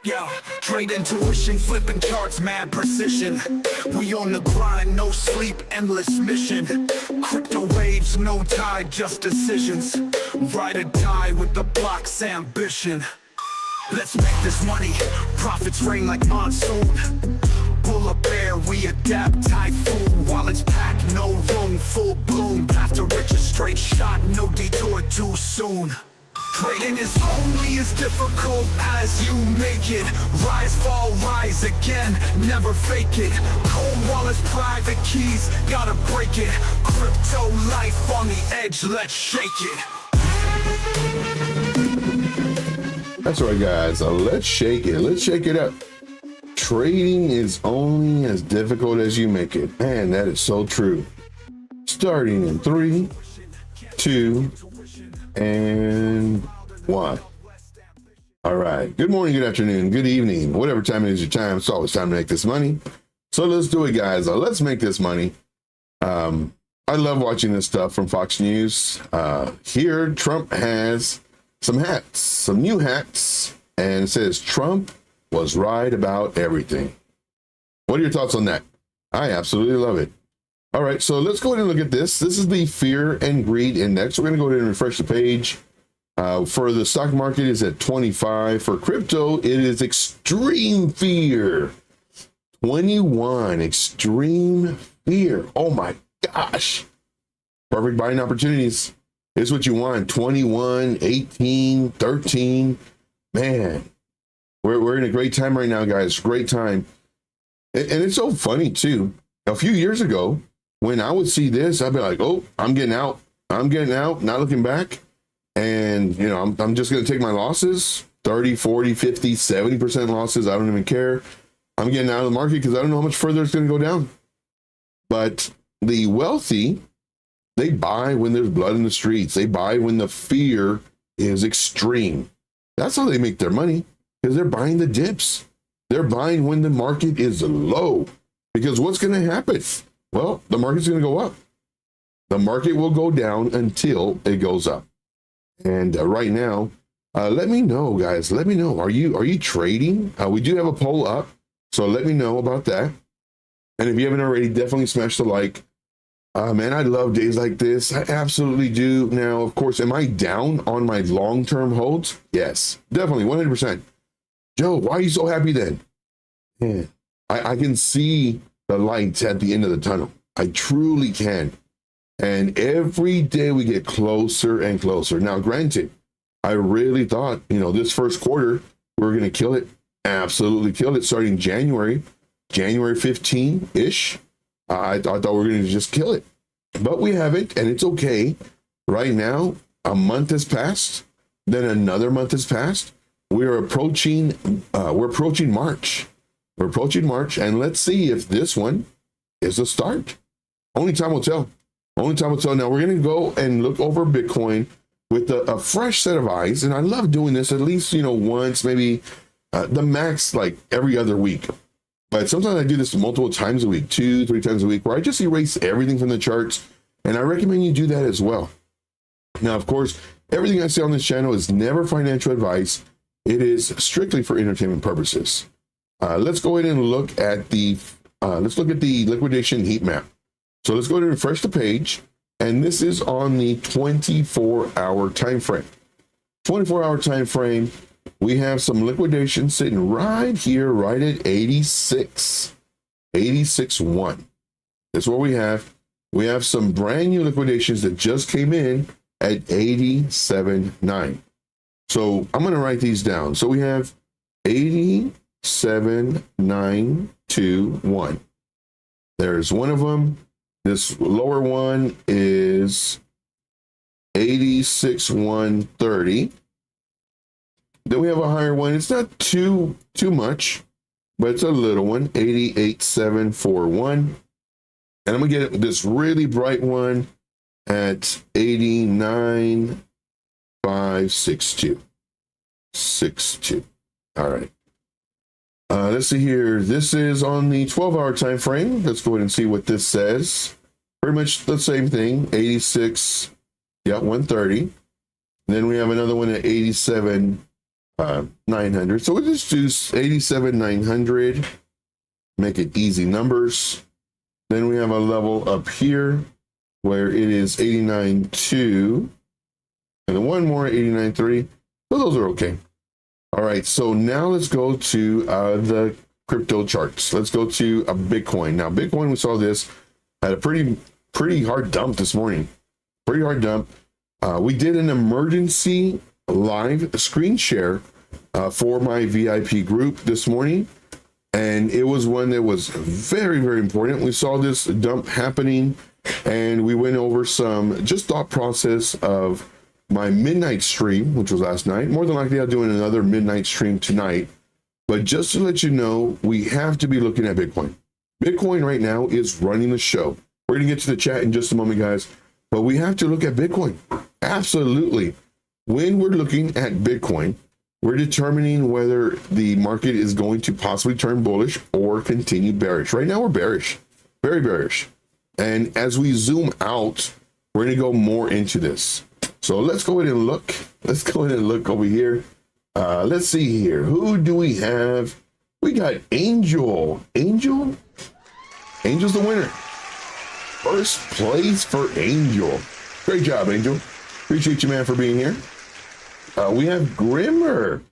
Yeah, trade intuition, flipping charts, mad precision. We on the grind, no sleep, endless mission. Crypto waves, no tide, just decisions. Ride or die with the block's ambition. Let's make this money, profits rain like monsoon. Bull or bear, we adapt, typhoon. While it's packed, no room, full bloom. Path to riches, straight shot, no detour too soon. Trading is only as difficult as you make it. Rise, fall, rise again, never fake it. Cold wallets, private keys, gotta break it. Crypto life on the edge, let's shake it. That's right, guys. Let's shake it. Let's shake it up. Trading is only as difficult as you make it. Man, that is so true. Starting in 3, 2, and 1. All right. Good morning, good afternoon, good evening, whatever time it is your time. It's always time to make this money. So let's do it, guys. Let's make this money. I love watching this stuff from Fox News. Here, Trump has some hats, some new hats, and it says Trump was right about everything. What are your thoughts on that? I absolutely love it. All right, so let's go ahead and look at this. This is the Fear and Greed Index. We're going to go ahead and refresh the page. For the stock market is at 25. For crypto, it is extreme fear. 21, extreme fear. Oh my gosh. Perfect buying opportunities. Here's what you want. 21, 18, 13. Man, we're in a great time right now, guys. Great time. And it's so funny too. A few years ago, when I would see this, I'd be like, oh, I'm getting out. I'm getting out, not looking back. And, you know, I'm just going to take my losses, 30, 40, 50, 70% losses. I don't even care. I'm getting out of the market because I don't know how much further it's going to go down. But the wealthy, they buy when there's blood in the streets. They buy when the fear is extreme. That's how they make their money, because they're buying the dips. They're buying when the market is low. Because what's going to happen? Well, the market's going to go up. The market will go down until it goes up. And right now, let me know, guys. Let me know. Are you trading? We do have a poll up, so let me know about that. And if you haven't already, definitely smash the like. Man, I love days like this. I absolutely do. Now, of course, am I down on my long-term holds? Yes, definitely, 100%. Joe, why are you so happy then? Man, I can see the lights at the end of the tunnel. I truly can. And every day we get closer and closer. Now, granted, I really thought, you know, this first quarter, we were going to kill it. Absolutely kill it. Starting January 15-ish. I thought we were going to just kill it. But we haven't, and it's okay. Right now, a month has passed. Then another month has passed. We're approaching March. We're approaching March, and let's see if this one is a start. Only time will tell. Only time will tell. Now, we're going to go and look over Bitcoin with a fresh set of eyes, and I love doing this at least, you know, once, maybe the max, like every other week. But sometimes I do this multiple times a week, 2-3 times a week, where I just erase everything from the charts, and I recommend you do that as well. Now, of course, everything I say on this channel is never financial advice. It is strictly for entertainment purposes. Let's go ahead and look at the liquidation heat map. So let's go ahead and refresh the page, and this is on the 24-hour time frame. 24-hour time frame. We have some liquidation sitting right here, right at 86.1. That's what we have. We have some brand new liquidations that just came in at 87.9. So I'm going to write these down. So we have 87.921. There's one of them. This lower one is 86.130. Then we have a higher one. It's not too much, but it's a little one, 88.741. And I'm gonna get this really bright one at 89.562. 62. All right. Let's see here. This is on the 12-hour time frame. Let's go ahead and see what this says. Pretty much the same thing. 86. Yeah, 130. Then we have another one at 87. 900. So we'll just do 87,900. Make it easy numbers. Then we have a level up here where it is 89.2. And then one more 89.3. So those are okay. All right. So now let's go to the crypto charts. Let's go to a Bitcoin. Now, Bitcoin, we saw this, had a pretty hard dump this morning. Pretty hard dump. We did an emergency live screen share for my VIP group this morning. And it was one that was very, very important. We saw this dump happening and we went over some just thought process of my midnight stream, which was last night. More than likely, I'm doing another midnight stream tonight. But just to let you know, we have to be looking at Bitcoin. Bitcoin right now is running the show. We're going to get to the chat in just a moment, guys. But we have to look at Bitcoin. Absolutely. When we're looking at Bitcoin, we're determining whether the market is going to possibly turn bullish or continue bearish. Right now, we're bearish. Very bearish. And as we zoom out, we're going to go more into this. So let's go ahead and look. Let's go ahead and look over here. Let's see here. Who do we have? We got Angel. Angel's the winner. First place for Angel. Great job, Angel. Appreciate you, man, for being here. We have Grimmer.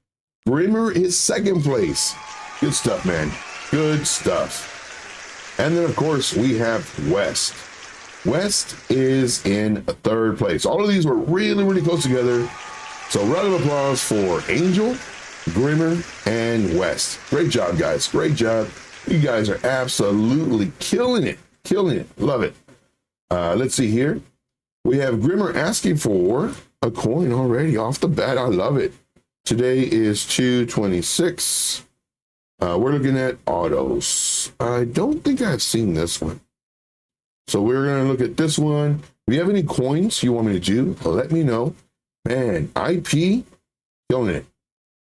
Grimmer is second place. Good stuff, man. Good stuff. And then, of course, we have West. West is in third place. All of these were really, really close together. So round of applause for Angel, Grimmer, and West. Great job, guys. Great job. You guys are absolutely killing it. Killing it. Love it. Let's see here. We have Grimmer asking for a coin already off the bat. I love it. Today is 2/26. We're looking at autos. I don't think I've seen this one. So we're going to look at this one. If you have any coins you want me to do, let me know. Man, IP, killing it.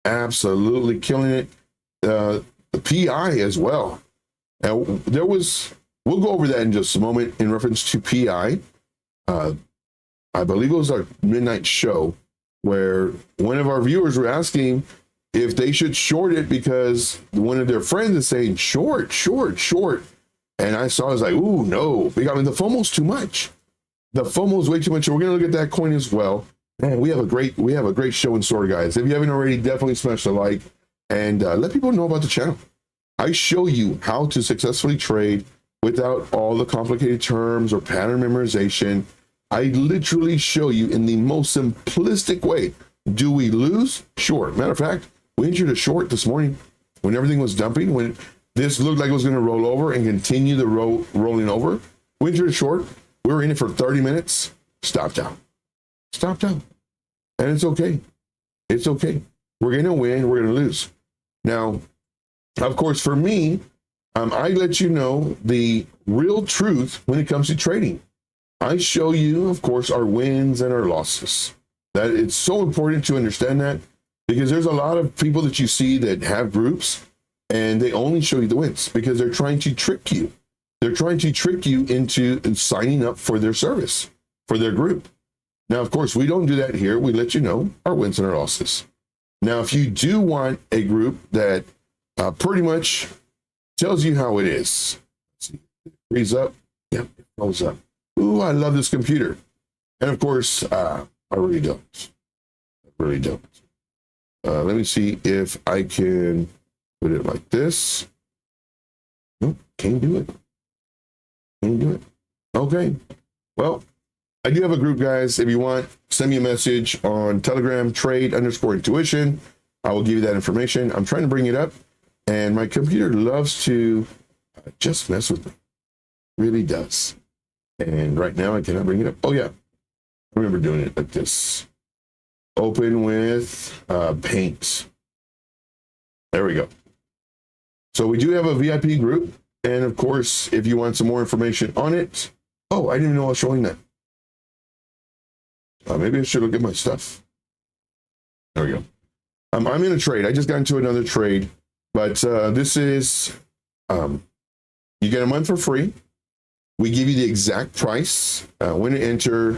Absolutely killing it. The PI as well. Now, we'll go over that in just a moment in reference to PI. I believe it was our midnight show where one of our viewers were asking if they should short it because one of their friends is saying short. And I was like, ooh, no. I mean, the FOMO's too much. The FOMO's way too much. So we're going to look at that coin as well. Man, we have a great show in store, guys. If you haven't already, definitely smash the like and let people know about the channel. I show you how to successfully trade without all the complicated terms or pattern memorization. I literally show you in the most simplistic way. Do we lose? Sure. Matter of fact, we entered a short this morning when everything was dumping, when this looked like it was going to roll over and continue the rolling over. We entered a short. We were in it for 30 minutes. Stopped out. And it's okay. It's okay. We're going to win. We're going to lose. Now, of course, for me, I let you know the real truth when it comes to trading. I show you, of course, our wins and our losses. That it's so important to understand that because there's a lot of people that you see that have groups and they only show you the wins because they're trying to trick you. They're trying to trick you into signing up for their service, for their group. Now, of course, we don't do that here. We let you know our wins and our losses. Now, if you do want a group that pretty much tells you how it is. Let's see. Freeze up. Yep, it goes up. Ooh, I love this computer. And of course, I really don't. Let me see if I can put it like this. Nope, can't do it. Okay. Well, I do have a group, guys. If you want, send me a message on Telegram, trade_intuition. I will give you that information. I'm trying to bring it up, and my computer loves to just mess with me. Really does. And right now, I cannot bring it up. Oh, yeah. I remember doing it like this. Open with Paint. There we go. So we do have a VIP group. And of course, if you want some more information on it. Oh, I didn't even know I was showing that. Maybe I should look at my stuff. There we go. I'm in a trade. I just got into another trade, but this is, you get a month for free. We give you the exact price, when to enter,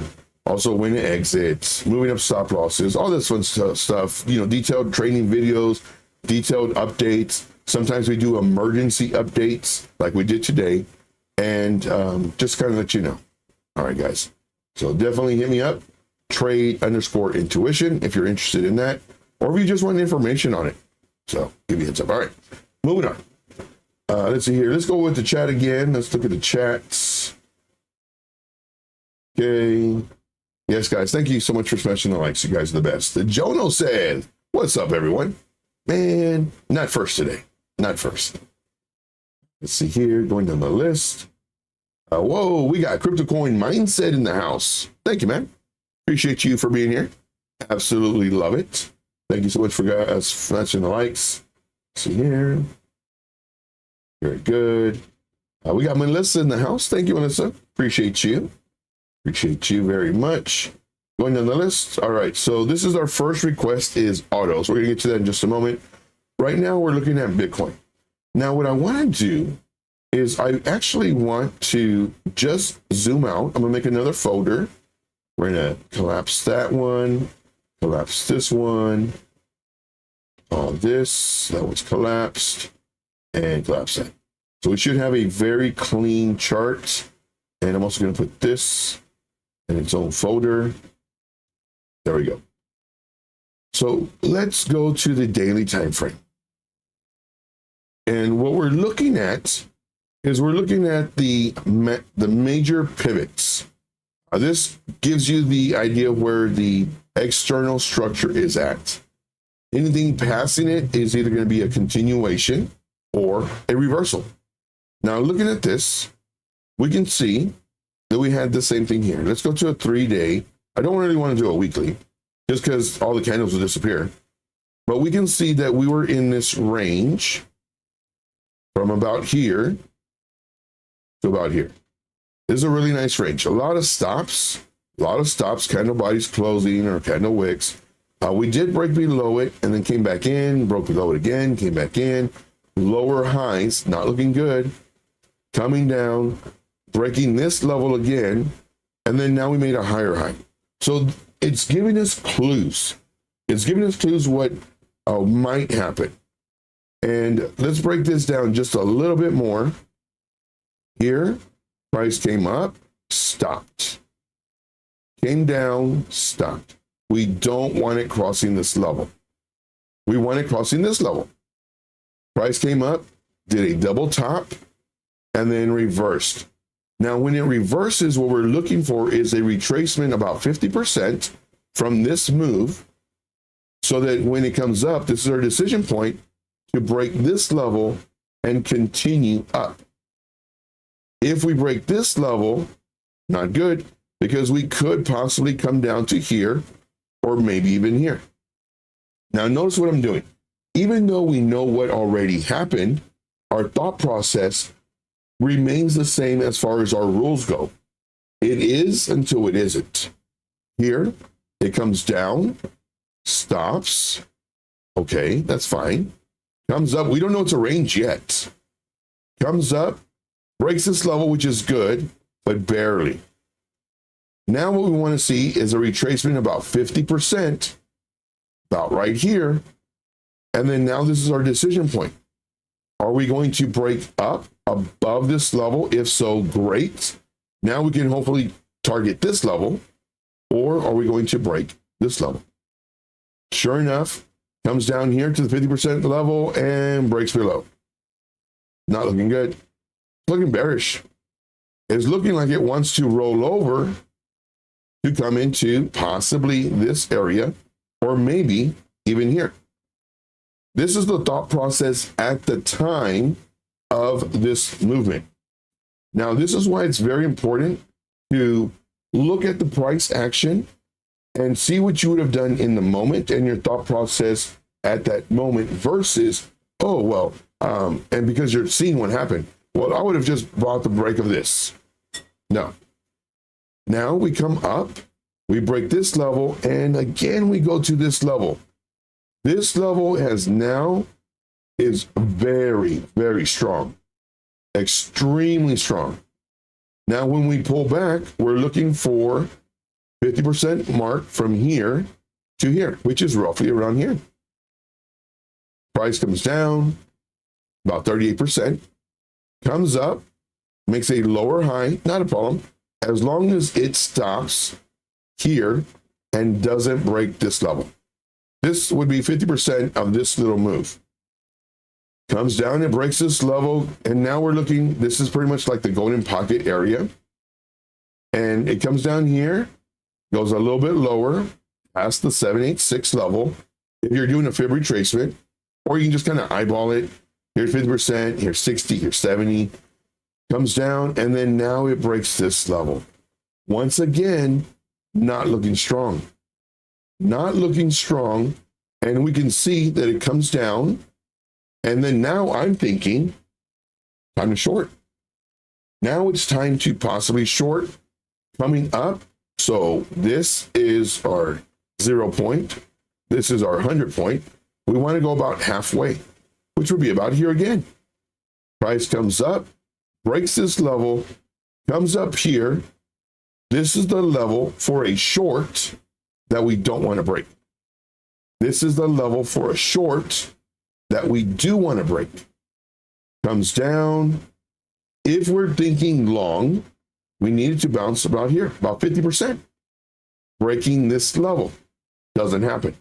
Also when it exits, moving up stop losses, all this fun stuff, you know, detailed training videos, detailed updates. Sometimes we do emergency updates like we did today, and just kind of let you know. All right, guys. So definitely hit me up, trade_intuition, if you're interested in that, or if you just want information on it. So give you a heads up. All right, moving on. Let's see here. Let's go with the chat again. Let's look at the chats. Okay. Yes, guys. Thank you so much for smashing the likes. You guys are the best. The Jono said, "What's up, everyone?" Man, not first today. Not first. Let's see here. Going down the list. Whoa, we got Crypto Coin Mindset in the house. Thank you, man. Appreciate you for being here. Absolutely love it. Thank you so much for guys smashing the likes. Let's see here. Very good. We got Melissa in the house. Thank you, Melissa. Appreciate you. Appreciate you very much. Going down the list. All right. So this is our first request is autos. We're going to get to that in just a moment. Right now, we're looking at Bitcoin. Now, what I want to do is I actually want to just zoom out. I'm going to make another folder. We're going to collapse that one, collapse this one, all this. That one's collapsed. And collapse that. So we should have a very clean chart. And I'm also going to put this in its own folder. There we go. So let's go to the daily time frame. And what we're looking at is we're looking at the major pivots. This gives you the idea of where the external structure is at. Anything passing it is either going to be a continuation or a reversal. Now, looking at this, we can see that we had the same thing here. Let's go to a 3-day. I don't really want to do a weekly just because all the candles will disappear. But we can see that we were in this range from about here to about here. This is a really nice range. A lot of stops, candle bodies closing or candle wicks. We did break below it and then came back in, broke below it again, came back in. Lower highs, not looking good. Coming down, breaking this level again, and then now we made a higher high. So it's giving us clues. It's giving us clues what might happen. And let's break this down just a little bit more. Here, price came up, stopped. Came down, stopped. We don't want it crossing this level. We want it crossing this level. Price came up, did a double top, and then reversed. Now, when it reverses, what we're looking for is a retracement about 50% from this move, so that when it comes up, this is our decision point to break this level and continue up. If we break this level, not good, because we could possibly come down to here, or maybe even here. Now, notice what I'm doing. Even though we know what already happened, our thought process remains the same as far as our rules go. It is until it isn't. Here, it comes down, stops. Okay, that's fine. Comes up. We don't know it's a range yet. Comes up, breaks this level, which is good, but barely. Now what we want to see is a retracement about 50%, about right here. And then now this is our decision point. Are we going to break up above this level? If so, great. Now we can hopefully target this level, or are we going to break this level? Sure enough, comes down here to the 50% level and breaks below. Not looking good. Looking bearish. It's looking like it wants to roll over to come into possibly this area, or maybe even here. This is the thought process at the time of this movement. Now, this is why it's very important to look at the price action and see what you would have done in the moment and your thought process at that moment versus, oh, well, and because you're seeing what happened, well, I would have just bought the break of this. No. Now we come up, we break this level, and again, we go to this level. This level is very, very strong, extremely strong. Now, when we pull back, we're looking for 50% mark from here to here, which is roughly around here. Price comes down about 38%, comes up, makes a lower high, not a problem, as long as it stops here and doesn't break this level. This would be 50% of this little move. Comes down and breaks this level, and now we're looking, this is pretty much like the golden pocket area. And it comes down here, goes a little bit lower, past the 786 level. If you're doing a fib retracement, or you can just kind of eyeball it. Here's 50%, here's 60, here's 70. Comes down, and then now it breaks this level. Once again, not looking strong. Not looking strong, and we can see that it comes down, and then now I'm thinking, time to short. Now it's time to possibly short coming up. So this is our 0 point. This is our 100 point. We want to go about halfway, which would be about here again. Price comes up, breaks this level, comes up here. This is the level for a short that we don't want to break. This is the level for a short that we do want to break. Comes down. If we're thinking long, we need it to bounce about here, about 50%. Breaking this level doesn't happen.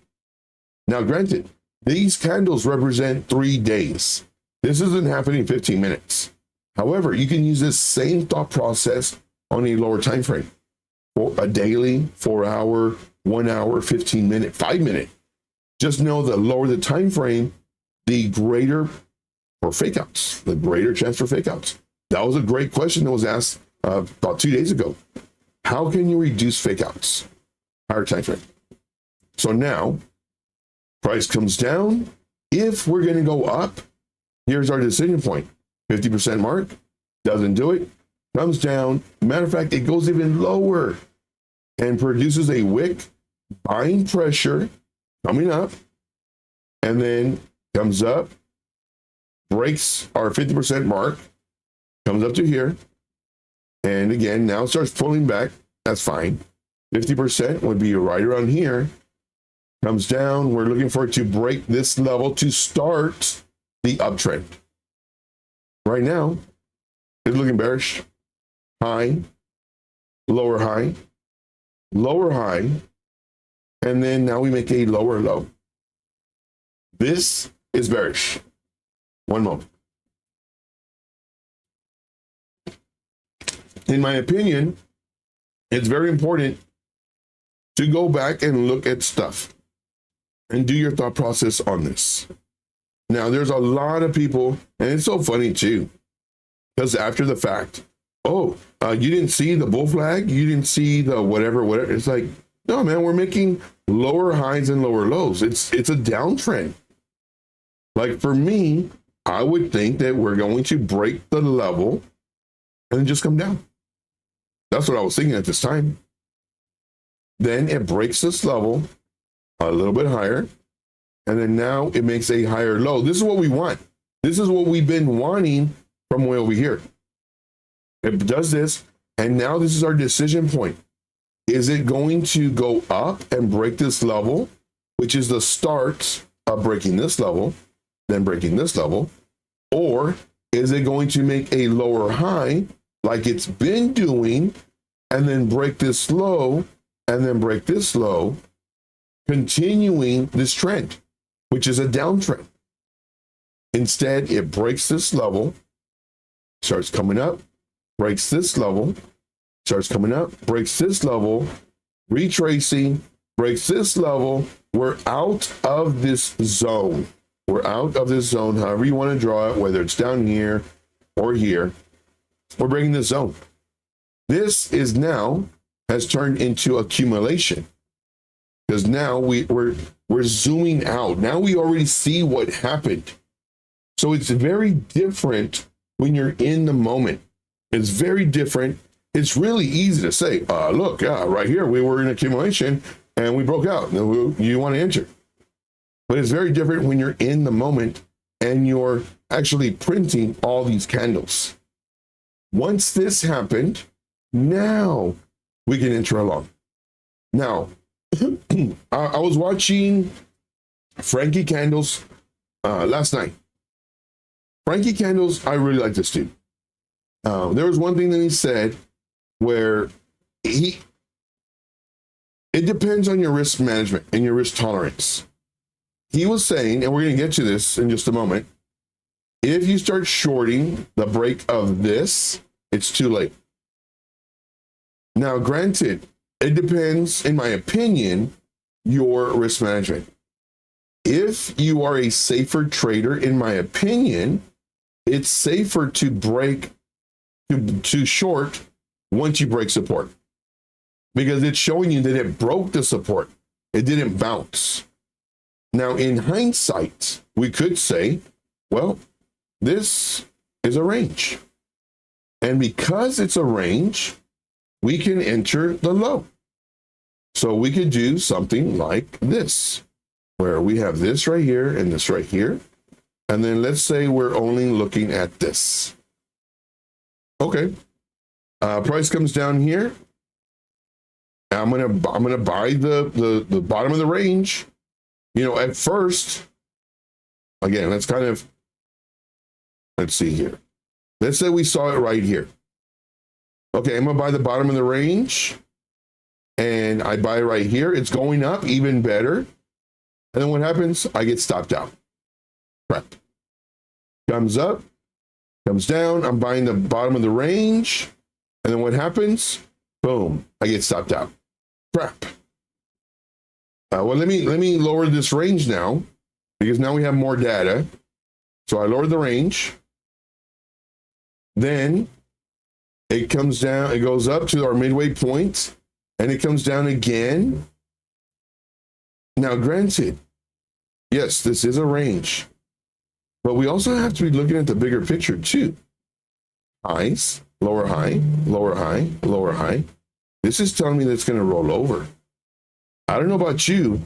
Now, granted, these candles represent 3 days. This isn't happening in 15 minutes. However, you can use this same thought process on a lower time frame. For a daily, 4 hour, 1 hour, 15 minute, 5 minute. Just know the lower the time frame, the greater for fake outs, the greater chance for fake outs. That was a great question that was asked about 2 days ago. How can you reduce fake outs? Higher time frame. So now, price comes down. If we're going to go up, here's our decision point. 50% mark, doesn't do it, comes down. Matter of fact, it goes even lower and produces a wick, buying pressure coming up, and then comes up, breaks our 50% mark, comes up to here, and again, now starts pulling back. That's fine. 50% would be right around here. Comes down. We're looking for it to break this level to start the uptrend. Right now, it's looking bearish. High, lower high, lower high, and then now we make a lower low. This is bearish. One moment. In my opinion, it's very important to go back and look at stuff and do your thought process on this. Now, there's a lot of people, and it's so funny too, because after the fact, oh, you didn't see the bull flag? You didn't see the whatever. It's like, no, man, we're making lower highs and lower lows. It's a downtrend. Like for me, I would think that we're going to break the level and then just come down. That's what I was thinking at this time. Then it breaks this level a little bit higher, and then now it makes a higher low. This is what we want. This is what we've been wanting from way over here. It does this, and now this is our decision point. Is it going to go up and break this level, which is the start of breaking this level, then breaking this level, or is it going to make a lower high like it's been doing and then break this low and then break this low, continuing this trend, which is a downtrend? Instead, it breaks this level, starts coming up, breaks this level, starts coming up, breaks this level, retracing, breaks this level. We're out of this zone. We're out of this zone, however you want to draw it, whether it's down here or here. We're breaking this zone. This is now has turned into accumulation, because now we're zooming out. Now we already see what happened. So it's very different when you're in the moment. It's very different. It's really easy to say, look, right here, we were in accumulation and we broke out. You want to enter. But it's very different when you're in the moment and you're actually printing all these candles. Once this happened, now we can enter along. Now, I was watching Frankie Candles last night. Frankie Candles, I really like this dude. There was one thing that he said where it depends on your risk management and your risk tolerance. He was saying, and we're going to get to this in just a moment, if you start shorting the break of this, it's too late. Now, granted, it depends, in my opinion, your risk management. If you are a safer trader, in my opinion, it's safer to break, to short once you break support, because it's showing you that it broke the support. It didn't bounce. Now, in hindsight, we could say, well, this is a range. And because it's a range, we can enter the low. So we could do something like this, where we have this right here and this right here. And then let's say we're only looking at this. Okay. Price comes down here. I'm gonna buy the bottom of the range. You know, at first, again, let's see here. Let's say we saw it right here. Okay, I'm gonna buy the bottom of the range, and I buy right here. It's going up even better. And then what happens? I get stopped out. Crap. Comes up, comes down. I'm buying the bottom of the range. And then what happens? Boom, I get stopped out. Crap. Well, let me lower this range now, because now we have more data. So I lowered the range. Then it comes down, it goes up to our midway point, and it comes down again. Now, granted, yes, this is a range, but we also have to be looking at the bigger picture too. Highs, lower high, lower high, lower high. This is telling me that it's going to roll over. I don't know about you,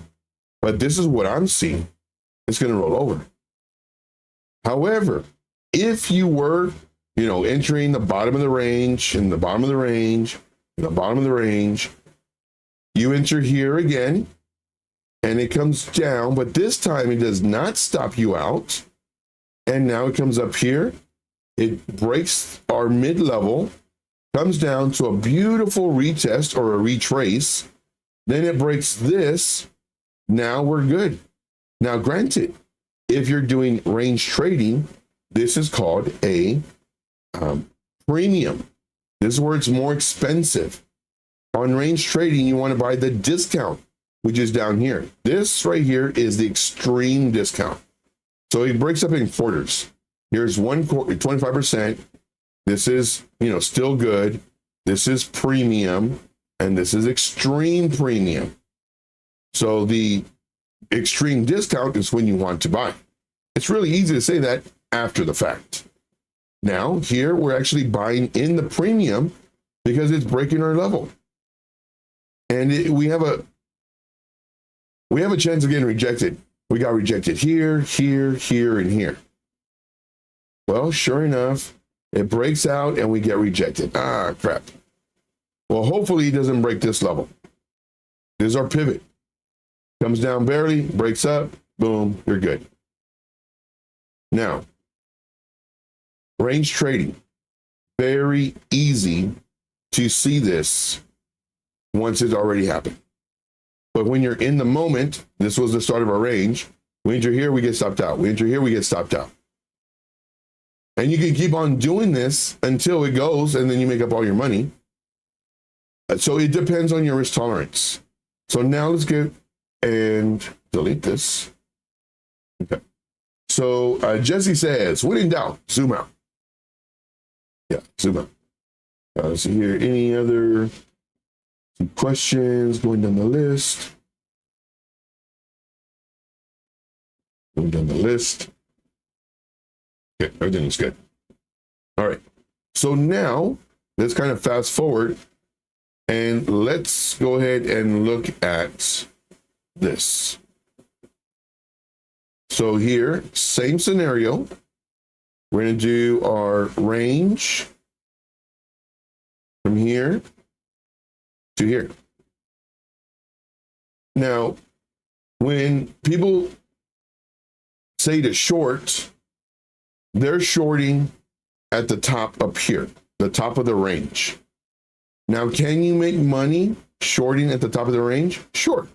but this is what I'm seeing. It's going to roll over. However, if you were, entering the bottom of the range and the bottom of the range, and the bottom of the range, you enter here again, and it comes down, but this time it does not stop you out. And now it comes up here. It breaks our mid-level, comes down to a beautiful retest or a retrace. Then it breaks this. Now we're good. Now, granted, if you're doing range trading, this is called a premium. This is where it's more expensive. On range trading, you want to buy the discount, which is down here. This right here is the extreme discount. So it breaks up in quarters. Here's 25%. This is, still good. This is premium, and this is extreme premium. So the extreme discount is when you want to buy. It's really easy to say that after the fact. Now, here we're actually buying in the premium because it's breaking our level. And we have a chance of getting rejected. We got rejected here, here, here, and here. Well, sure enough, it breaks out and we get rejected. Ah, crap. Well, hopefully it doesn't break this level. This is our pivot. Comes down barely, breaks up, boom, you're good. Now, range trading. Very easy to see this once it's already happened. But when you're in the moment, this was the start of our range. We enter here, we get stopped out. We enter here, we get stopped out. And you can keep on doing this until it goes, and then you make up all your money. So it depends on your risk tolerance. So now let's get and delete this. Okay. So Jesse says, when in doubt, zoom out. Yeah, zoom out. Let's see here. Any other questions going down the list? Going down the list. Okay, everything is good. All right. So now let's kind of fast forward and let's go ahead and look at this. So here, same scenario. We're going to do our range from here to here. Now, when people say to short, they're shorting at the top up here, the top of the range. Now, can you make money shorting at the top of the range? Sure.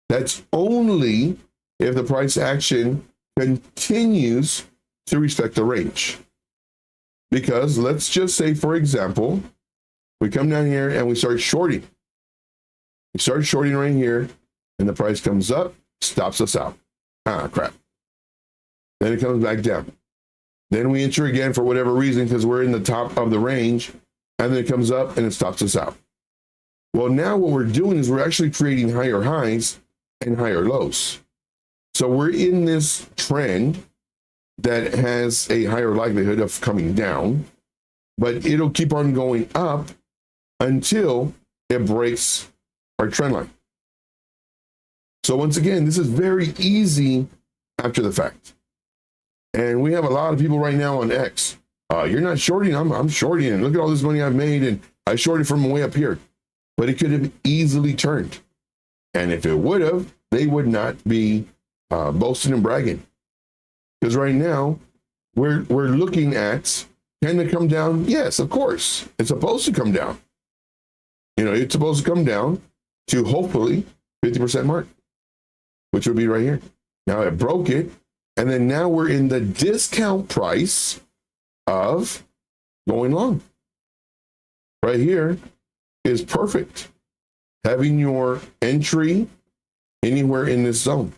That's only if the price action continues to respect the range. Because let's just say, for example, we come down here and we start shorting. We start shorting right here, and the price comes up, stops us out. Ah, crap. Then it comes back down. Then we enter again for whatever reason because we're in the top of the range, and then it comes up and it stops us out. Well, now what we're doing is we're actually creating higher highs and higher lows. So we're in this trend that has a higher likelihood of coming down, but it'll keep on going up until it breaks our trend line. So once again, this is very easy after the fact. And we have a lot of people right now on X. You're not shorting, I'm shorting, and look at all this money I've made, and I shorted from way up here. But it could have easily turned. And if it would have, they would not be boasting and bragging. Because right now, we're looking at, can it come down? Yes, of course. It's supposed to come down. You know, it's supposed to come down to hopefully 50% mark, which would be right here. Now it broke it. And then now we're in the discount price of going long. Right here is perfect. Having your entry anywhere in this zone.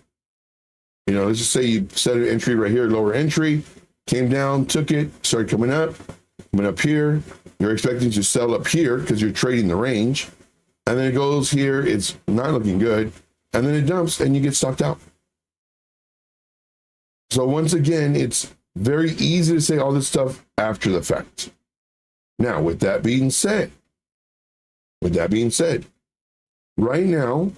You know, let's just say you set an entry right here, lower entry, came down, took it, started coming up here. You're expecting to sell up here because you're trading the range. And then it goes here, it's not looking good. And then it dumps and you get stopped out. So once again, it's very easy to say all this stuff after the fact. Now, with that being said, right now,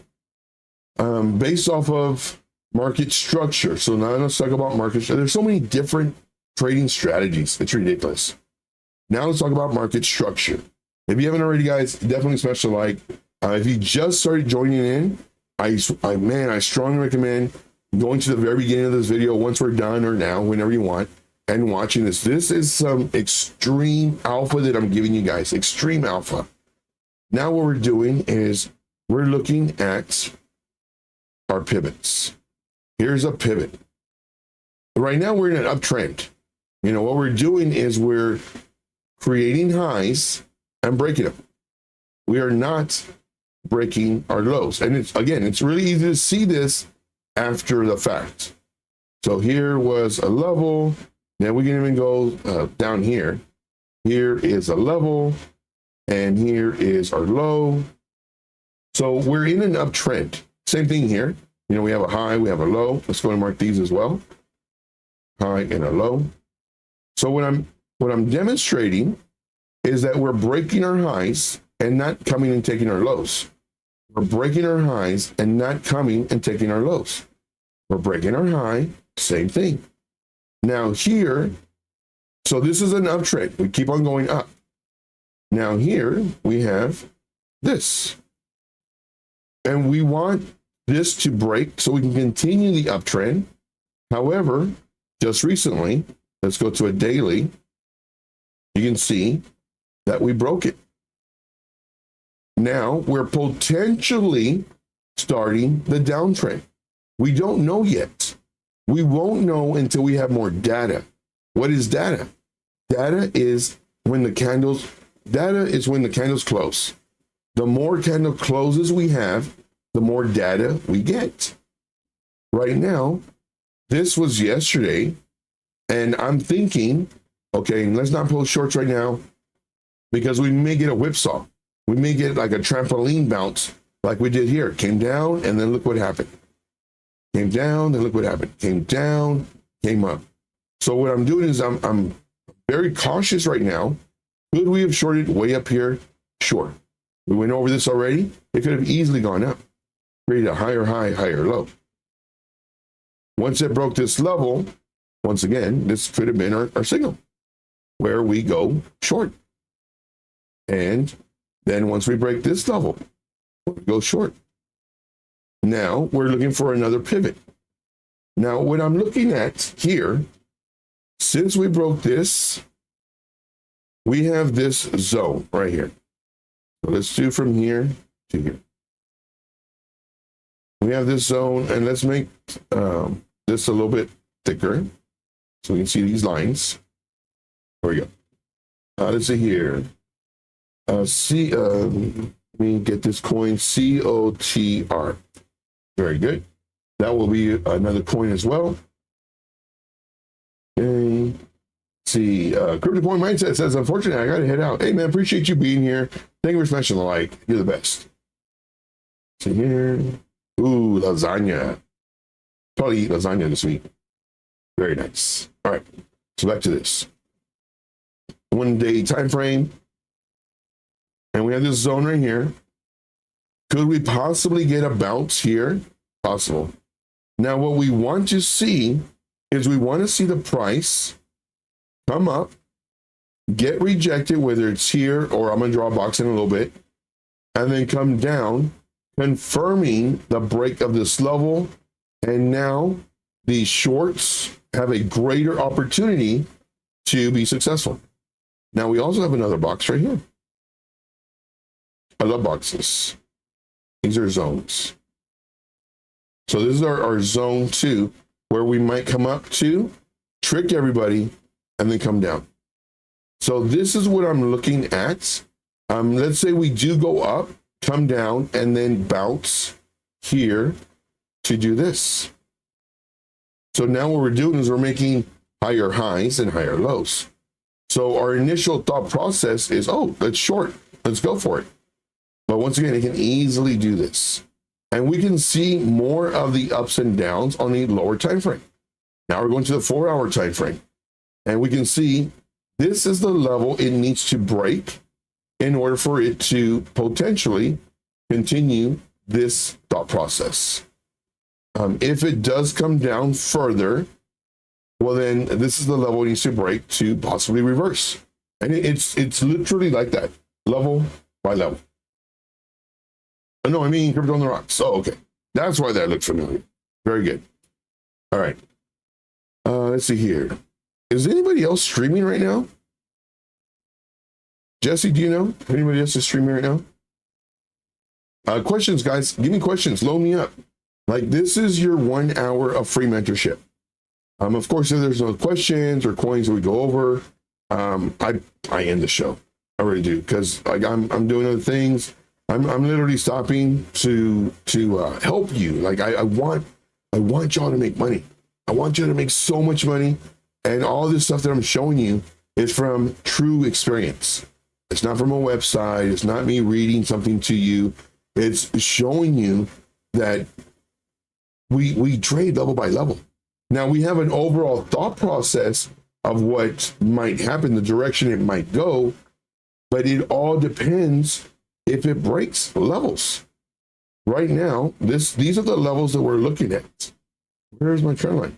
based off of market structure, so now let's talk about market structure. There's so many different trading strategies. It's ridiculous. Now let's talk about market structure. If you haven't already, guys, definitely smash the like. If you just started joining in, I strongly recommend going to the very beginning of this video once we're done, or now, whenever you want, and watching this. This is some extreme alpha that I'm giving you guys, extreme alpha. Now what we're doing is we're looking at our pivots. Here's a pivot. Right now we're in an uptrend. You know, what we're doing is we're creating highs and breaking them. We are not breaking our lows. And it's really easy to see this after the fact. So here was a level. Now we can even go down here. Here is a level, and here is our low. So we're in an uptrend. Same thing here. You know, we have a high, we have a low. Let's go and mark these as well. High and a low. So what I'm demonstrating is that we're breaking our highs and not coming and taking our lows. We're breaking our highs and not coming and taking our lows. We're breaking our high, same thing. Now here, so this is an uptrend. We keep on going up. Now here we have this. And we want this to break so we can continue the uptrend. However, just recently, let's go to a daily. You can see that we broke it. Now we're potentially starting the downtrend. We don't know yet. We won't know until we have more data. What is data? Data is when the candles close. The more candle closes we have, the more data we get. Right now, this was yesterday, and I'm thinking, okay, let's not pull shorts right now because we may get a whipsaw. We may get like a trampoline bounce like we did here. Came down, and then look what happened. Came down, then look what happened. Came down, came up. So what I'm doing is I'm very cautious right now. Could we have shorted way up here? Sure. We went over this already. It could have easily gone up, created a higher high, higher low. Once it broke this level, once again, this could have been our signal where we go short. And then once we break this level, we go short. Now we're looking for another pivot. Now, what I'm looking at here, since we broke this, we have this zone right here. So let's do from here to here. We have this zone, and let's make this a little bit thicker so we can see these lines. There we go. Let's see here. Let me get this coin, COTR. Very good. That will be another coin as well. Okay. See, Crypto Point Mindset says, unfortunately, I got to head out. Hey, man, appreciate you being here. Thank you for smashing the like. You're the best. See here. Ooh, lasagna. Probably eat lasagna this week. Very nice. All right. So back to this. 1 day time frame. And we have this zone right here. Could we possibly get a bounce here? Possible. Now, what we want to see is we want to see the price come up, get rejected, whether it's here or I'm going to draw a box in a little bit, and then come down, confirming the break of this level. And now the shorts have a greater opportunity to be successful. Now, we also have another box right here. I love boxes. These are zones. So this is our zone 2, where we might come up to, trick everybody, and then come down. So this is what I'm looking at. Let's say we do go up, come down, and then bounce here to do this. So now what we're doing is we're making higher highs and higher lows. So our initial thought process is, oh, let's short, let's go for it. But once again, it can easily do this. And we can see more of the ups and downs on the lower time frame. Now we're going to the 4-hour time frame. And we can see this is the level it needs to break in order for it to potentially continue this thought process. If it does come down further, well, then this is the level it needs to break to possibly reverse. And it's literally like that, level by level. No, I mean Crypto on the Rocks. Oh, okay. That's why that looked familiar. Very good. All right. Let's see here. Is anybody else streaming right now? Jesse, do you know if anybody else is streaming right now? Questions, guys. Give me questions. Load me up. Like, this is your 1 hour of free mentorship. Of course, if there's no questions or coins that we go over, I end the show. I really do, because like I'm doing other things. I'm literally stopping to help you. Like I want y'all to make money. I want you to make so much money, and all this stuff that I'm showing you is from true experience. It's not from a website. It's not me reading something to you. It's showing you that we trade level by level. Now we have an overall thought process of what might happen, the direction it might go, but it all depends if it breaks levels. Right now, these are the levels that we're looking at. Where's my trend line?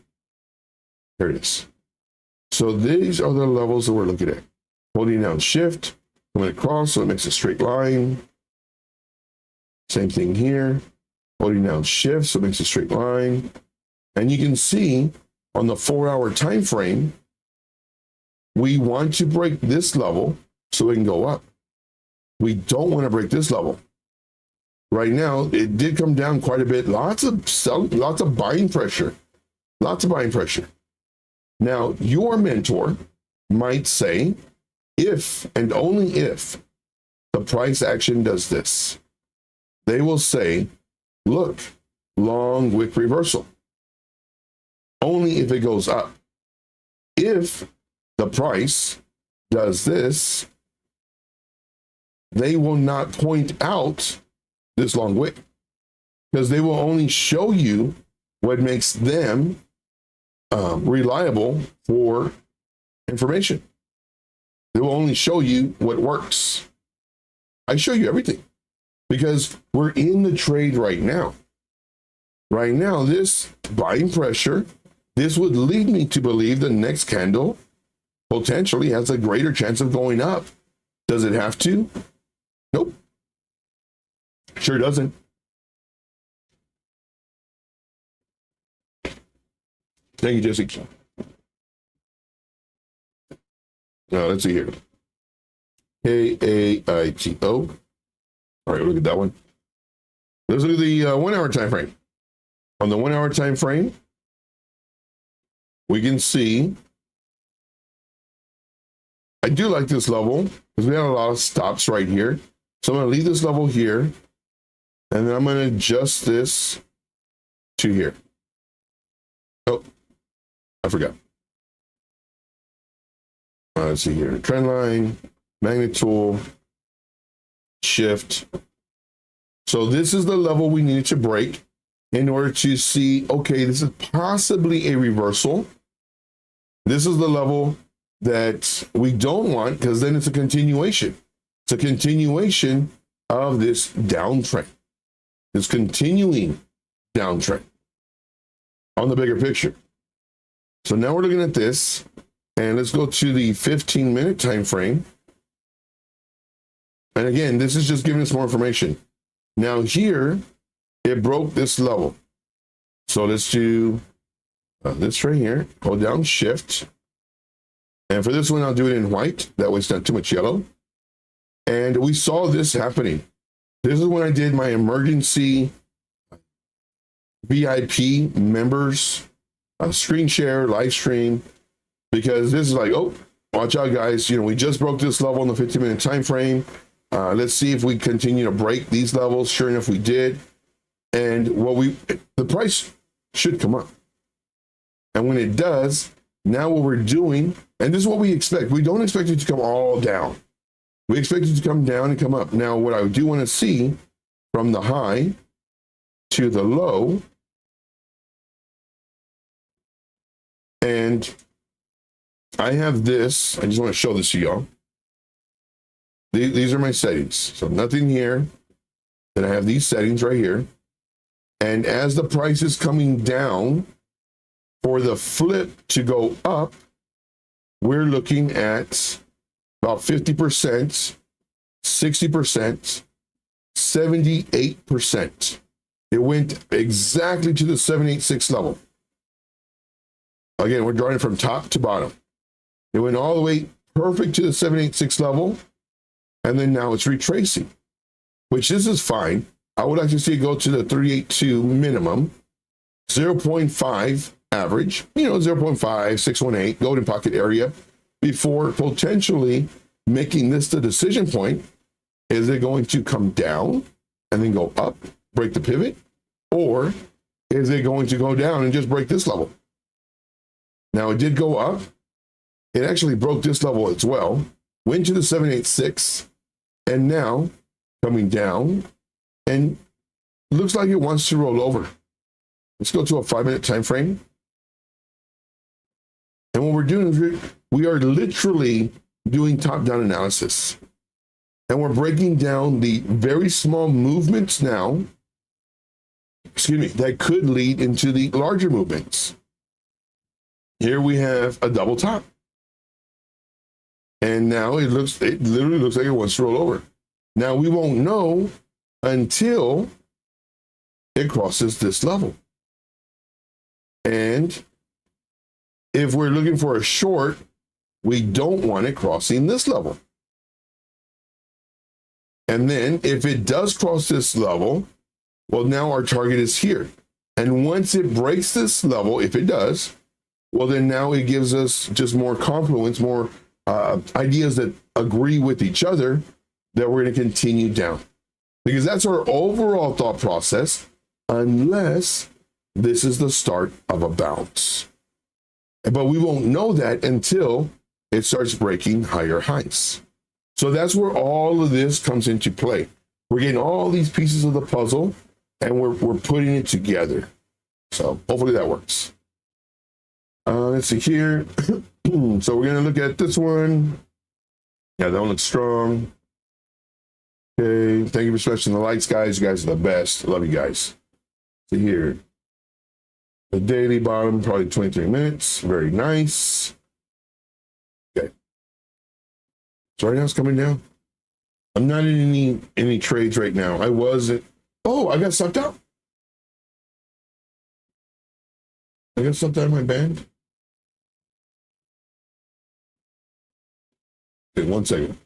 There it is. So these are the levels that we're looking at. Holding down shift, going across so it makes a straight line. Same thing here. Holding down shift so it makes a straight line. And you can see on the 4-hour time frame, we want to break this level so it can go up. We don't want to break this level. Right now, it did come down quite a bit. Lots of buying pressure. Lots of buying pressure. Now, your mentor might say, if and only if the price action does this, they will say, look, long wick reversal. Only if it goes up. If the price does this, they will not point out this long wick, because they will only show you what makes them reliable for information. They will only show you what works. I show you everything because we're in the trade right now. Right now, this buying pressure, this would lead me to believe the next candle potentially has a greater chance of going up. Does it have to? Nope. Sure doesn't. Thank you, Jesse. Now let's see here. Kaito. All right, look at that one. Let's look at the 1 hour time frame. On the 1 hour time frame, we can see. I do like this level because we have a lot of stops right here. So I'm going to leave this level here, and then I'm going to adjust this to here. Oh, I forgot. Let's see here. Trend line, magnet tool, shift. So this is the level we needed to break in order to see, okay, this is possibly a reversal. This is the level that we don't want, because then it's a continuation. It's a continuation of this downtrend, this continuing downtrend on the bigger picture. So now we're looking at this, and let's go to the 15-minute time frame. And again, this is just giving us more information. Now here, it broke this level. So let's do this right here, hold down shift. And for this one, I'll do it in white. That way it's not too much yellow. And we saw this happening. This is when I did my emergency VIP members screen share, live stream, because this is like, oh, watch out, guys. You know, we just broke this level in the 15-minute time frame. Let's see if we continue to break these levels. Sure enough, we did. And the price should come up. And when it does, now what we're doing, and this is what we expect. We don't expect it to come all down. We expect it to come down and come up. Now, what I do want to see from the high to the low, and I have this, I just want to show this to y'all. These are my settings. So nothing here. Then I have these settings right here. And as the price is coming down, for the flip to go up, we're looking at about 50%, 60%, 78%. It went exactly to the 786 level. Again, we're drawing from top to bottom. It went all the way perfect to the 786 level. And then now it's retracing, which this is fine. I would like to see it go to the 382 minimum, 0.5 average, 0.5, 618, golden pocket area, before potentially making this the decision point. Is it going to come down and then go up, break the pivot? Or is it going to go down and just break this level? Now, it did go up. It actually broke this level as well, went to the 786, and now coming down, and looks like it wants to roll over. Let's go to a 5-minute time frame. And what we're doing is we are literally doing top-down analysis. And we're breaking down the very small movements now, that could lead into the larger movements. Here we have a double top. And now it literally looks like it wants to roll over. Now we won't know until it crosses this level. And if we're looking for a short, we don't want it crossing this level. And then if it does cross this level, well, now our target is here. And once it breaks this level, if it does, well, then now it gives us just more confluence, more ideas that agree with each other, that we're going to continue down. Because that's our overall thought process, unless this is the start of a bounce. But we won't know that until it starts breaking higher highs. So that's where all of this comes into play. We're getting all these pieces of the puzzle, and we're putting it together. So hopefully that works. Let's see here. So we're going to look at this one. Yeah, that one looks strong. Okay, thank you for switching the lights, guys. You guys are the best. Love you guys. See here. The daily bottom, probably 23 minutes. Very nice. Okay. So right now it's coming down. I'm not in any trades right now. I wasn't. Oh, I got sucked out. I got something on my band. Okay, 1 second.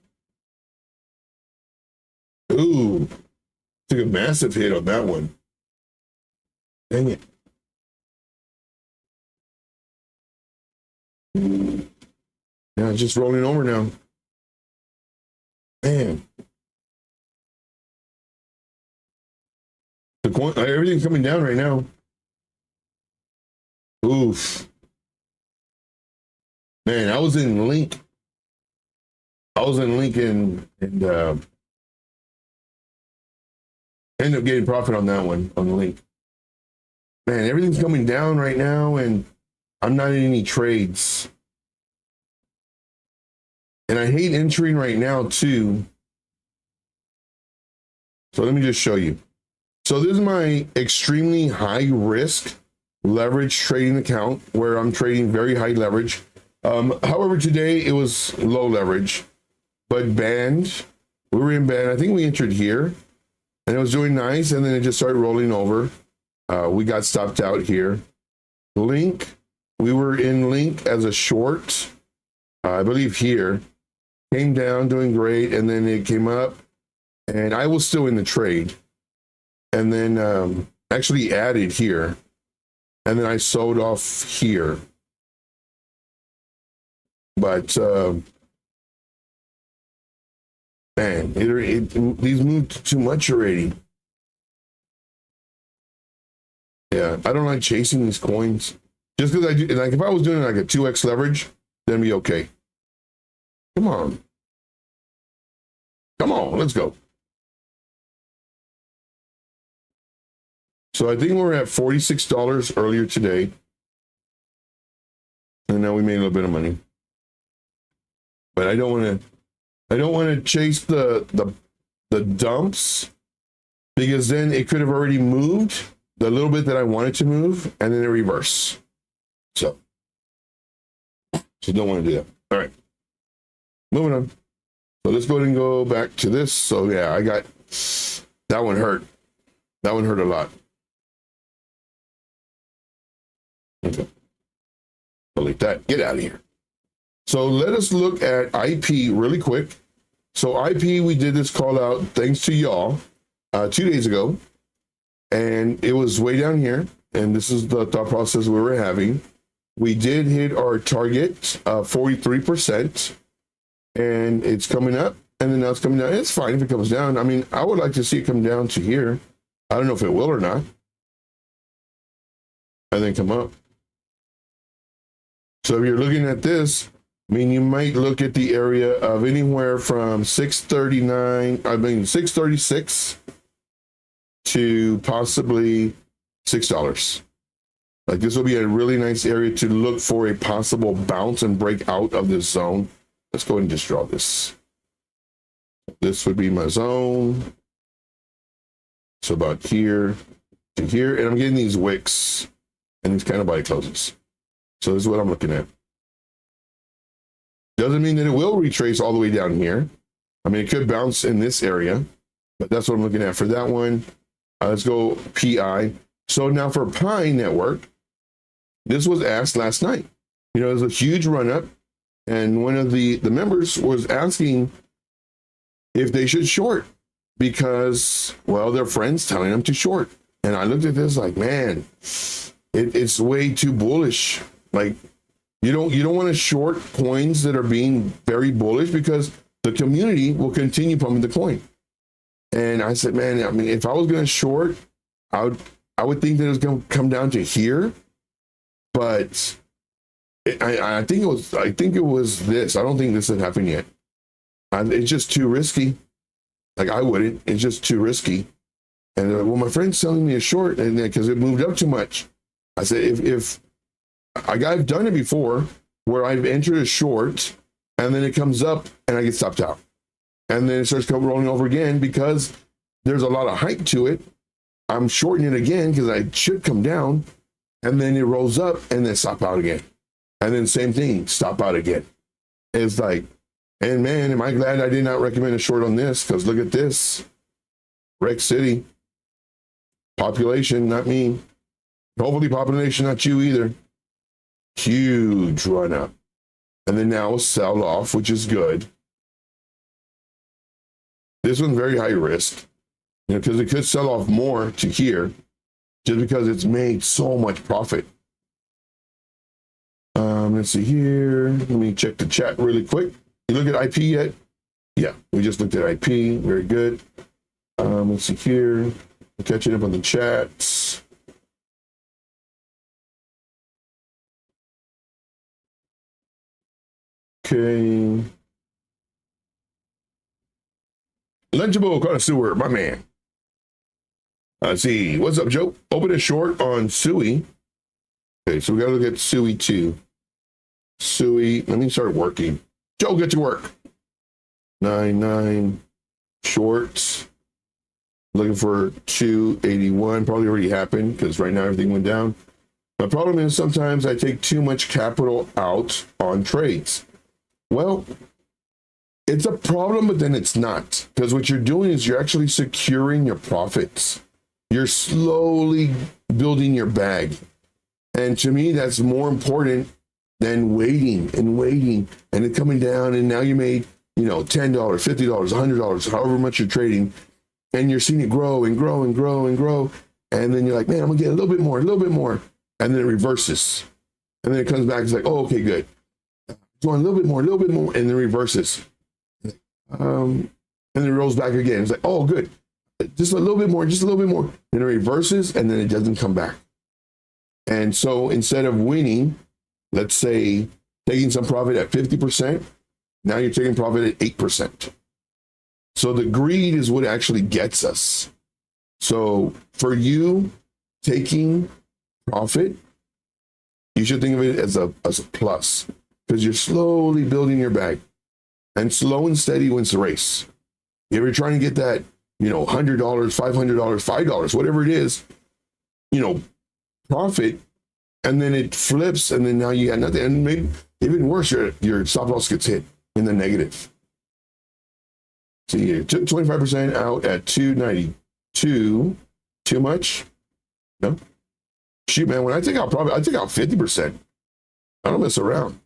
Ooh, took a massive hit on that one. Dang it. Yeah, it's just rolling over now. Man. The coin, everything's coming down right now. Oof. Man, I was in Link. I was in Link and ended up getting profit on that one, on the Link. Man, everything's coming down right now, and I'm not in any trades. And I hate entering right now, too. So let me just show you. So this is my extremely high risk leverage trading account where I'm trading very high leverage. However, today it was low leverage, but banned. We were in band. I think we entered here, and it was doing nice, and then it just started rolling over. We got stopped out here. Link, we were in Link as a short, I believe here. Came down doing great, and then it came up, and I was still in the trade. And then actually added here, and then I sold off here. But man, these moved too much already. Yeah, I don't like chasing these coins. Just because I do, like if I was doing like a 2x leverage, then it'd be okay. Come on. Come on, let's go. So I think we're at $46 earlier today. And now we made a little bit of money. But I don't want to chase the dumps, because then it could have already moved the little bit that I wanted to move, and then it reverse. So don't want to do that. All right. Moving on. So let's go ahead and go back to this. So yeah, I got that one hurt. That one hurt a lot. Okay. Delete that. Get out of here. So let us look at IP really quick. So IP, we did this call out thanks to y'all 2 days ago, and it was way down here. And this is the thought process we were having. We did hit our target 43%, and it's coming up, and then now it's coming down. It's fine if it comes down. I mean, I would like to see it come down to here. I don't know if it will or not. And then come up. So if you're looking at this, I mean, you might look at the area of anywhere from 636 to possibly $6. Like this will be a really nice area to look for a possible bounce and break out of this zone. Let's go ahead and just draw this. This would be my zone. So about here to here, and I'm getting these wicks and these kind of buy closes. So this is what I'm looking at. Doesn't mean that it will retrace all the way down here. I mean, it could bounce in this area, but that's what I'm looking at for that one. Let's go PI. So now for Pi Network, this was asked last night. You know, there's a huge run up, and one of the members was asking if they should short because, well, their friends telling them to short. And I looked at this like, man, it's way too bullish. Like, you don't want to short coins that are being very bullish because the community will continue pumping the coin. And I said, man, I mean, if I was going to short, I would think that it was going to come down to here, but I think it was this. I don't think this had happened yet. It's just too risky. Like I wouldn't. It's just too risky. And well, my friend's telling me a short, and because it moved up too much. I said, if I've done it before, where I've entered a short, and then it comes up, and I get stopped out, and then it starts rolling over again because there's a lot of hype to it. I'm shorting it again because I should come down, and then it rolls up, and then stop out again, and then same thing, stop out again. It's like, and man, am I glad I did not recommend a short on this, because look at this, Rec City, population, not me. Hopefully population not you either. Huge run up. And then now sell off, which is good. This one's very high risk, because it could sell off more to here just because it's made so much profit. Let's see here. Let me check the chat really quick. You look at IP yet? Yeah, we just looked at IP. Very good. Let's see here. We're catching up on the chats. Okay. Legible connoisseur, my man. Let's see. What's up, Joe? Open a short on Sui. Okay, so we gotta look at Sui too. Sui, let me start working. Joe, get to work. 99 shorts. Looking for 281. Probably already happened because right now everything went down. My problem is sometimes I take too much capital out on trades. Well, it's a problem, but then it's not. Because what you're doing is you're actually securing your profits. You're slowly building your bag. And to me, that's more important than waiting and it coming down. And now you made, $10, $50, $100, however much you're trading. And you're seeing it grow and grow and grow and grow. And then you're like, man, I'm gonna get a little bit more. And then it reverses. And then it comes back. It's like, oh, okay, good. Going a little bit more. And then reverses. And then it rolls back again. It's like, oh, good. Just a little bit more. And it reverses and then it doesn't come back. And so instead of winning, let's say taking some profit at 50%, now you're taking profit at 8%. So the greed is what actually gets us. So for you taking profit, you should think of it as a plus, because you're slowly building your bag, and slow and steady wins the race. If you're trying to get that, $100, $500, $5, whatever it is, profit, and then it flips, and then now you got nothing. And maybe even worse, your stop loss gets hit in the negative. So you took 25% out at 292. Too much? No? Shoot, man, when I take out profit, I take out 50%. I don't mess around.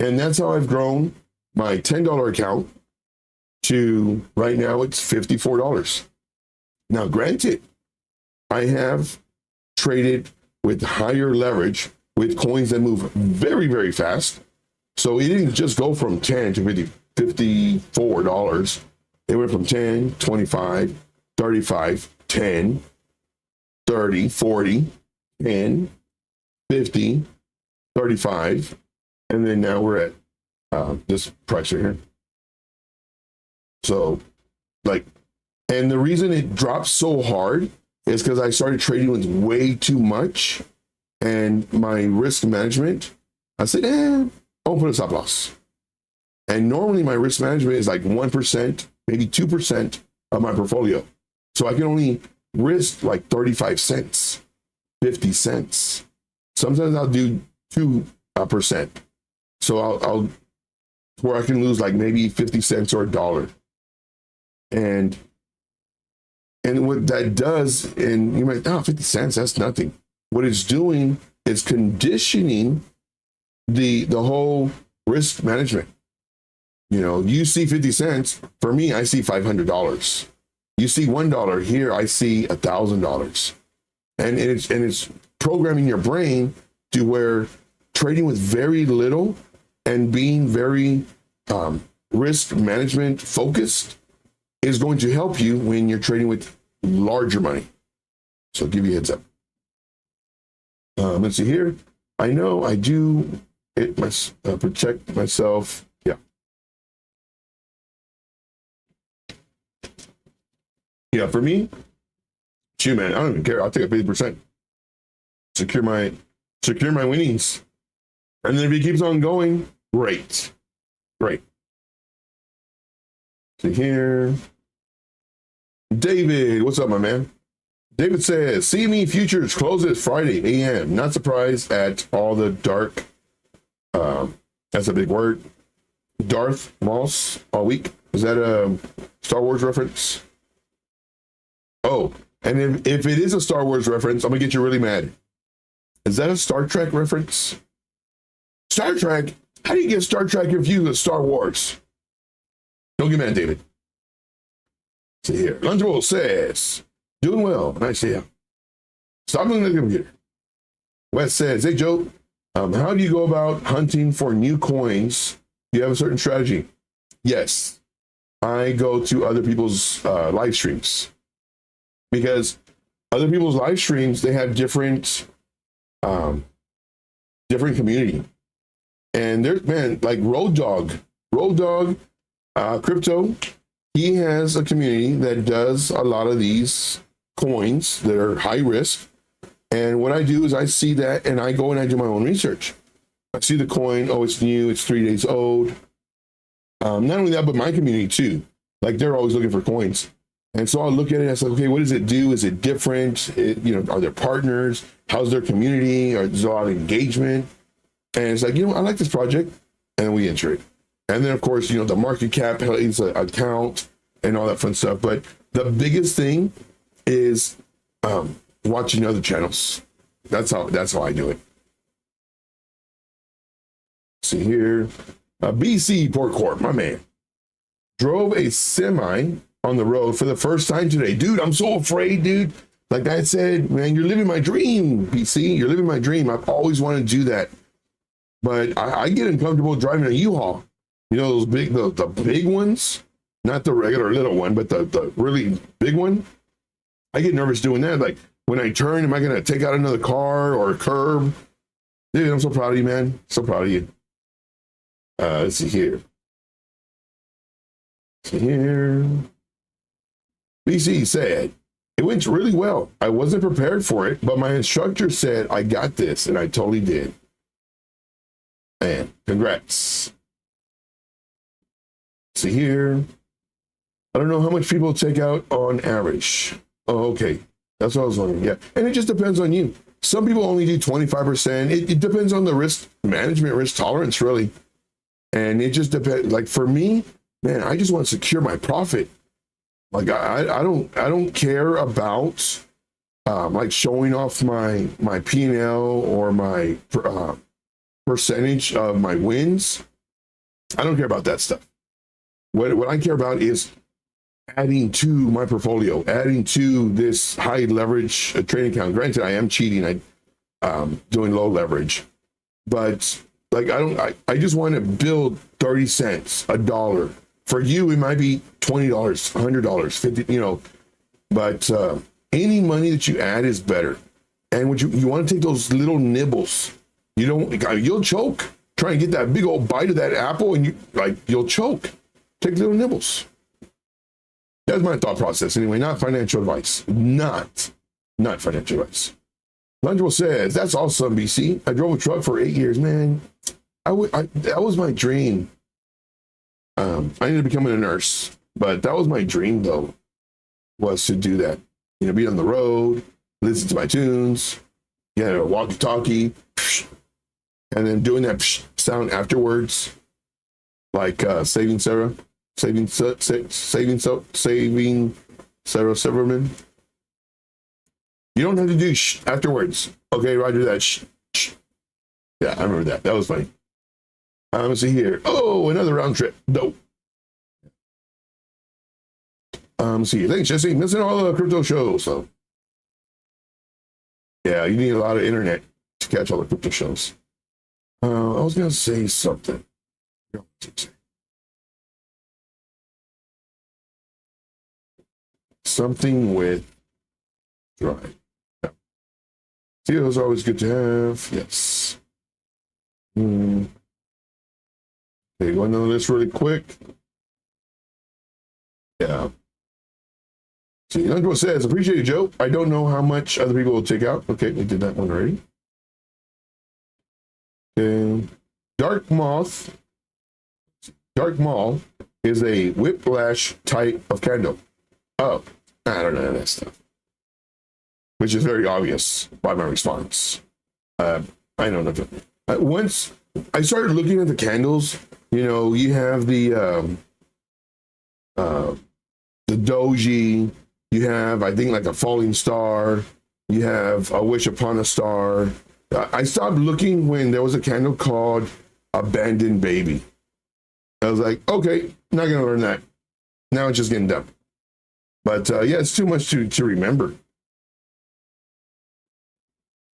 And that's how I've grown my $10 account to right now it's $54. Now, granted, I have traded with higher leverage with coins that move very, very fast. So it didn't just go from 10 to $54. It went from 10, 25, 35, 10, 30, 40, 10, 50, 35. And then now we're at this price right here. So and the reason it dropped so hard is because I started trading with way too much, and my risk management, I said, I'll put a stop loss. And normally my risk management is like 1%, maybe 2% of my portfolio. So I can only risk like 35 cents, 50 cents. Sometimes I'll do 2%. So I'll where I can lose like maybe 50 cents or $1. And what that does, and you might, 50 cents, that's nothing. What it's doing is conditioning the whole risk management. You see 50 cents. For me, I see $500. You see $1 here, I see $1,000. And it's programming your brain to where trading with very little and being very risk management focused is going to help you when you're trading with larger money. So I'll give you a heads up. Let's see here. I know I do protect myself. Yeah. Yeah, for me, shoot, man, I don't even care. I'll take a 50%. Secure my winnings. And then if it keeps on going, great. See here. David, what's up, my man? David says, CME futures closes Friday a.m. Not surprised at all the dark, that's a big word, Darth Moss all week. Is that a Star Wars reference? Oh, And if it is a Star Wars reference, I'm gonna get you really mad. Is that a Star Trek reference? Star Trek? How do you get Star Trek confused with Star Wars? Don't get mad, David. See here. Lunchable says, doing well. Nice to you. Stop looking at the computer. Wes says, hey, Joe, how do you go about hunting for new coins? Do you have a certain strategy? Yes. I go to other people's live streams because other people's live streams, they have different community. And there's, man, like Road Dog Crypto, he has a community that does a lot of these coins that are high risk. And what I do is I see that and I go and I do my own research. I see the coin, oh, it's new, it's 3 days old. Not only that, but my community too. Like they're always looking for coins. And so I'll look at it and I say, okay, what does it do? Is it different? Are there partners? How's their community? Or there's a lot of engagement? And it's like, I like this project. And we enter it. And then of course, the market cap is an account and all that fun stuff. But the biggest thing is watching other channels. That's how I do it. See here, BC Port Corp, my man, drove a semi on the road for the first time today. Dude, I'm so afraid, dude. Like I said, man, you're living my dream, BC. You're living my dream. I've always wanted to do that. But I get uncomfortable driving a U-Haul. Those big, the big ones, not the regular little one, but the really big one. I get nervous doing that. Like when I turn, am I going to take out another car or a curb? Dude, I'm so proud of you, man. So proud of you. Let's see here. BC said, it went really well. I wasn't prepared for it, but my instructor said, I got this, and I totally did. Man, congrats. See here. I don't know how much people take out on average. Oh, okay. That's what I was wondering. Yeah. And it just depends on you. Some people only do 25%. It depends on the risk management, risk tolerance, really. And it just depends. Like for me, man, I just want to secure my profit. Like I don't care about like showing off my P&L or my percentage of my wins. I don't care about that stuff. What I care about is adding to my portfolio, adding to this high leverage trading account. Granted, I am cheating. I'm doing low leverage, but like I just want to build 30 cents, $1. For you, it might be $20, $100, $50, but any money that you add is better. And what you want to take those little nibbles. You'll choke. Try and get that big old bite of that apple and you'll choke. Take little nibbles. That's my thought process anyway, not financial advice. Not financial advice. Lunchable says, that's awesome, BC. I drove a truck for 8 years, man. That was my dream. I ended up becoming a nurse, but that was my dream though, was to do that. Be on the road, listen to my tunes, a walkie-talkie, and then doing that sound afterwards, like saving Sarah Silverman. You don't have to do afterwards. Okay, Roger that. Yeah, I remember that. That was funny. Let's see here. Oh, another round trip. No. Let's see. Thanks, Jesse. Missing all the crypto shows. So, yeah, you need a lot of internet to catch all the crypto shows. I was gonna say something. Something with drive. Yeah. See, those are always good to have. Yes. Okay, going on this really quick. Yeah. See, Andrew says, appreciate it, Joe. I don't know how much other people will take out. Okay, we did that one already. Okay. Dark Maul is a whiplash type of candle. Oh, I don't know that stuff. Which is very obvious by my response. I don't know. Once I started looking at the candles, you have the doji, You have, I think, like a falling star. You have a wish upon a star. I stopped looking when there was a candle called abandoned baby. I was like, okay, not gonna learn that. Now it's just getting dumb. But yeah, it's too much to remember.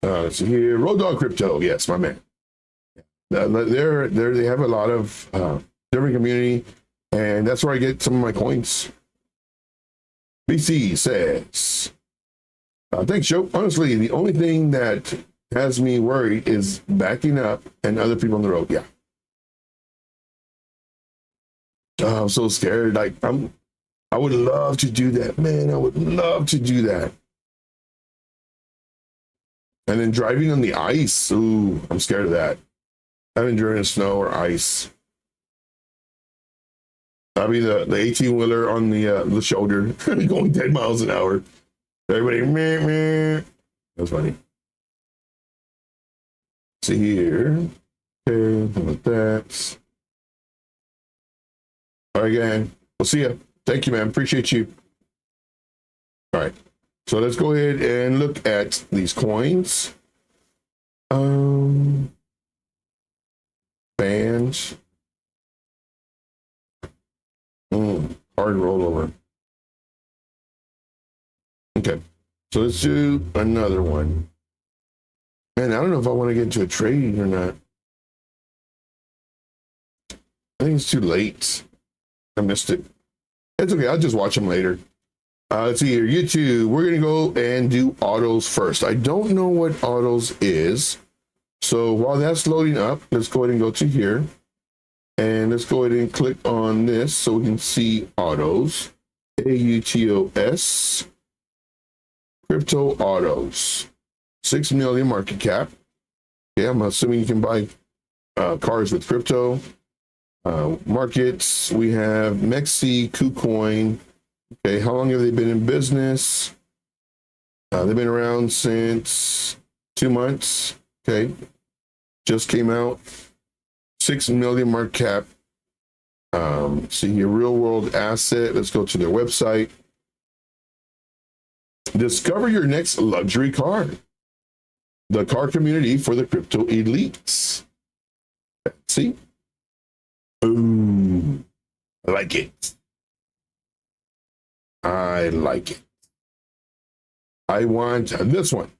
Let's see here, Road Dog Crypto. Yes, my man. They have a lot of different community, and that's where I get some of my coins. BC says, thanks, Joe. Honestly, the only thing that has me worried is backing up and other people on the road. Yeah. Oh, I'm so scared. Like I would love to do that, man. I would love to do that. And then driving on the ice. Ooh, I'm scared of that. I've been driving in snow or ice. I'll be the 18-wheeler on the shoulder, going 10 miles an hour. Everybody, meh, meh. That's funny. See here. Okay, something like that. All right, gang. We'll see you. Thank you, man. Appreciate you. All right. So let's go ahead and look at these coins. Bands. Hard rollover. Okay. So let's do another one. Man, I don't know if I want to get into a trade or not. I think it's too late. I missed it. It's okay. I'll just watch them later. Let's see here. YouTube. We're going to go and do autos first. I don't know what autos is. So while that's loading up, let's go ahead and go to here. And let's go ahead and click on this so we can see autos. AUTOS. CryptoAutos. 6 million market cap. Yeah, I'm assuming you can buy cars with crypto. Markets, we have Mexi, KuCoin. Okay, how long have they been in business? They've been around since 2 months. Okay, just came out. 6 million market cap. See here, real world asset. Let's go to their website. Discover your next luxury car. The car community for the crypto elites. See? Ooh, I like it. I like it. I want this one.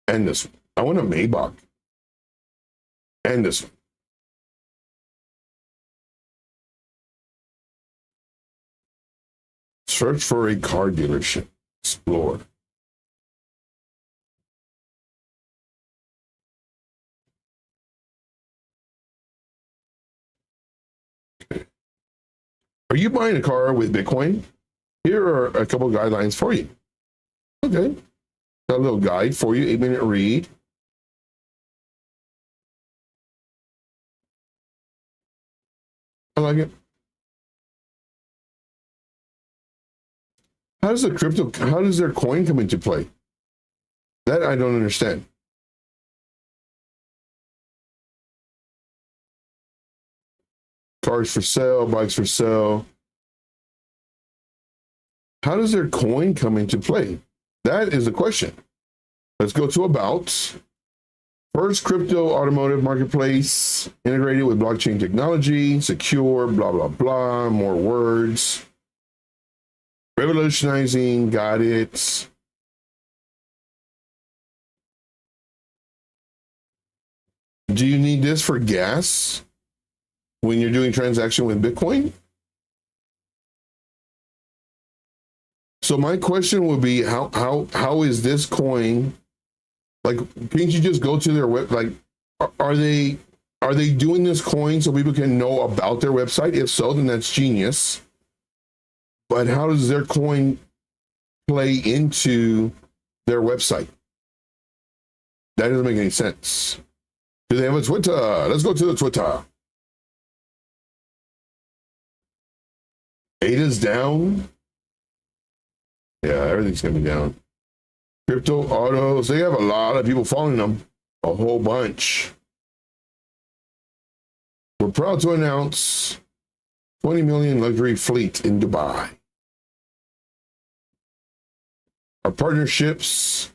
And this one. I want a Maybach. And this one. Search for a car dealership. Explore. Are you buying a car with Bitcoin? Here are a couple of guidelines for you. Okay. Got a little guide for you, 8-minute read. I like it. How does their coin come into play? That I don't understand. Cars for sale, bikes for sale. How does their coin come into play? That is the question. Let's go to about. First crypto automotive marketplace integrated with blockchain technology, secure, blah, blah, blah, more words. Revolutionizing, got it. Do you need this for gas when you're doing transaction with Bitcoin? So my question would be, how is this coin, like, can't you just go to their web, like, are they doing this coin so people can know about their website? If so, then that's genius. But how does their coin play into their website? That doesn't make any sense. Do they have a Twitter? Let's go to the Twitter. ADA's down. Yeah, everything's gonna be down. CryptoAutos, they have a lot of people following them. A whole bunch. We're proud to announce 20 million luxury fleet in Dubai. Our partnerships.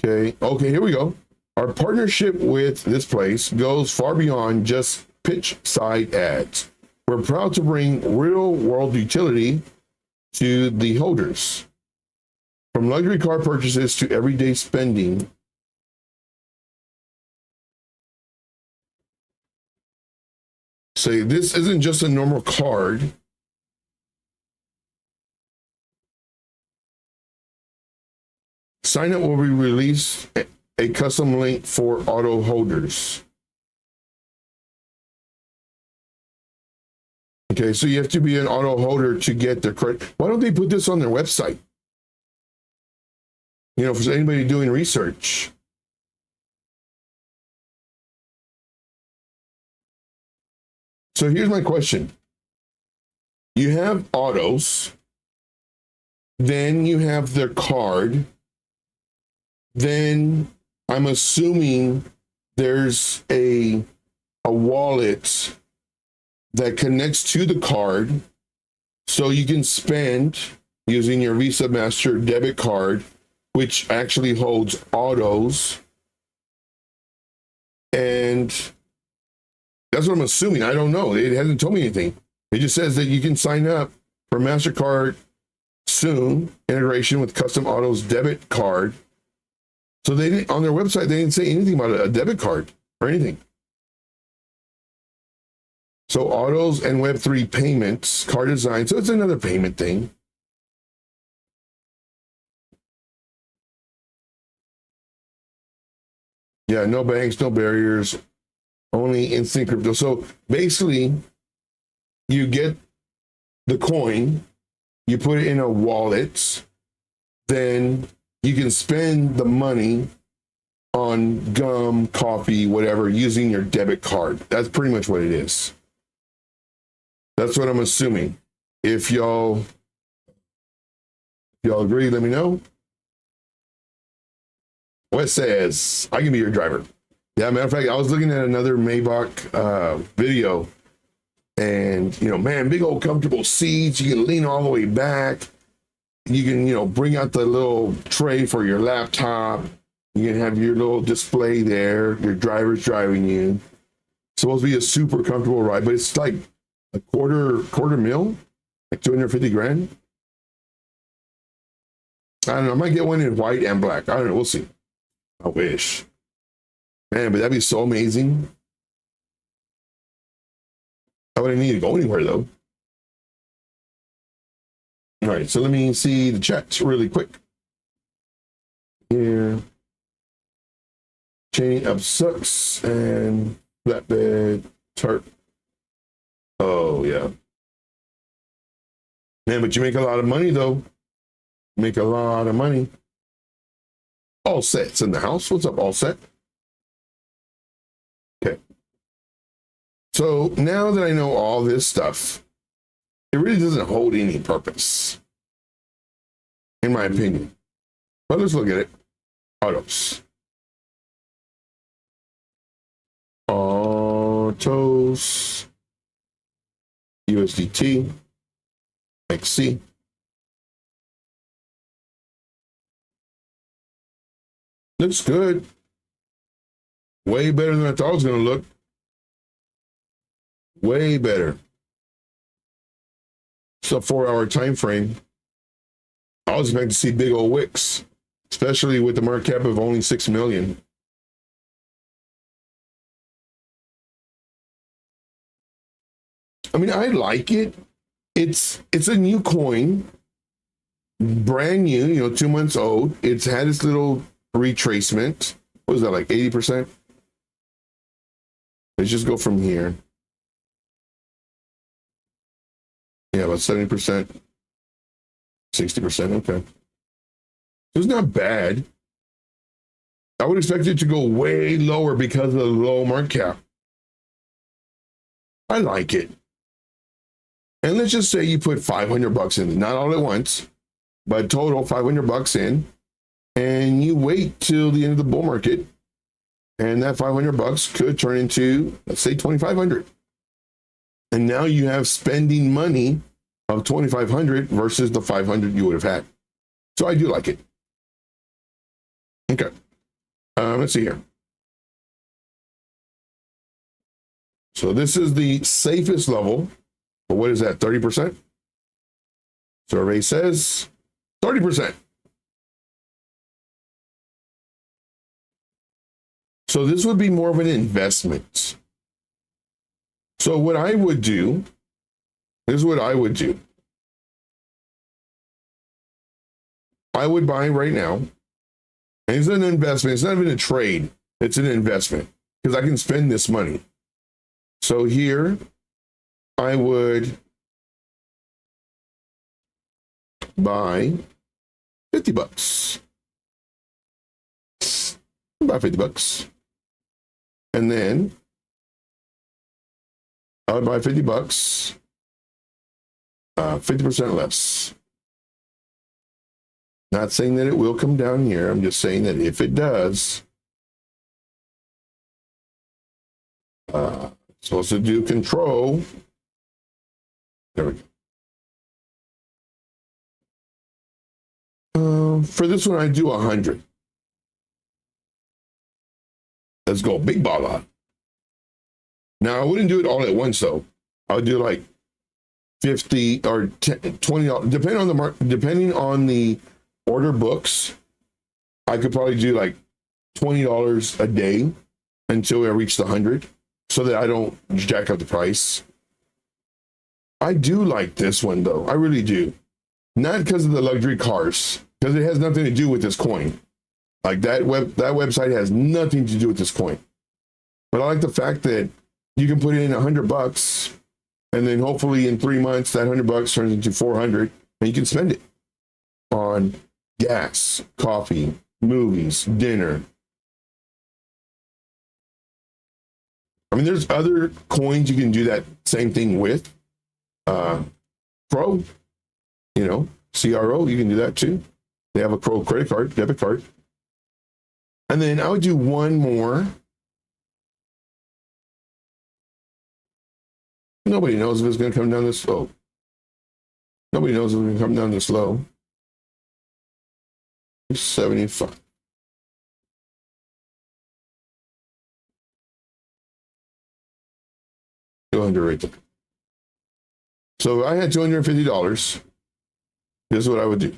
Okay, here we go. Our partnership with this place goes far beyond just pitch side ads. We're proud to bring real world utility to the holders. From luxury car purchases to everyday spending. Say this isn't just a normal card. Sign up will be released a custom link for auto holders. Okay, so you have to be an auto holder to get their credit. Why don't they put this on their website? You know, for anybody doing research. So here's my question. You have autos, then you have their card, then I'm assuming there's a wallet that connects to the card so you can spend using your Visa, Master, debit card, which actually holds autos. And that's what I'm assuming. I don't know. It hasn't told me anything. It just says that you can sign up for MasterCard soon, integration with custom autos debit card. So they didn't, on their website, they didn't say anything about a debit card or anything. So autos and Web3 payments, car design. So it's another payment thing. Yeah, no banks, no barriers, only instant crypto. So basically, you get the coin, you put it in a wallet, then you can spend the money on gum, coffee, whatever, using your debit card. That's pretty much what it is. That's what I'm assuming. If y'all agree, let me know. Wes says, I can be your driver. Yeah, matter of fact, I was looking at another Maybach video, and, you know, man, big old comfortable seats. You can lean all the way back. You can, you know, bring out the little tray for your laptop. You can have your little display there. Your driver's driving you. It's supposed to be a super comfortable ride, but it's like a quarter mil, like 250 grand. I don't know. I might get one in white and black. I don't know. We'll see. I wish. Man, but that'd be so amazing. I wouldn't need to go anywhere, though. All right, so let me see the chats really quick. Here. Chain up sucks and flatbed tarp. Oh, yeah. Man, but you make a lot of money, though. Make a lot of money. All set's in the house. What's up, all set? Okay. So now that I know all this stuff, it really doesn't hold any purpose, in my opinion. But let's look at it. Autos. Autos. USDT. XC. Looks good. Way better than I thought it was going to look. Way better. It's a 4-hour time frame. I was expecting to see big old wicks, especially with the market cap of only 6 million. I mean, I like it. It's a new coin, brand new, you know, 2 months old. It's had its little retracement. What was that, like 80%? Let's just go from here. Yeah, about 70%, 60%. Okay. It's not bad. I would expect it to go way lower because of the low market cap. I like it. And let's just say you put $500 in, not all at once, but total $500 in, and you wait till the end of the bull market, and that $500 could turn into, let's say, $2,500. And now you have spending money of $2,500 versus the $500 you would have had. So I do like it. Okay. Let's see here. So this is the safest level. But what is that, 30%? Survey says 30%. So this would be more of an investment. So what I would do, this is what I would do. I would buy right now. And it's an investment. It's not even a trade. It's an investment because I can spend this money. So here I would buy 50 bucks. Buy 50 bucks. And then I would buy 50 bucks, 50% less. Not saying that it will come down here. I'm just saying that if it does, supposed to do control. There we go. For this one, I do 100. Let's go, big baller. Now, I wouldn't do it all at once, though. I would do like 50 or 10, 20, depending on the order books. I could probably do like $20 a day until I reach the 100, so that I don't jack up the price. I do like this one, though. I really do. Not because of the luxury cars, because it has nothing to do with this coin. Like that website has nothing to do with this coin. But I like the fact that you can put in 100 bucks, and then hopefully in 3 months that 100 bucks turns into 400, and you can spend it on gas, coffee, movies, dinner. I mean, there's other coins you can do that same thing with. Pro, CRO, you can do that too. They have a Pro credit card, debit card. And then I would do one more. Nobody knows if it's going to come down this slow. Nobody knows if it's going to come down this low. 75. $200 right there. So if I had $250, this is what I would do.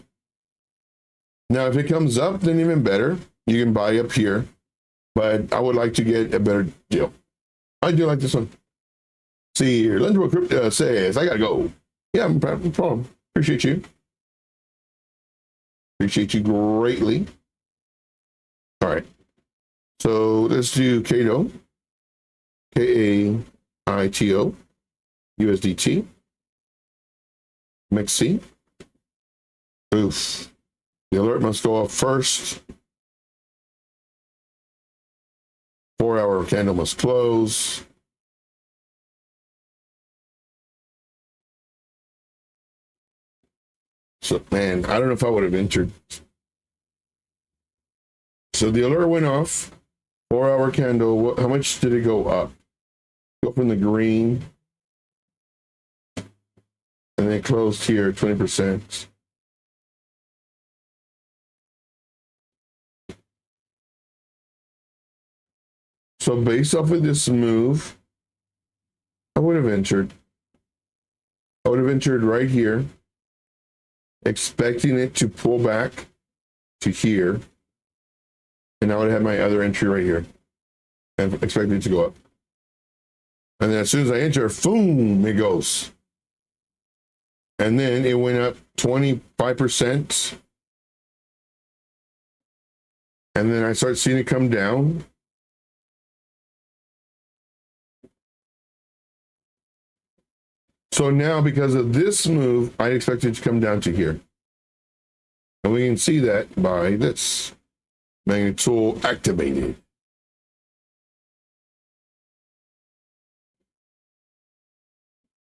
Now, if it comes up, then even better. You can buy up here, but I would like to get a better deal. I do like this one. See here, Lendable Crypto says, I gotta go. Yeah, no problem. Appreciate you. Appreciate you greatly. All right. So let's do Kaito. Kaito. USDT. MEXC. Oof. The alert must go off first. 4-hour candle must close. So, man, I don't know if I would have entered. So the alert went off. 4-hour candle. How much did it go up? Go from the green. And then closed here, 20%. So based off of this move, I would have entered. I would have entered right here, expecting it to pull back to here. And I would have my other entry right here and expecting it to go up. And then as soon as I enter, boom, it goes. And then it went up 25%. And then I start seeing it come down. So now, because of this move, I expect it to come down to here. And we can see that by this magnet tool activated.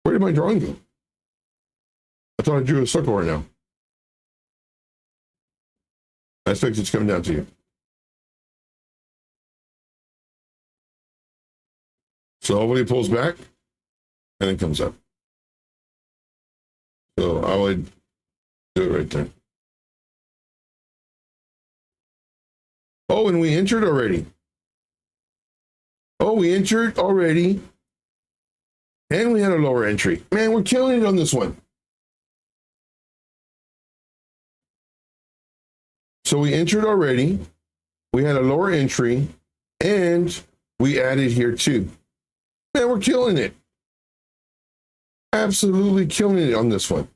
Where did my drawing go? I thought I drew a circle right now. I expect it to come down to here. So hopefully it pulls back and then comes up. So I would do it right there. Oh, and we entered already. Oh, we entered already. And we had a lower entry. Man, we're killing it on this one. So we entered already. We had a lower entry. And we added here too. Man, we're killing it. Absolutely killing it on this one.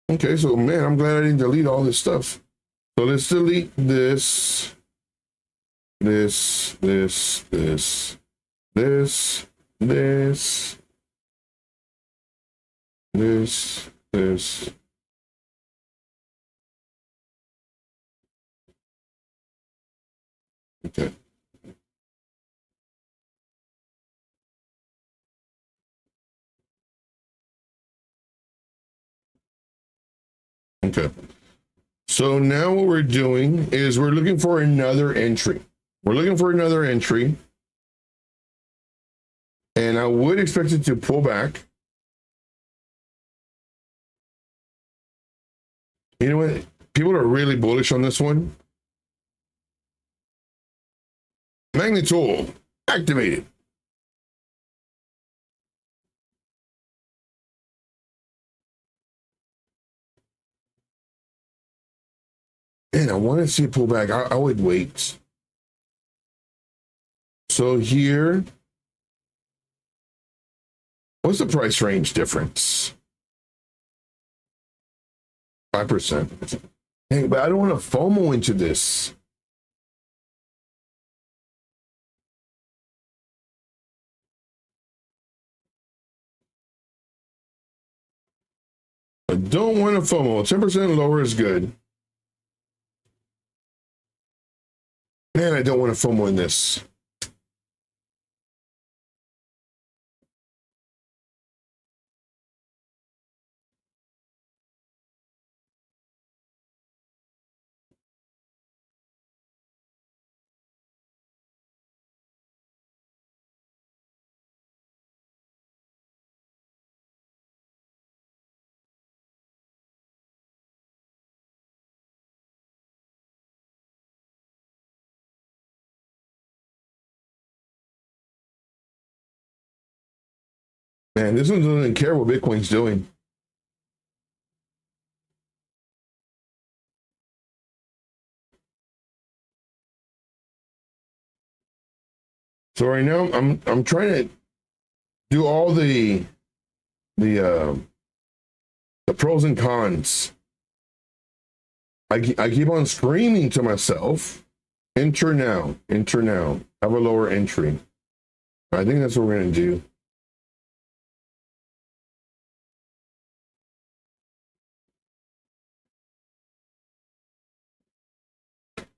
Okay, so man, I'm glad I didn't delete all this stuff. So let's delete this, this, this, this, this, this, this, this. Okay. Okay. So now what we're doing is we're looking for another entry. We're looking for another entry. And I would expect it to pull back. You know what? People are really bullish on this one. Magnet tool activated. Man, I want to see it pull back. I would wait. So here, what's the price range difference? 5%. Hey, but I don't want to FOMO into this. I don't want to FOMO. 10% lower is good. Man, I don't want to FOMO in this. Man, this one doesn't care what Bitcoin's doing. So right now I'm trying to do all the pros and cons. I keep on screaming to myself, enter now, have a lower entry. I think that's what we're gonna do.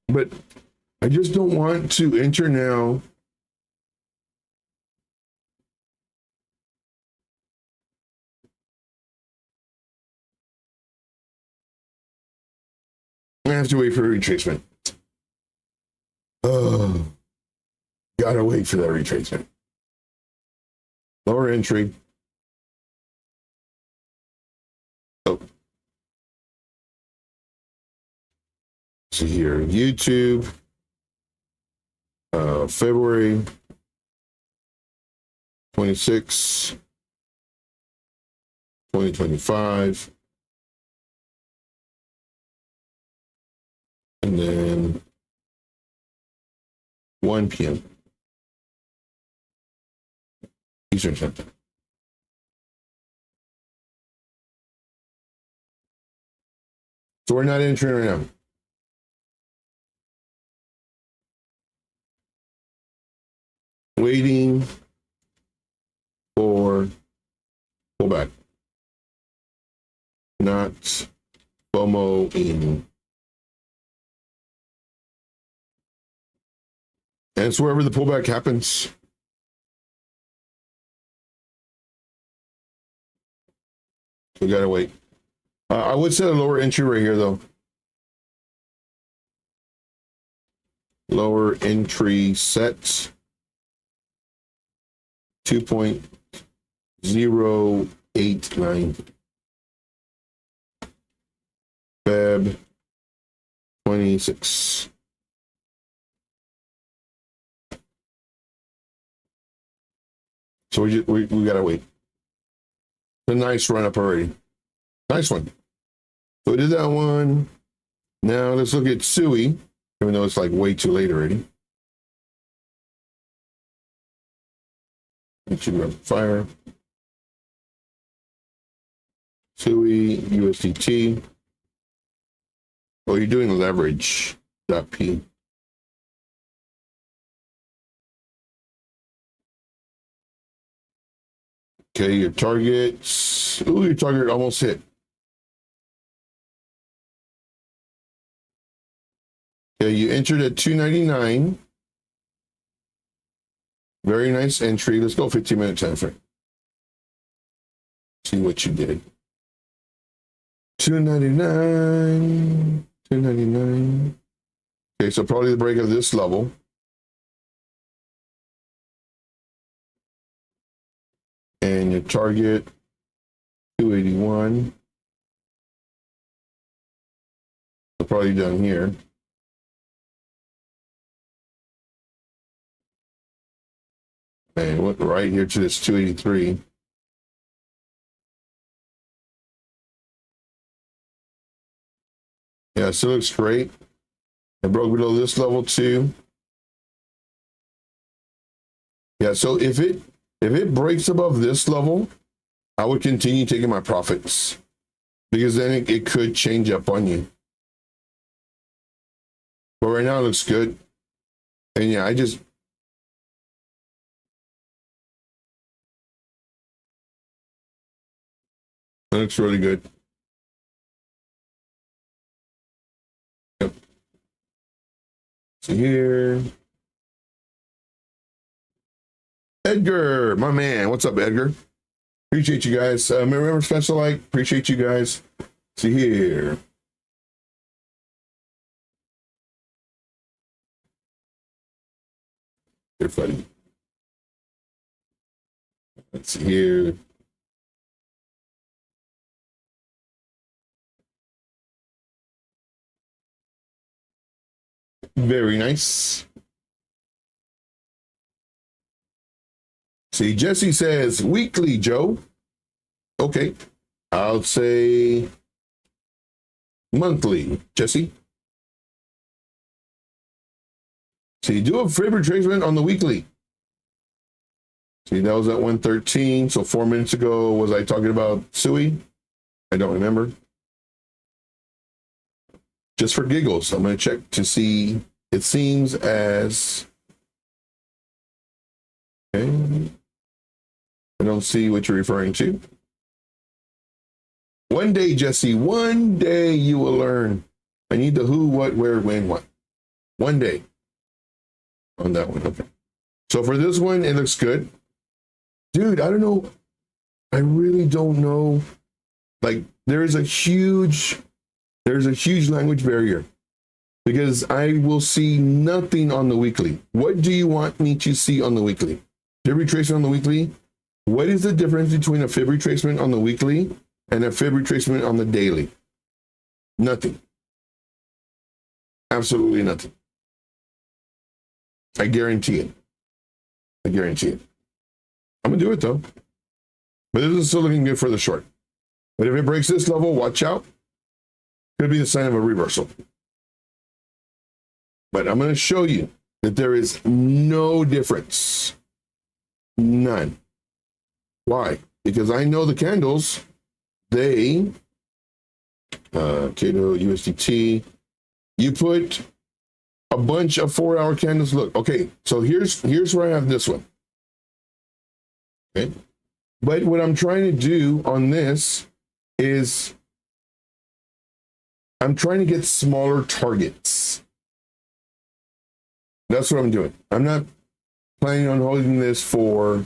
But I just don't want to enter now. I have to wait for a retracement. Oh, gotta wait for that retracement. Lower entry. Oh. See here, YouTube, February 26, 2025. And then 1 p.m. Eastern Time. So we're not entering right now. Waiting for pullback. Not FOMO in. And it's wherever the pullback happens. We gotta wait. I would set a lower entry right here, though. Lower entry set 2.089. Feb 26. So we gotta wait. It's a nice run up already. Nice one. So we did that one. Now let's look at Sui, even though it's like way too late already. It should run fire. Sui, USDT. Oh, you're doing leverage.p. Okay, your targets. Ooh, your target almost hit. Okay, you entered at 299. Very nice entry. Let's go 15-minute time frame. See what you did. 299. 299. Okay, so probably the break of this level. And your target 281. So probably done here. And went right here to this 283. Yeah, still looks great. It broke below this level too. Yeah, so if it breaks above this level, I would continue taking my profits because then it could change up on you. But right now it looks good. And yeah, it looks really good. Yep. So here. Edgar, my man. What's up, Edgar? Appreciate you guys. Remember Special Like? Appreciate you guys. See here. They're funny. Let's see here. Very nice. See, Jesse says weekly, Joe. Okay. I'll say monthly, Jesse. See, do a fib retracement on the weekly. See, that was at 113. So 4 minutes ago, was I talking about Sui? I don't remember. Just for giggles, I'm going to check to see. It seems as... Okay. I don't see what you're referring to. One day, Jesse, one day you will learn. I need the who, what, where, when, what. One day on that one. Okay. So for this one, it looks good. Dude, I don't know. I really don't know. Like, there's a huge language barrier because I will see nothing on the weekly. What do you want me to see on the weekly? Fib retracement on the weekly? What is the difference between a fib retracement on the weekly and a fib retracement on the daily? Nothing. Absolutely nothing. I guarantee it. I guarantee it. I'm going to do it though. But this is still looking good for the short. But if it breaks this level, watch out. Could be the sign of a reversal. But I'm going to show you that there is no difference. None. Why? Because I know the candles, they, Kaito, USDT, you put a bunch of 4-hour candles. Look, okay, so here's where I have this one. Okay. But what I'm trying to do on this is I'm trying to get smaller targets. That's what I'm doing. I'm not planning on holding this for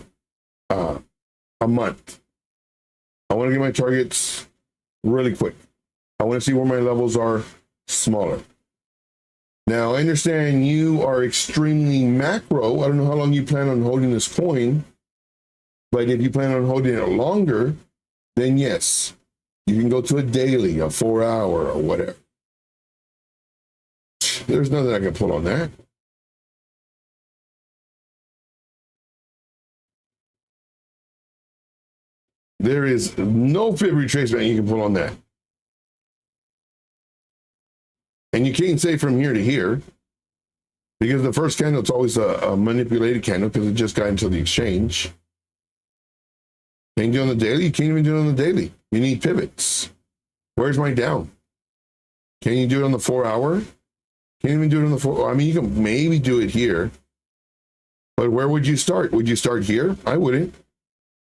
a month. I want to get my targets really quick. I want to see where my levels are smaller. Now, I understand you are extremely macro. I don't know how long you plan on holding this coin, but if you plan on holding it longer, then yes, You can go to a daily, a 4 hour, or whatever. There's nothing I can pull on that. There is no fib retracement you can pull on that. And you can't say from here to here, because the first candle, it's always a manipulated candle because it just got into the exchange. Can't do it on the daily. You can't even do it on the daily. You need pivots. Where's my down? Can you do it on the 4 hour? Can't even do it on the 4. I mean, you can maybe do it here, but where would you start? Would you start here? I wouldn't,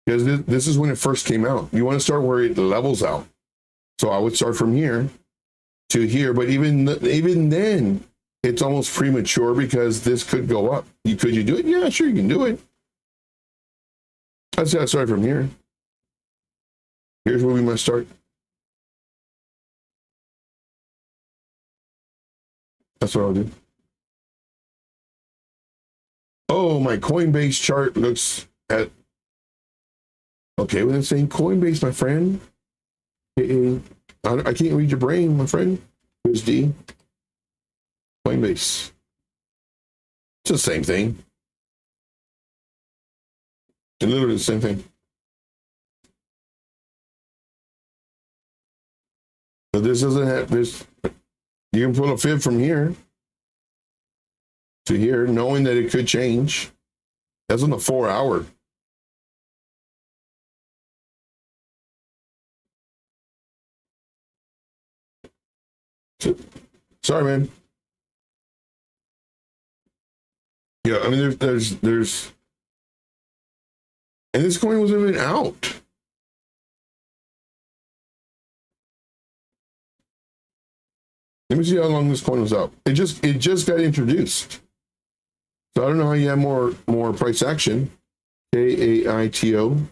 because this is when it first came out. You want to start where it levels out. So I would start from here to here, but even then, it's almost premature because this could go up. Could you do it? Yeah, sure, you can do it. I'd say I start from here. Here's where we must start. That's what I'll do. Oh, my Coinbase chart looks at. Okay, well, it's saying Coinbase, my friend. I can't read your brain, my friend. Here's D. Coinbase. It's the same thing. It's literally the same thing. So this doesn't have this. You can pull a fib from here to here, knowing that it could change. That's on the 4 hour. Sorry, man. Yeah, I mean, there's, and this coin wasn't even out. Let me see how long this coin was out. It just got introduced. So I don't know how you have more price action. Kaito.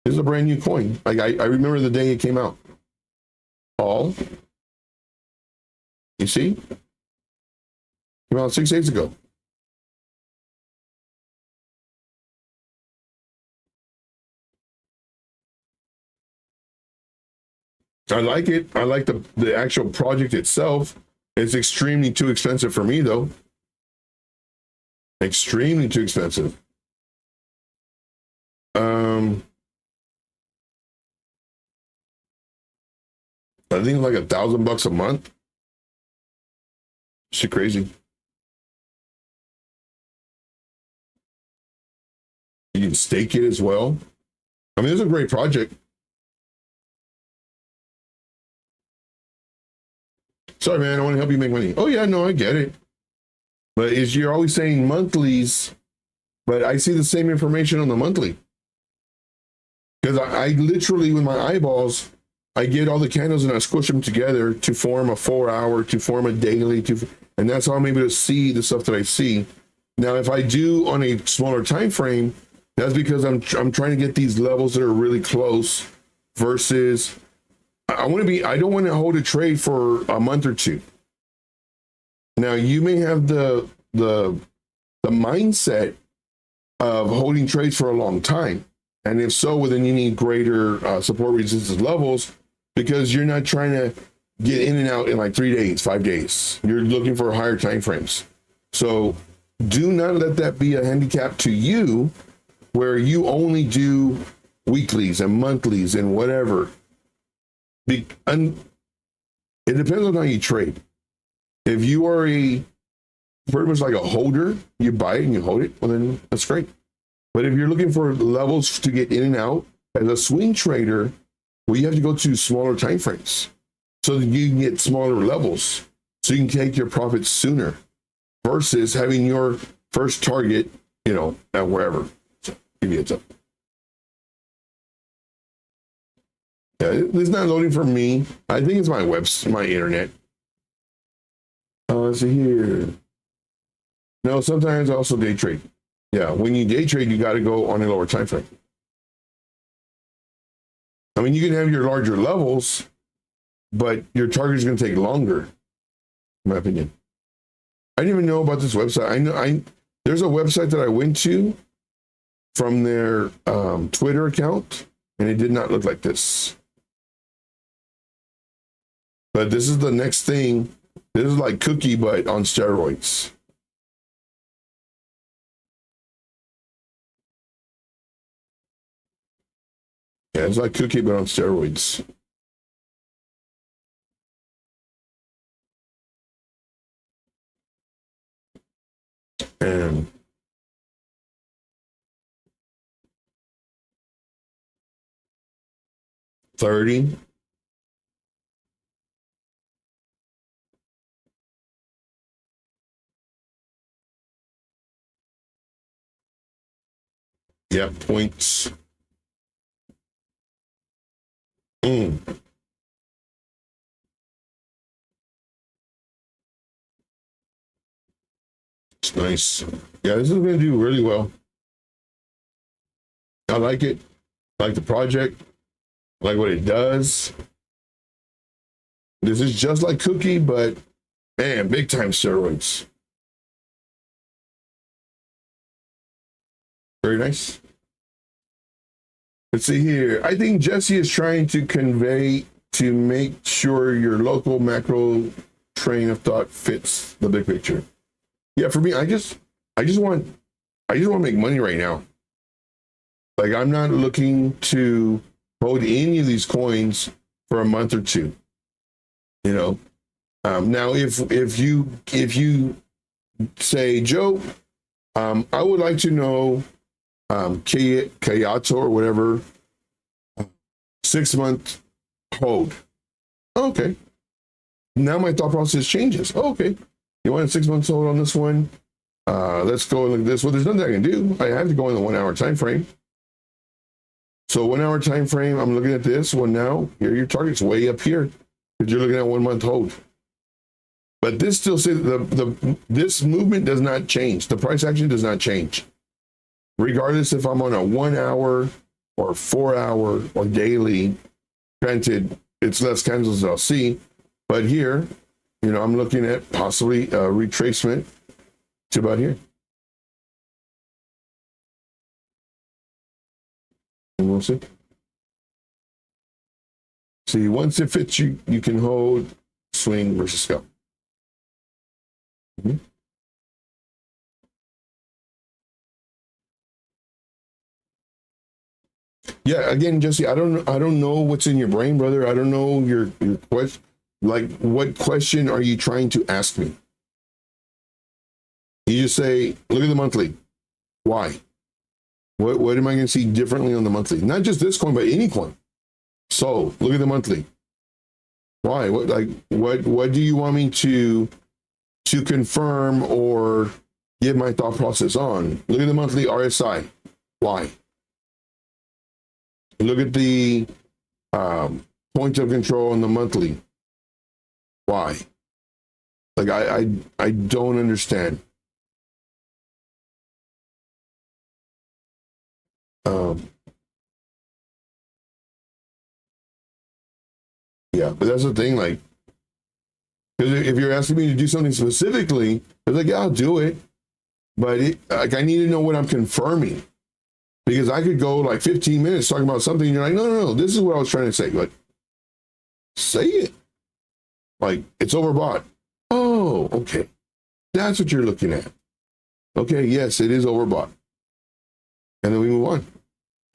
This is a brand new coin. Like I remember the day it came out. All. You see? Came out 6 days ago. I like it. I like the actual project itself. It's extremely too expensive for me, though. Extremely too expensive. I think like $1,000 a month. Shit crazy. You can stake it as well. I mean, it's a great project. Sorry, man, I want to help you make money. Oh, yeah, no, I get it. But you're always saying monthlies, but I see the same information on the monthly. Because I literally, with my eyeballs, I get all the candles and I squish them together to form a 4 hour, to form a daily, and that's how I'm able to see the stuff that I see. Now, if I do on a smaller time frame, that's because I'm trying to get these levels that are really close versus I don't want to hold a trade for a month or two. Now, you may have the mindset of holding trades for a long time. And if so, well, then you need greater support resistance levels because you're not trying to get in and out in like 3 days, 5 days. You're looking for higher time frames. So do not let that be a handicap to you where you only do weeklies and monthlies and whatever. It depends on how you trade. If you are pretty much like a holder, you buy it and you hold it, well, then that's great. But if you're looking for levels to get in and out, as a swing trader, well, you have to go to smaller time frames so that you can get smaller levels so you can take your profits sooner versus having your first target, at wherever. So give you a tip. Yeah, it's not loading for me. I think it's my internet. Let's see here. No, sometimes I also day trade. Yeah, when you day trade, you got to go on a lower time frame. I mean, you can have your larger levels, but your target is going to take longer, in my opinion. I didn't even know about this website. There's a website that I went to from their Twitter account and it did not look like this. But this is the next thing. This is like Cookie, but on steroids. Yeah, it's like Cookie, but on steroids. And $30. Yeah, points. It's nice. Yeah, this is going to do really well. I like it. I like the project. I like what it does. This is just like Cookie, but man, big time steroids. Very nice. Let's see here. I think Jesse is trying to convey to make sure your local macro train of thought fits the big picture. Yeah, for me, I just want to make money right now. Like, I'm not looking to hold any of these coins for a month or two. You know, now if you say, Joe, I would like to know Kaito or whatever 6 month hold. Okay. Now my thought process changes. Okay. You want a 6 months hold on this one? Let's go and look at this. Well, there's nothing I can do. I have to go in the 1 hour time frame. So 1 hour time frame, I'm looking at this one now. Your target's way up here because you're looking at 1 month hold. But this still says this movement does not change. The price action does not change. Regardless if I'm on a 1 hour or 4 hour or daily, granted, it's less candles I'll see. But here, you know, I'm looking at possibly a retracement to about here. And we'll see. See, once it fits you, you can hold, swing versus scalp. Mm-hmm. Yeah, again, Jesse, I don't know what's in your brain, brother. I don't know your question. Like, what question are you trying to ask me? You just say, look at the monthly. Why? What am I going to see differently on the monthly? Not just this coin, but any coin. So look at the monthly. Why? What do you want me to confirm or give my thought process on? Look at the monthly RSI. Why? Look at the point of control on the monthly. Why? Like, I don't understand. Yeah, but that's the thing, like, because if you're asking me to do something specifically, it's like, yeah, I'll do it. But like, I need to know what I'm confirming. Because I could go like 15 minutes talking about something, and you're like, no, this is what I was trying to say. Like, say it. Like, it's overbought. Oh, okay. That's what you're looking at. Okay, yes, it is overbought. And then we move on.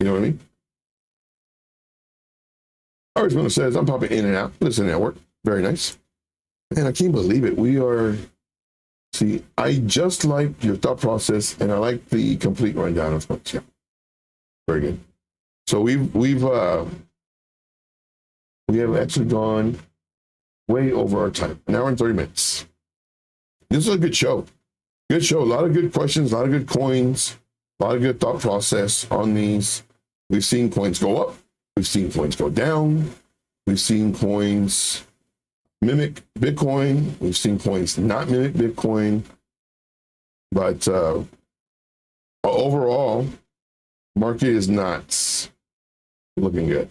You know what I mean? Arizona says, I'm popping in and out. Listen, network. Very nice. Man, I can't believe it. We are, see, I just like your thought process, and I like the complete rundown of thoughts. Yeah. Very good. So we have actually gone way over our time, an hour and 30 minutes. This is a good show. Good show. A lot of good questions, a lot of good coins, a lot of good thought process on these. We've seen coins go up. We've seen coins go down. We've seen coins mimic Bitcoin. We've seen coins not mimic Bitcoin. But overall, market is not looking good.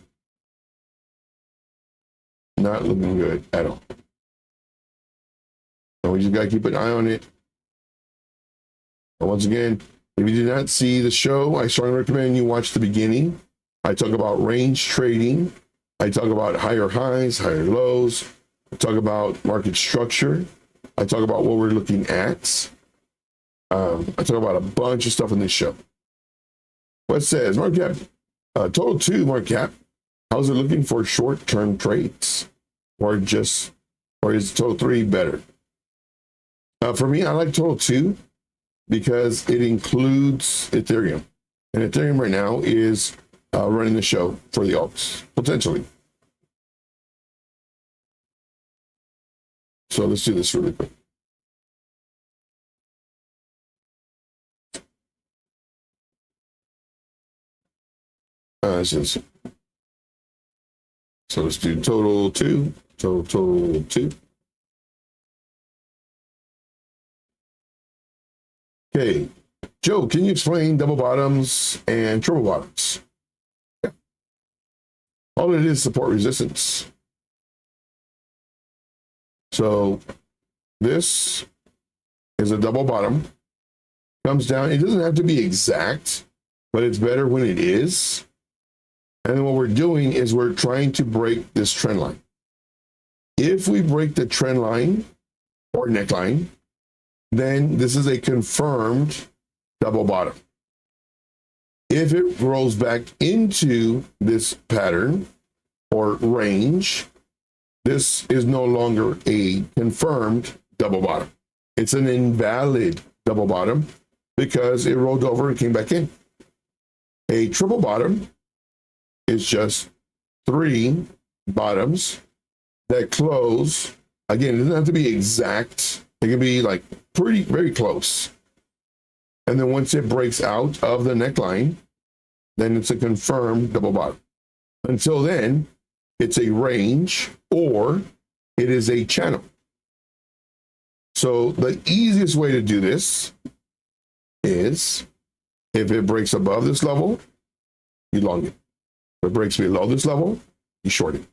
Not looking good at all. So we just got to keep an eye on it. But once again, if you did not see the show, I strongly recommend you watch the beginning I talk about range trading. I talk about higher highs, higher lows. I talk about market structure. I talk about what we're looking at. I talk about a bunch of stuff in this show. What says market cap, total 2 market cap. How's it looking for short-term trades, or is total 3 better? For me, I like total 2 because it includes Ethereum, and Ethereum right now is running the show for the alts potentially. So let's do this really quick. So let's do total 2, total 2. Okay, Joe, can you explain double bottoms and triple bottoms? Yeah. All it is support resistance. So this is a double bottom, comes down. It doesn't have to be exact, but it's better when it is. And then what we're doing is we're trying to break this trend line. If we break the trend line or neckline, then this is a confirmed double bottom. If it rolls back into this pattern or range, this is no longer a confirmed double bottom. It's an invalid double bottom because it rolled over and came back in. A triple bottom is just 3 bottoms that close. Again, it doesn't have to be exact. It can be like very close. And then once it breaks out of the neckline, then it's a confirmed double bottom. Until then, it's a range or it is a channel. So the easiest way to do this is if it breaks above this level, you long it. If it breaks below this level, you short it.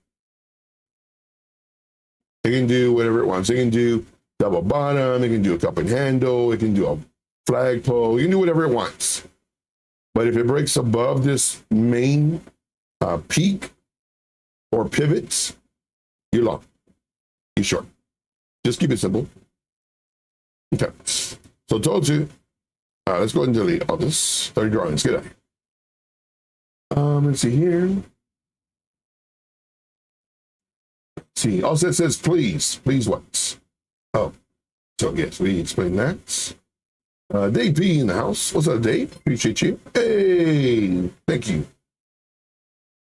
It can do whatever it wants. It can do double bottom, it can do a cup and handle, it can do a flagpole, you can do whatever it wants. But if it breaks above this main peak or pivots, you long, you short. Just keep it simple. Okay, so told you, let's go ahead and delete all this. Start drawing, let's get out of here. Let's see here. Let's see, also it says please what? Oh, so yes, we explained that. Dave P in the house. What's up, Dave? Appreciate you. Hey, thank you.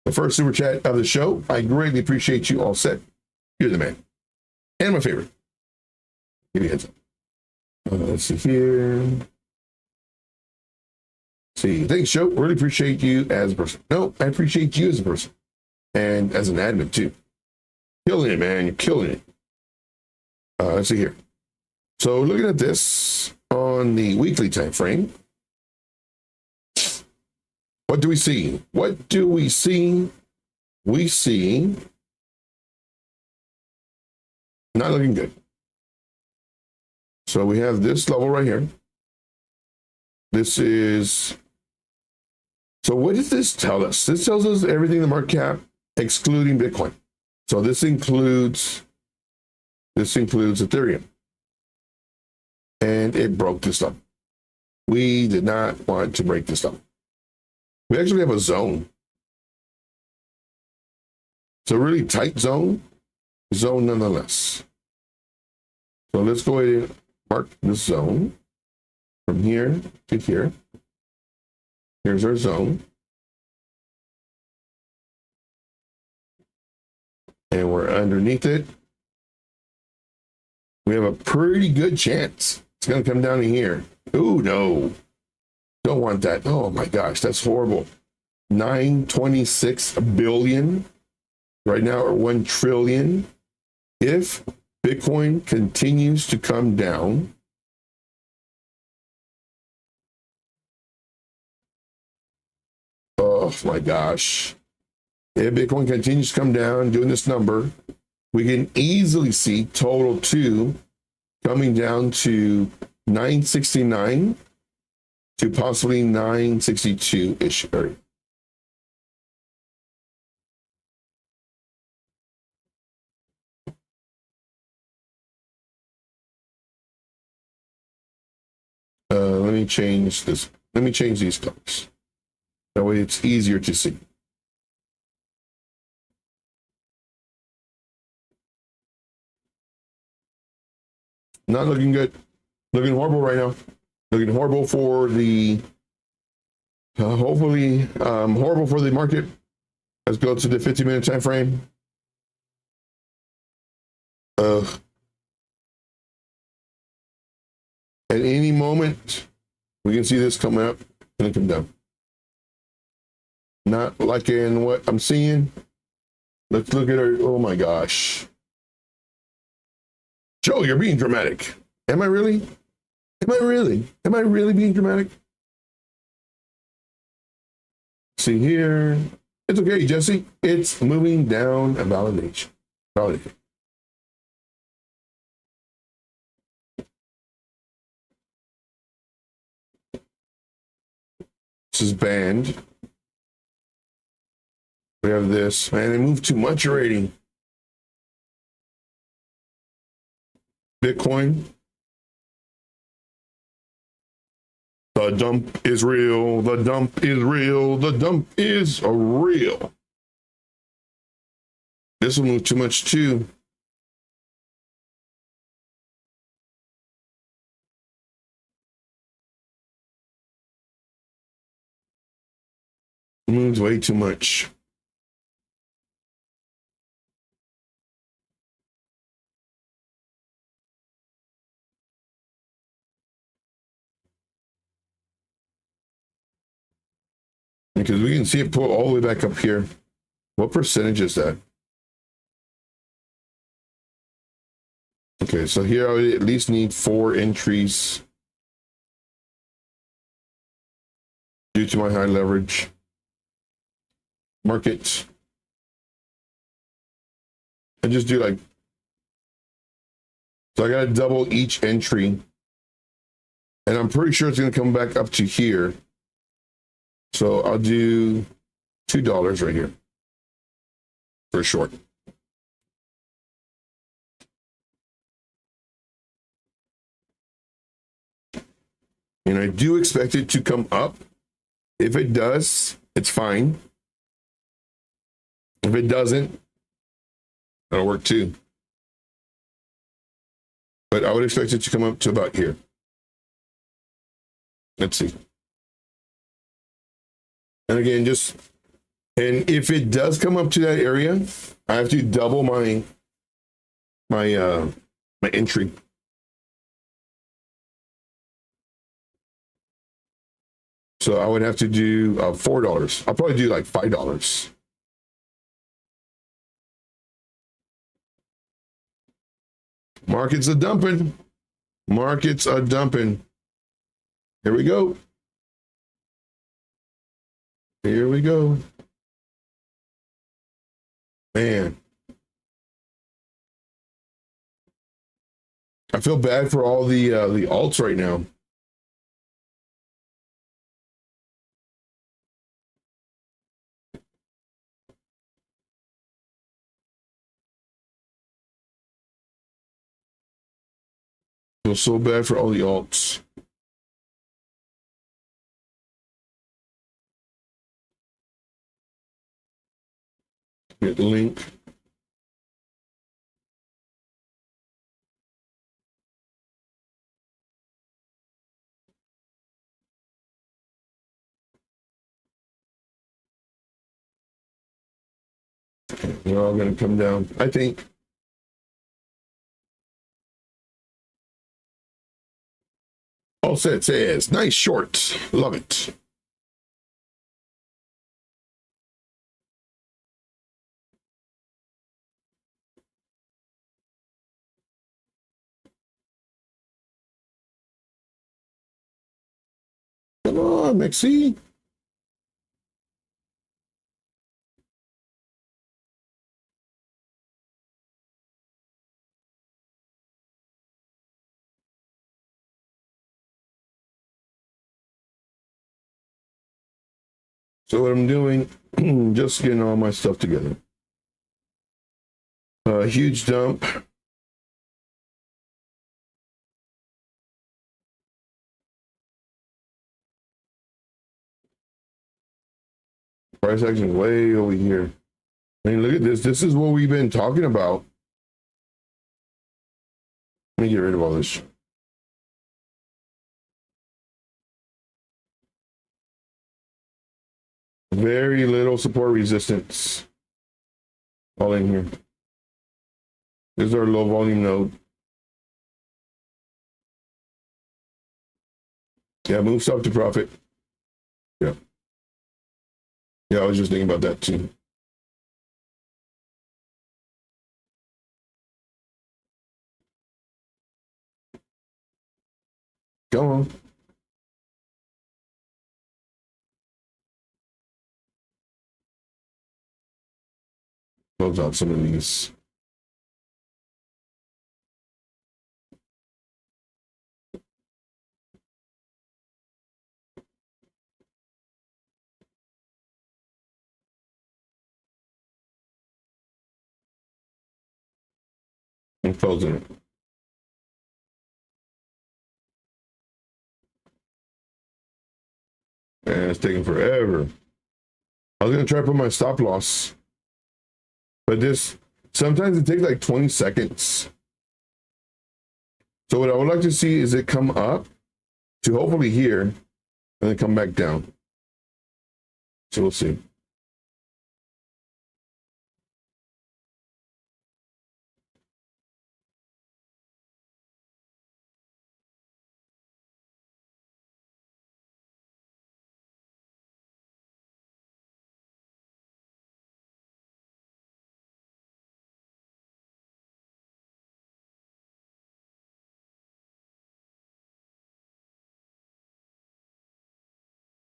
The first super chat of the show. I greatly appreciate you all set. You're the man. And my favorite. Give me a heads up. Let's see here. See, thanks, Joe. Really appreciate you as a person. No, I appreciate you as a person. And as an admin, too. Killing it, man. You're killing it. Let's see here. So looking at this on the weekly time frame, what do we see? What do we see? We see not looking good. So we have this level right here. This is, so what does this tell us? This tells us everything in the market cap, excluding Bitcoin. So this includes Ethereum. And it broke this up. We did not want to break this up. We actually have a zone. It's a really tight zone nonetheless. So let's go ahead and mark this zone from here to here. Here's our zone. And we're underneath it. We have a pretty good chance it's going to come down to here. Ooh, no. Don't want that. Oh my gosh, that's horrible. 926 billion. Right now, or 1 trillion. If Bitcoin continues to come down, oh my gosh. If Bitcoin continues to come down, doing this number, we can easily see total 2 coming down to 969 to possibly 962-ish area. Let me change this. Let me change these colors. That way it's easier to see. Not looking good. Looking horrible right now. Looking horrible for the, hopefully, horrible for the market. Let's go to the 50-minute time frame. At any moment, we can see this coming up and come down. Not like in what I'm seeing. Let's look at our, oh my gosh. Joe, you're being dramatic. Am I really? Am I really? Am I really being dramatic? See here. It's okay, Jesse. It's moving down a validation. Validation. This is banned. We have this. Man, they moved too much already. Bitcoin. The dump is real. The dump is real. The dump is real. This will move too much too. Moves way too much. Because we can see it pull all the way back up here. What percentage is that? Okay, so here I would at least need 4 entries due to my high leverage. Market. I just do like, so I got to double each entry. And I'm pretty sure it's going to come back up to here. So I'll do $2 right here for a short. And I do expect it to come up. If it does, it's fine. If it doesn't, that'll work too. But I would expect it to come up to about here. Let's see. And again, and if it does come up to that area, I have to double my entry. So I would have to do $4. I'll probably do like $5. Markets are dumping. Markets are dumping. Here we go. Here we go. Man. I feel bad for all the alts right now. Feel so bad for all the alts. Get the link. They're all going to come down, I think. All set says, nice short. Love it. Come on, Mexi. So what I'm doing, just getting all my stuff together. Huge dump. Price action way over here. I mean, look at this. This is what we've been talking about. Let me get rid of all this. Very little support resistance. All in here. This is our low volume node. Yeah, move stop to profit. Yeah. Yeah, I was just thinking about that too. Come on. Close out some of these. I'm closing it. And it's taking forever. I was gonna try to put my stop loss, but this sometimes it takes like 20 seconds. So what I would like to see is it come up to hopefully here and then come back down. So we'll see.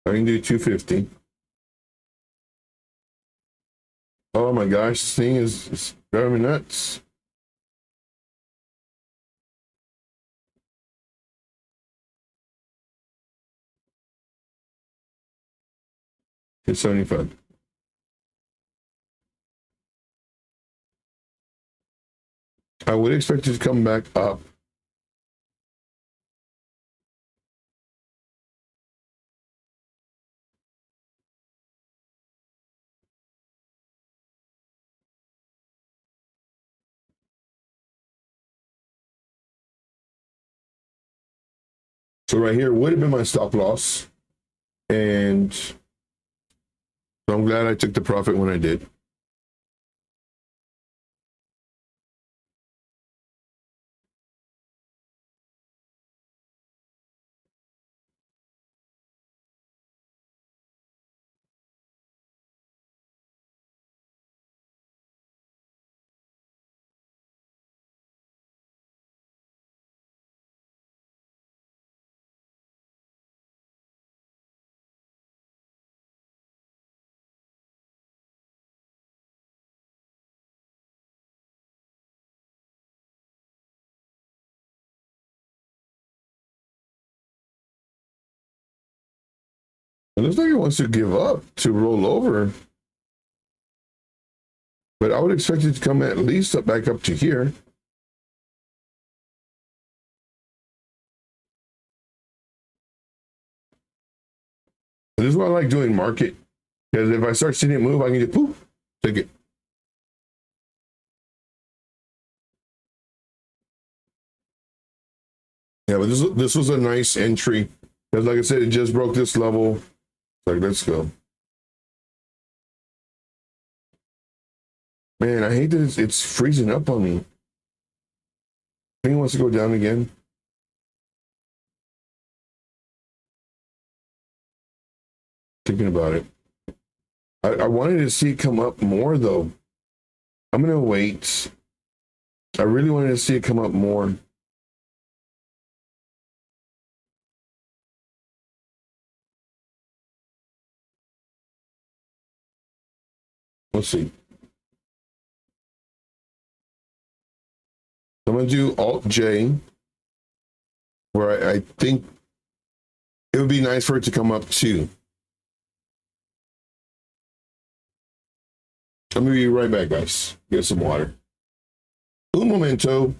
I can do 250. Oh my gosh, this thing is driving me nuts. Hit 75. I would expect it to come back up. So right here would have been my stop loss. And so I'm glad I took the profit when I did. It looks like it wants to give up to roll over. But I would expect it to come at least up back up to here. This is what I like doing market. Because if I start seeing it move, I can just poof, take it. Yeah, but this was a nice entry. Because like I said, it just broke this level. Like, let's go. Man, I hate that it's freezing up on me. I think it wants to go down again. Thinking about it. I wanted to see it come up more though. I'm gonna wait. I really wanted to see it come up more. Let's see. I'm gonna do Alt J, where I think it would be nice for it to come up too. I'm gonna be right back, guys. Get some water. Un momento.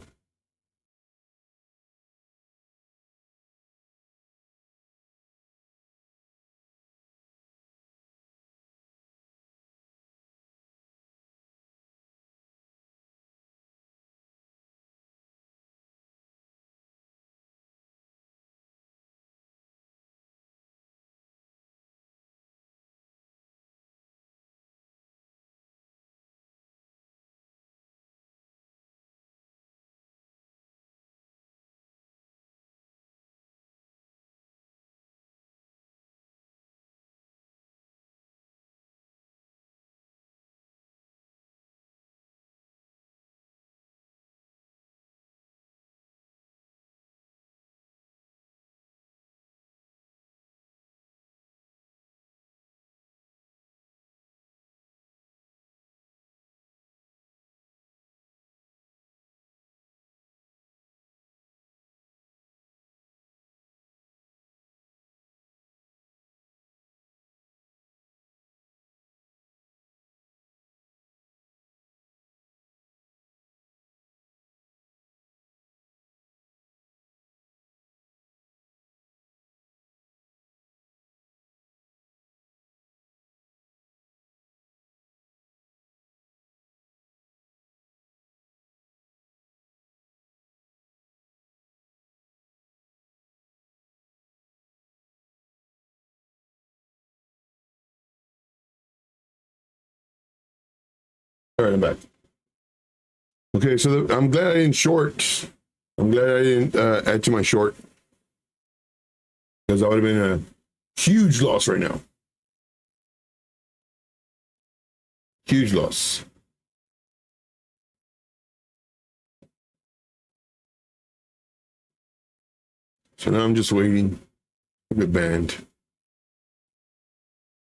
All right, I'm back. Okay, so I'm glad I didn't short. I'm glad I didn't add to my short, because that would have been a huge loss right now. Huge loss. So now I'm just waiting. The band.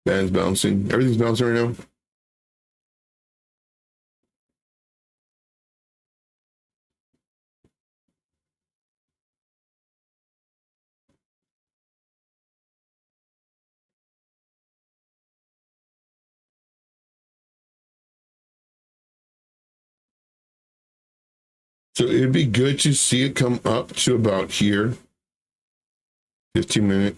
Band's bouncing. Everything's bouncing right now. So it'd be good to see it come up to about here. 15-minute.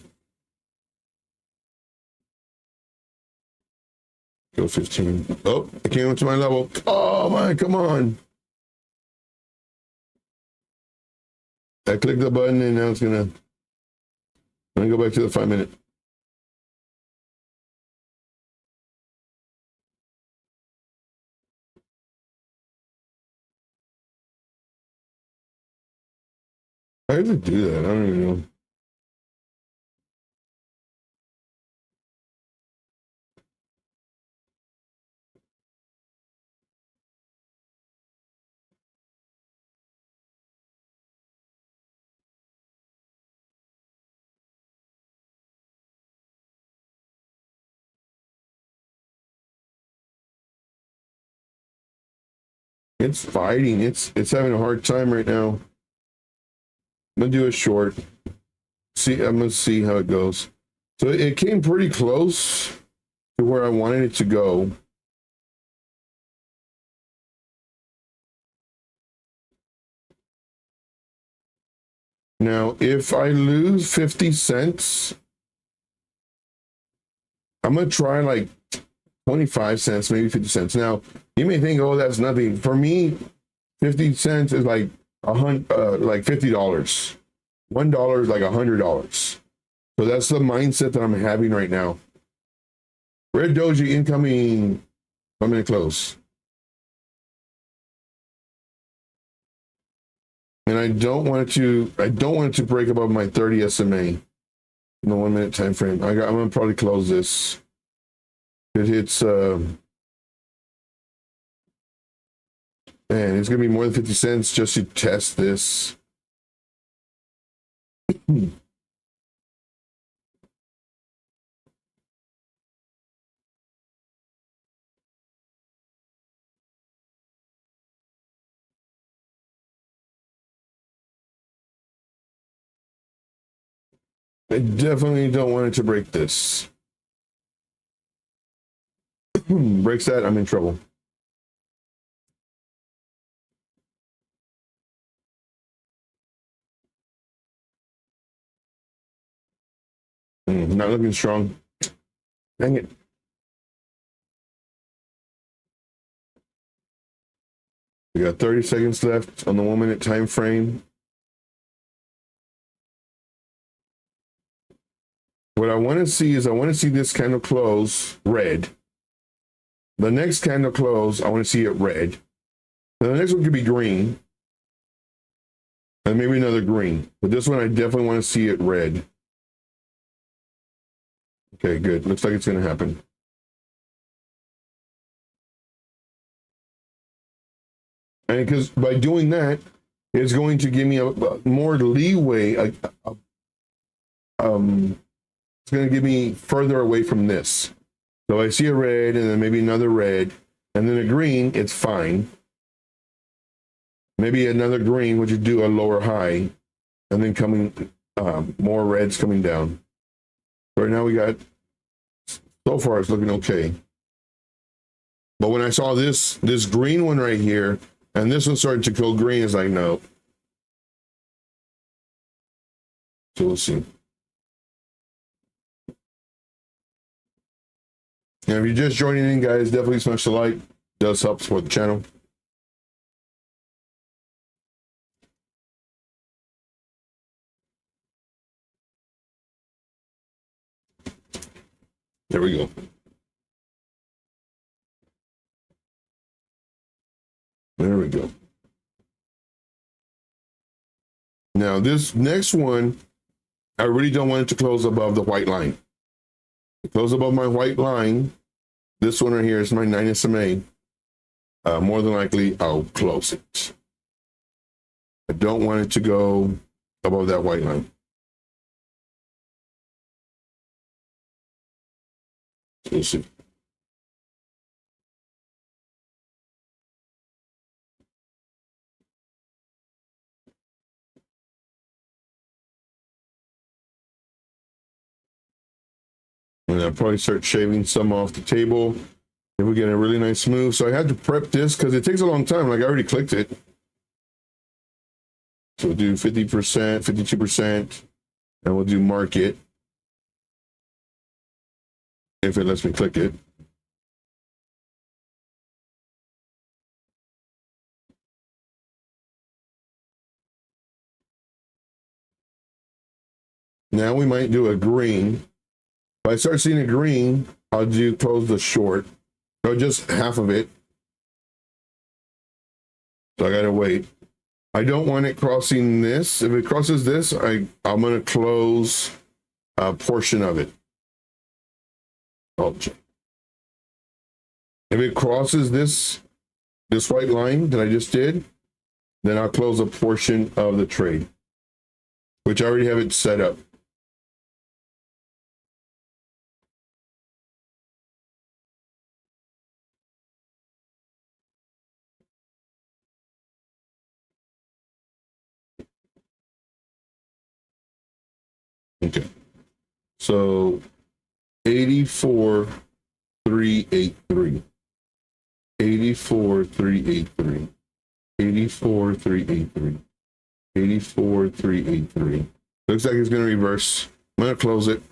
Go 15. Oh, I came up to my level. Oh my, come on. I clicked the button and now it's gonna go back to the 5-minute. How does it do that? I don't even know. It's fighting. It's having a hard time right now. I'm gonna do a short. I'm gonna see how it goes. So it came pretty close to where I wanted it to go. Now, if I lose 50 cents, I'm gonna try like 25 cents, maybe 50 cents. Now, you may think, oh, that's nothing. For me, 50 cents is like like $50. $1 is like $100. So that's the mindset that I'm having right now. Red Doji incoming. I'm gonna close. And I don't want it to break above my 30 SMA in the 1-minute time frame. I'm gonna probably close this. It hits man, it's gonna be more than 50 cents just to test this. I definitely don't want it to break this. Breaks that, I'm in trouble. Not looking strong. Dang it. We got 30 seconds left on the 1-minute time frame. What I want to see is this candle close red. The next candle close, I want to see it red. And the next one could be green. And maybe another green. But this one, I definitely want to see it red. Okay, good. Looks like it's going to happen. And because by doing that, it's going to give me a more leeway. It's going to give me further away from this. So I see a red and then maybe another red and then a green, it's fine. Maybe another green, which would do a lower high, and then coming more reds coming down. Right now we got, so far it's looking okay. But when I saw this green one right here, and this one started to go green, it's like, no. So we'll see. And if you're just joining in, guys, definitely smash the like. It does help support the channel. There we go. There we go. Now this next one, I really don't want it to close above the white line. Close above my white line. This one right here is my 9 SMA. More than likely, I'll close it. I don't want it to go above that white line. Let's see. And I'll probably start shaving some off the table if we get a really nice move. So I had to prep this because it takes a long time. Like I already clicked it. So we'll do 50%, 52%, and we'll do market if it lets me click it. Now we might do a green. If I start seeing a green, I'll do close the short, or just half of it. So I gotta wait. I don't want it crossing this. If it crosses this, I'm gonna close a portion of it. If it crosses this white line that I just did, then I'll close a portion of the trade, which I already have it set up. Okay, so 84,383, 84,383, 84,383, 84,383. Looks like it's going to reverse. I'm going to close it.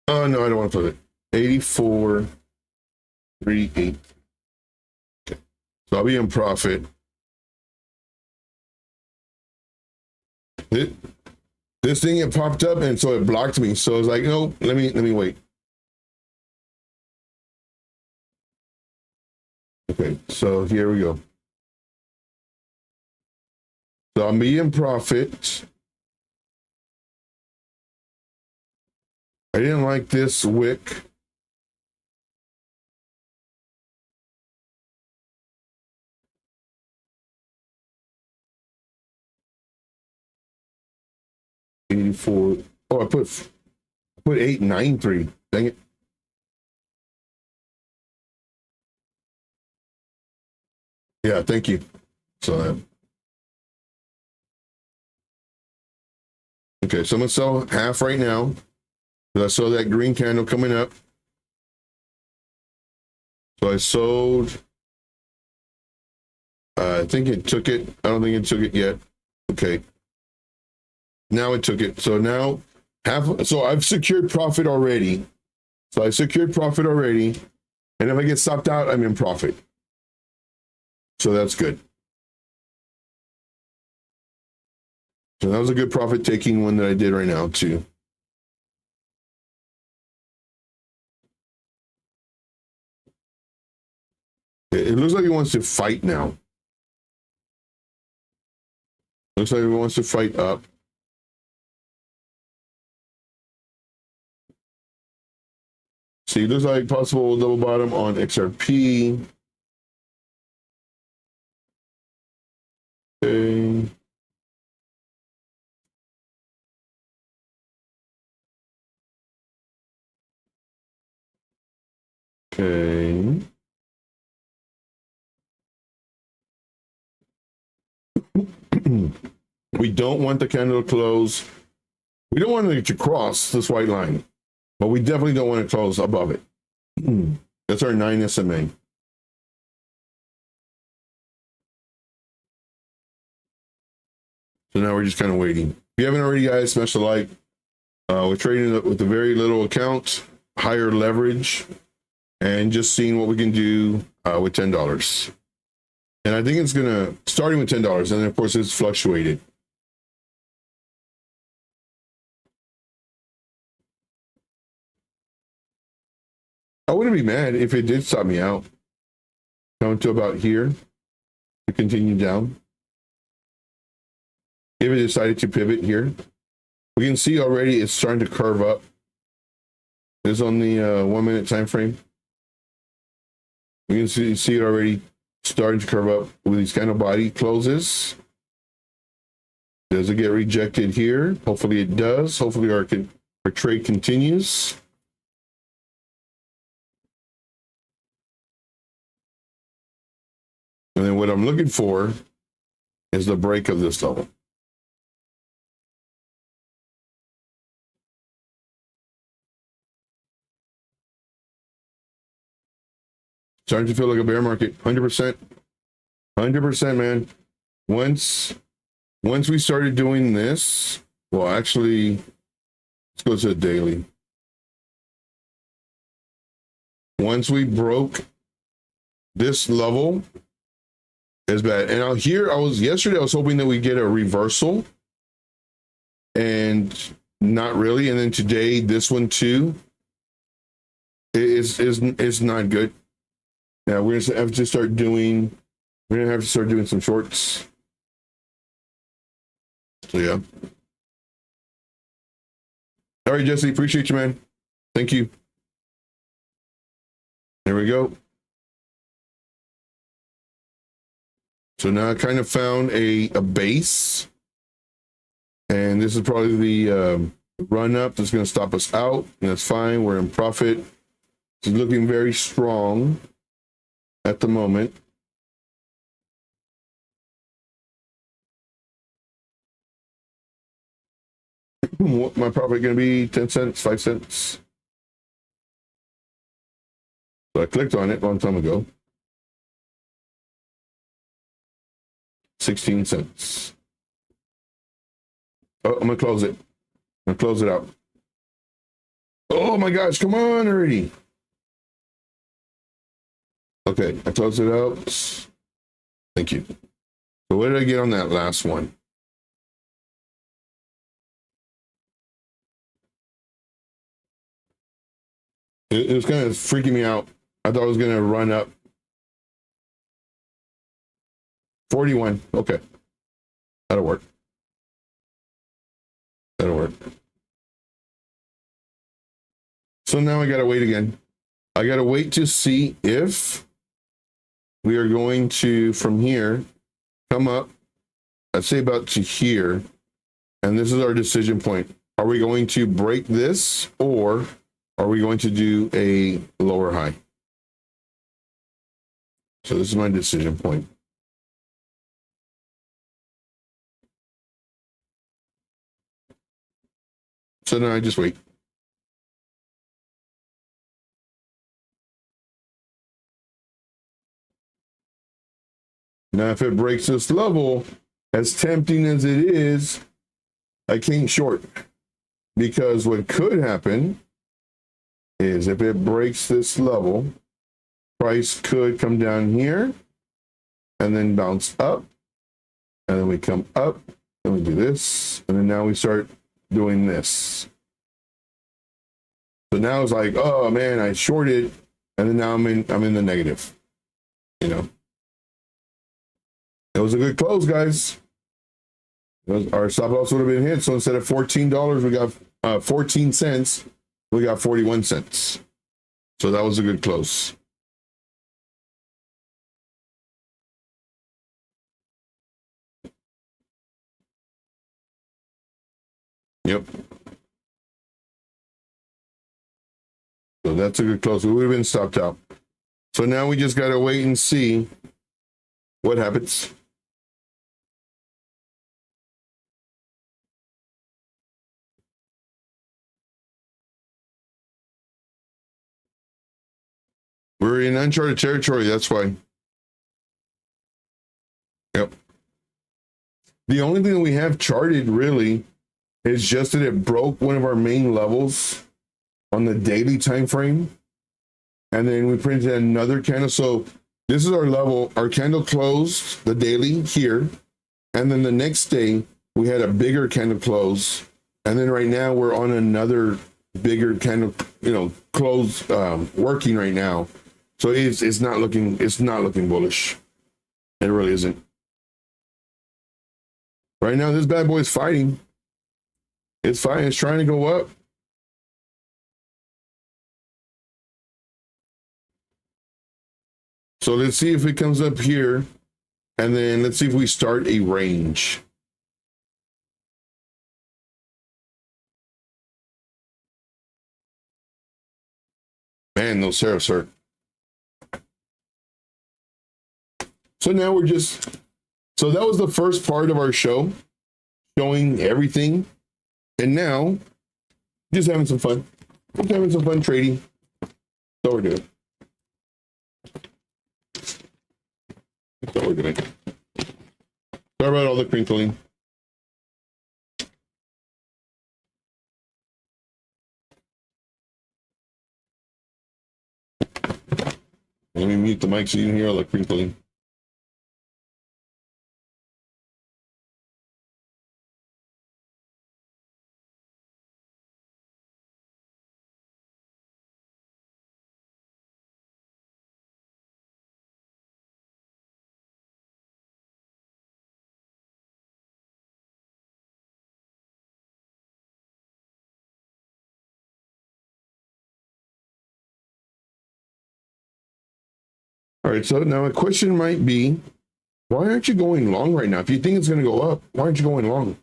Oh, no, I don't want to close it. 84,383. Okay, so I'll be in profit. This thing, it popped up, and so it blocked me. So I was like, no, let me wait. Okay, so here we go. So I'm in profit. I didn't like this wick. $84. Oh, I put 893. Dang it. Yeah, thank you. So okay, so I'm gonna sell half right now. I saw that green candle coming up. So I sold. I think it took it. I don't think it took it yet. Okay. Now it took it. So now so I've secured profit already. So I secured profit already. And if I get stopped out, I'm in profit. So that's good. So that was a good profit taking one that I did right now too. It looks like he wants to fight now. Looks like he wants to fight up. See, looks like possible double bottom on XRP. Okay. Okay. We don't want the candle to close. We don't want it to cross this white line, but we definitely don't want to close above it. That's our 9 SMA. So now we're just kind of waiting. If you haven't already, guys, smash the like. We're trading with a very little account, higher leverage, and just seeing what we can do with $10. And I think it's gonna starting with $10, and then of course it's fluctuated. I wouldn't be mad if it did stop me out. Coming to about here. to continue down. If it decided to pivot here, we can see already it's starting to curve up. This is on the 1 minute time frame. We can see it already starting to curve up with these kind of body closes. Does it get rejected here? Hopefully it does. Hopefully our trade continues. And then what I'm looking for is the break of this level. Starting to feel like a bear market, 100%. 100%, man. Once we started doing this, well, actually, let's go to the daily. Once we broke this level, is bad. And out here, yesterday I was hoping that we get a reversal, and not really. And then today, this one too is not good. Yeah, we're gonna have to start doing some shorts. So yeah. All right, Jesse, appreciate you, man. Thank you. There we go. So now I kind of found a base, and this is probably the run up that's going to stop us out, and that's fine. We're in profit. It's looking very strong at the moment. What my profit going to be? 10 cents, 5 cents. So I clicked on it a long time ago. 16 cents. Oh, I'm gonna close it. I'm gonna close it out. Oh my gosh, come on already. Okay, I closed it out. Thank you. So what did I get on that last one? It was kind of freaking me out. I thought it was gonna run up. 41. Okay. That'll work. That'll work. So now I gotta wait again. I gotta wait to see if we are going to, from here, come up, I'd say about to here, and this is our decision point. Are we going to break this, or are we going to do a lower high? So this is my decision point. So now I just wait. Now, if it breaks this level, as tempting as it is, I can't short, because what could happen is if it breaks this level, price could come down here and then bounce up, and then we come up and we do this, and then now we start doing this. So now it's like, oh man, I shorted, and then now I'm in the negative. You know, it was a good close, guys. Our stop loss would have been hit. So instead of $14, we got 14 cents. We got 41 cents. So that was a good close. Yep. So that's a good close. We would have been stopped out. So now we just got to wait and see what happens. We're in uncharted territory, that's why. Yep. The only thing that we have charted really is just that it broke one of our main levels on the daily time frame, and then we printed another candle. So this is our level. Our candle closed the daily here, and then the next day we had a bigger candle close, and then right now we're on another bigger candle, close, working right now. So it's not looking bullish. It really isn't. Right now, this bad boy is fighting. It's fighting. It's trying to go up. So let's see if it comes up here. And then let's see if we start a range. Man, those tariffs hurt. So now we're just, so that was the first part of our show, showing everything. And now, just having some fun. Just having some fun trading. That's what we're doing. That's what we're doing. Sorry about all the crinkling. Let me mute the mic so you can hear all the crinkling. All right, so now a question might be, why aren't you going long right now? If you think it's going to go up, why aren't you going long?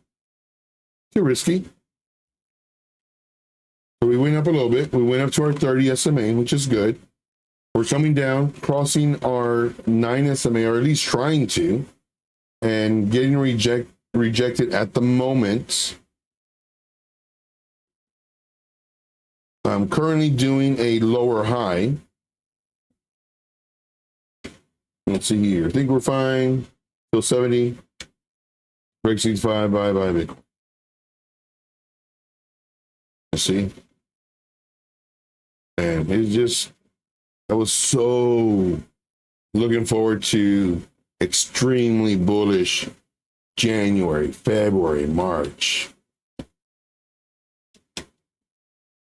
Too risky. So we went up a little bit. We went up to our 30 SMA, which is good. We're coming down, crossing our 9 SMA, or at least trying to, and getting rejected at the moment. I'm currently doing a lower high. Let's see here. I think we're fine. Still 70. Break 65. Bye bye. Bitcoin. Let's see. And it's just, I was so looking forward to extremely bullish January, February, March.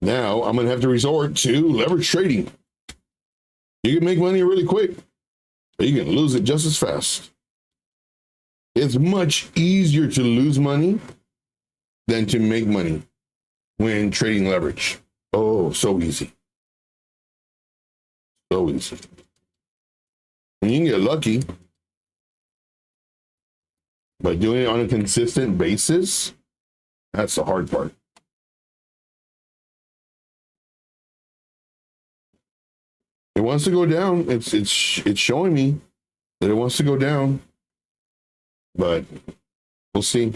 Now I'm going to have to resort to leverage trading. You can make money really quick, but you can lose it just as fast. It's much easier to lose money than to make money when trading leverage. Oh, so easy. So easy. And you can get lucky, but doing it on a consistent basis, that's the hard part. It wants to go down. It's showing me that it wants to go down, but we'll see.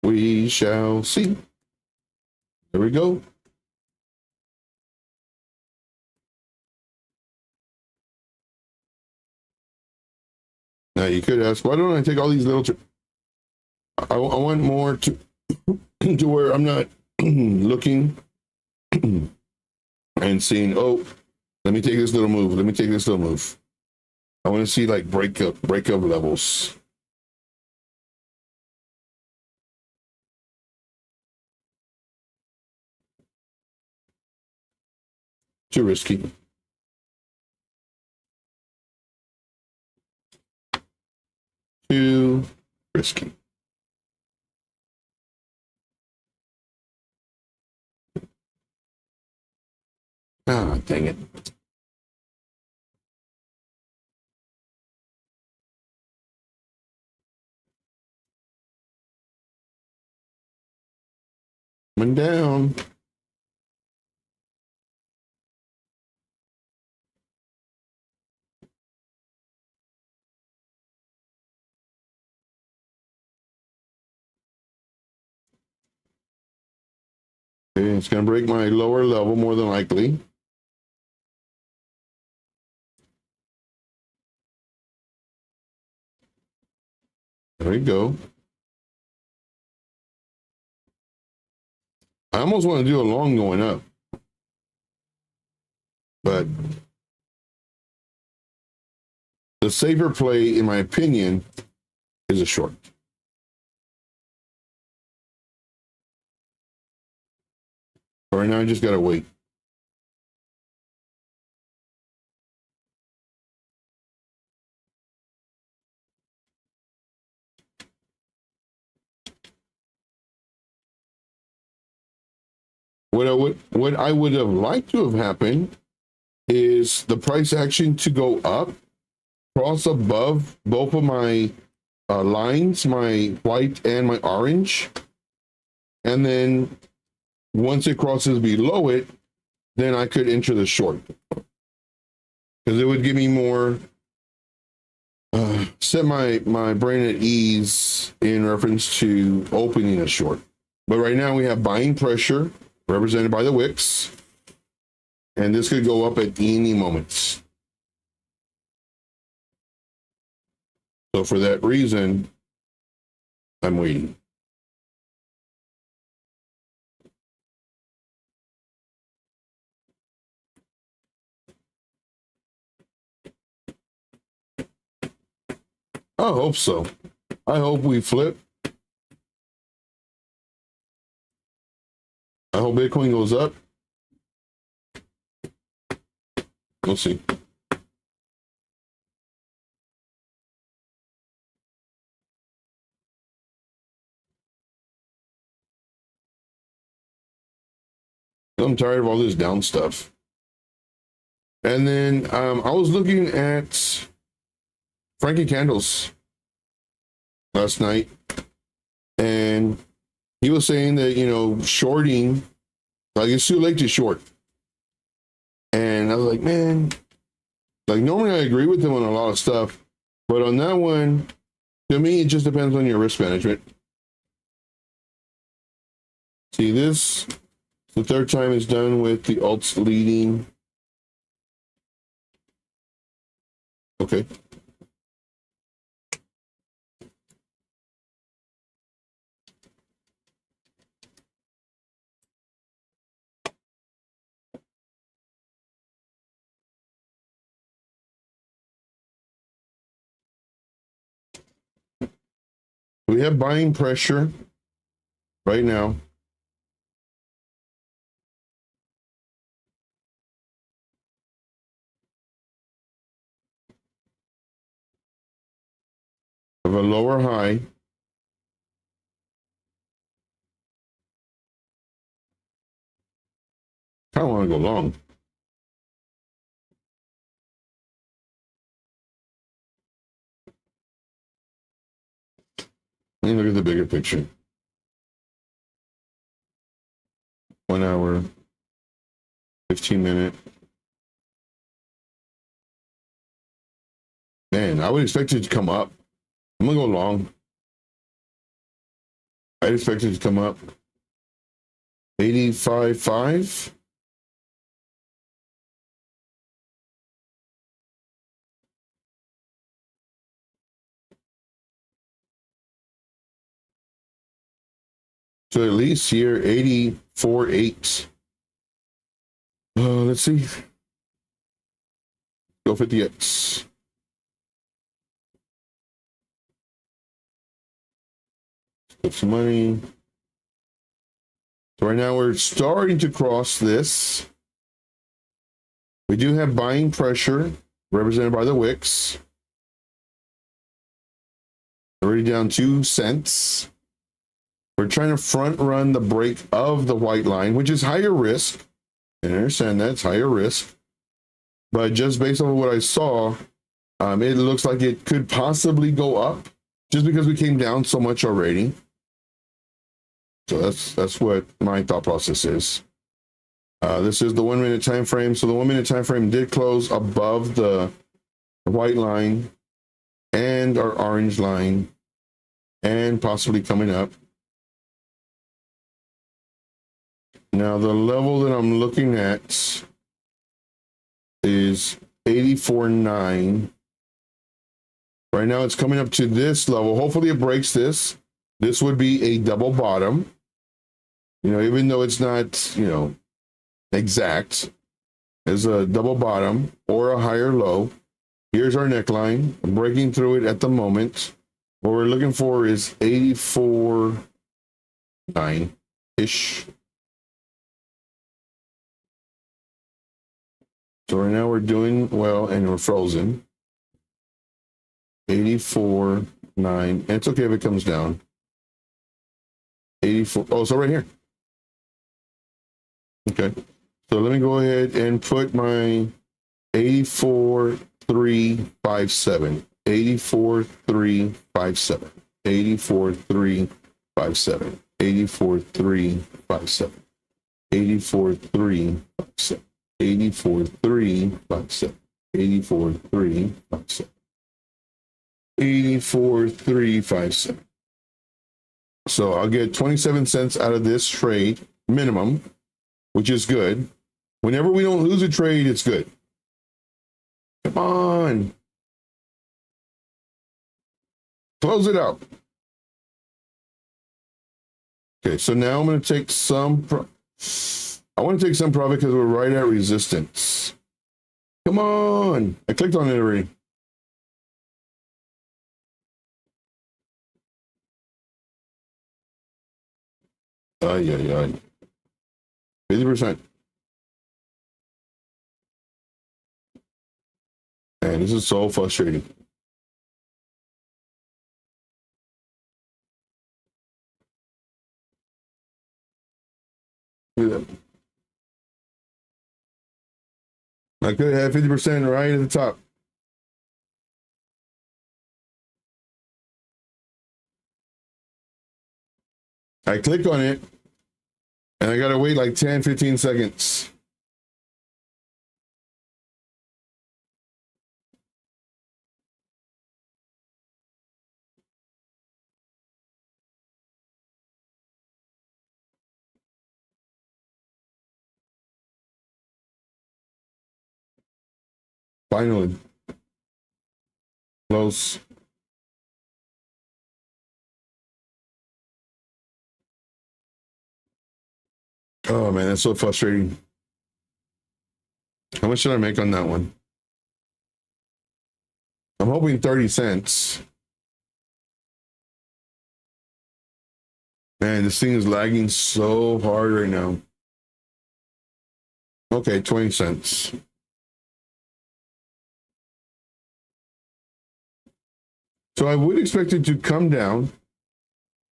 We shall see. There we go. Now you could ask, why don't I take all these little? I want more to to where I'm not looking and seeing, oh, let me take this little move. Let me take this little move. I want to see like breakup levels. Too risky. Too risky. Ah, dang it. Coming down. Okay, it's going to break my lower level more than likely. There we go. I almost want to do a long going up, but the safer play, in my opinion, is a short. Right now, I just got to wait. what I would have liked to have happened is the price action to go up, cross above both of my lines, my white and my orange, and then once it crosses below it, then I could enter the short, because it would give me more, set my brain at ease in reference to opening a short. But right now we have buying pressure represented by the wicks, and this could go up at any moment. So for that reason, I'm waiting. I hope so. I hope we flip. I hope Bitcoin goes up. We'll see. I'm tired of all this down stuff. And then I was looking at Frankie Candles last night, and he was saying that, you know, shorting, like, it's too late to short. And I was like, man, like, normally I agree with him on a lot of stuff, but on that one, to me, it just depends on your risk management. See, this, the third time it's done with the alts leading. Okay. We have buying pressure right now. Of a lower high. I don't want to go long. Let me look at the bigger picture. 1 hour, 15-minute. Man, I would expect it to come up. I'm gonna go long. I'd expect it to come up. 85.5. So at least here, 84.8. Let's see. Go 50x. Put some money. So right now we're starting to cross this. We do have buying pressure represented by the wicks. Already down 2 cents. We're trying to front run the break of the white line, which is higher risk. And I understand that's higher risk. But just based on what I saw, it looks like it could possibly go up just because we came down so much already. So that's what my thought process is. This is the 1 minute time frame. So the 1 minute time frame did close above the white line and our orange line, and possibly coming up. Now the level that I'm looking at is 84.9. Right now it's coming up to this level. Hopefully it breaks this. This would be a double bottom. You know, even though it's not, you know, exact, as a double bottom or a higher low. Here's our neckline. I'm breaking through it at the moment. What we're looking for is 84.9-ish. So right now we're doing well and we're frozen. 84.9. And it's okay if it comes down. 84. Oh, so right here. Okay. So let me go ahead and put my 84,357. 84,357. 84,357. 84,357. 84,357. 84,357. 84,357. 84,357. So I'll get 27 cents out of this trade minimum, which is good. Whenever we don't lose a trade, it's good. Come on. Close it out. Okay, so now I'm going to take some. I want to take some profit because we're right at resistance. Come on. I clicked on it already. Ay, ay, ay. 50%. Man, this is so frustrating. Look at that. I could have 50% right at the top. I click on it and I gotta wait like 10, 15 seconds. Finally. Close. Oh man, that's so frustrating. How much should I make on that one? I'm hoping 30 cents. Man, this thing is lagging so hard right now. Okay, 20 cents. So I would expect it to come down.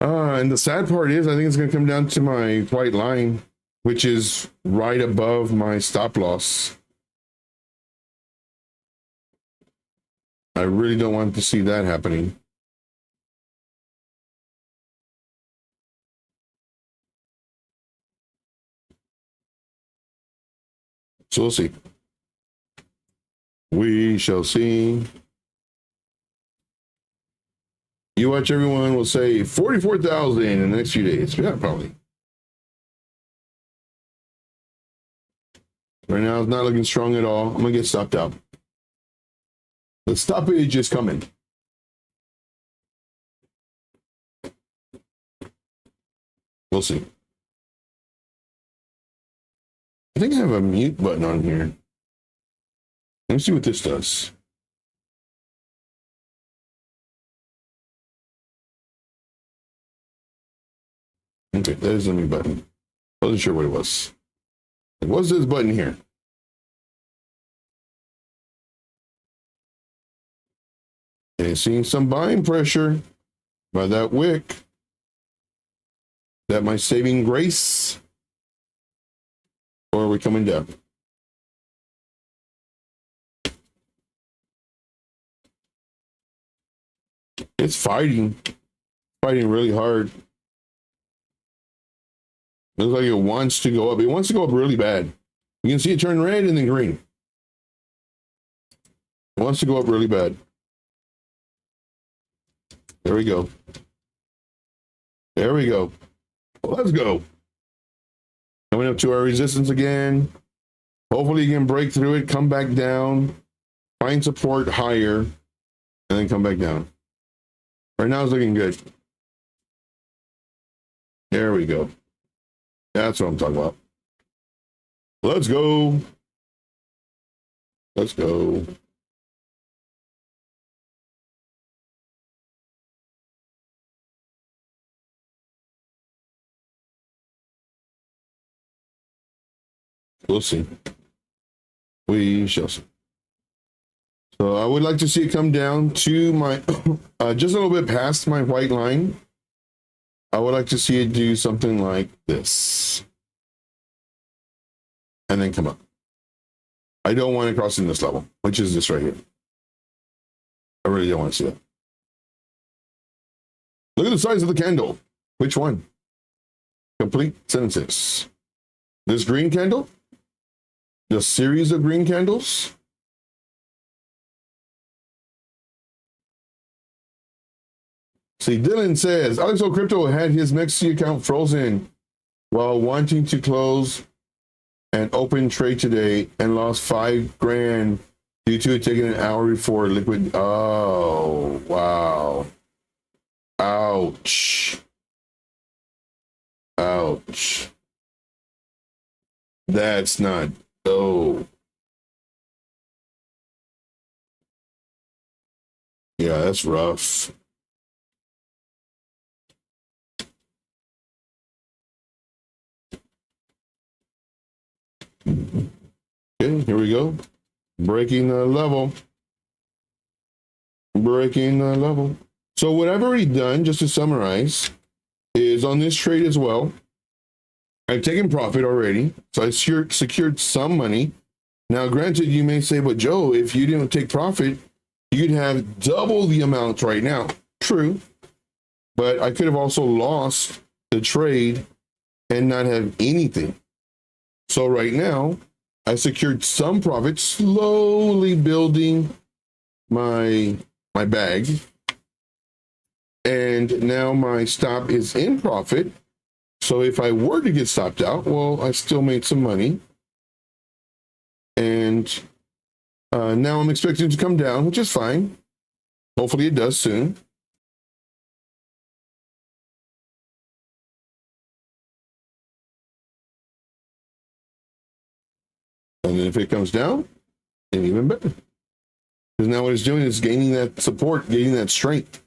And the sad part is, I think it's going to come down to my white line, which is right above my stop loss. I really don't want to see that happening. So we'll see. We shall see. You watch, everyone will say 44,000 in the next few days. Yeah, probably. Right now, it's not looking strong at all. I'm going to get stopped out. The stoppage is coming. We'll see. I think I have a mute button on here. Let me see what this does. Okay, there's the mute button. Wasn't sure what it was. What's this button here? Okay, seeing some buying pressure by that wick. Is that my saving grace? Or are we coming down? It's fighting really hard. Looks like it wants to go up. It wants to go up really bad. You can see it turn red and then green. It wants to go up really bad. There we go. There we go. Let's go. Coming up to our resistance again. Hopefully you can break through it, come back down, find support higher, and then come back down. Right now it's looking good. There we go. That's what I'm talking about. Let's go. Let's go. We'll see. We shall see. So I would like to see it come down to my, just a little bit past my white line. I would like to see it do something like this. and then come up. I don't want to cross in this level, which is this right here. I really don't want to see that. Look at the size of the candle. Which one? Complete sentences. This green candle? The series of green candles? See, Dylan says, Alexo Crypto had his Nexi account frozen while wanting to close an open trade today and lost $5,000 due to it taking an hour before liquid. Oh, wow. Ouch. Ouch. That's not, oh. Yeah, that's rough. Okay, here we go. Breaking the level. Breaking the level. So what I've already done, just to summarize, is on this trade as well, I've taken profit already. So I secured some money. Now, granted, you may say, but Joe, if you didn't take profit, you'd have double the amount right now. True. But I could have also lost the trade and not have anything. So right now, I secured some profit, slowly building my bag. And now my stop is in profit. So if I were to get stopped out, well, I still made some money. And now I'm expecting to come down, which is fine. Hopefully it does soon. And then if it comes down, then even better. Because now what it's doing is gaining that support, gaining that strength.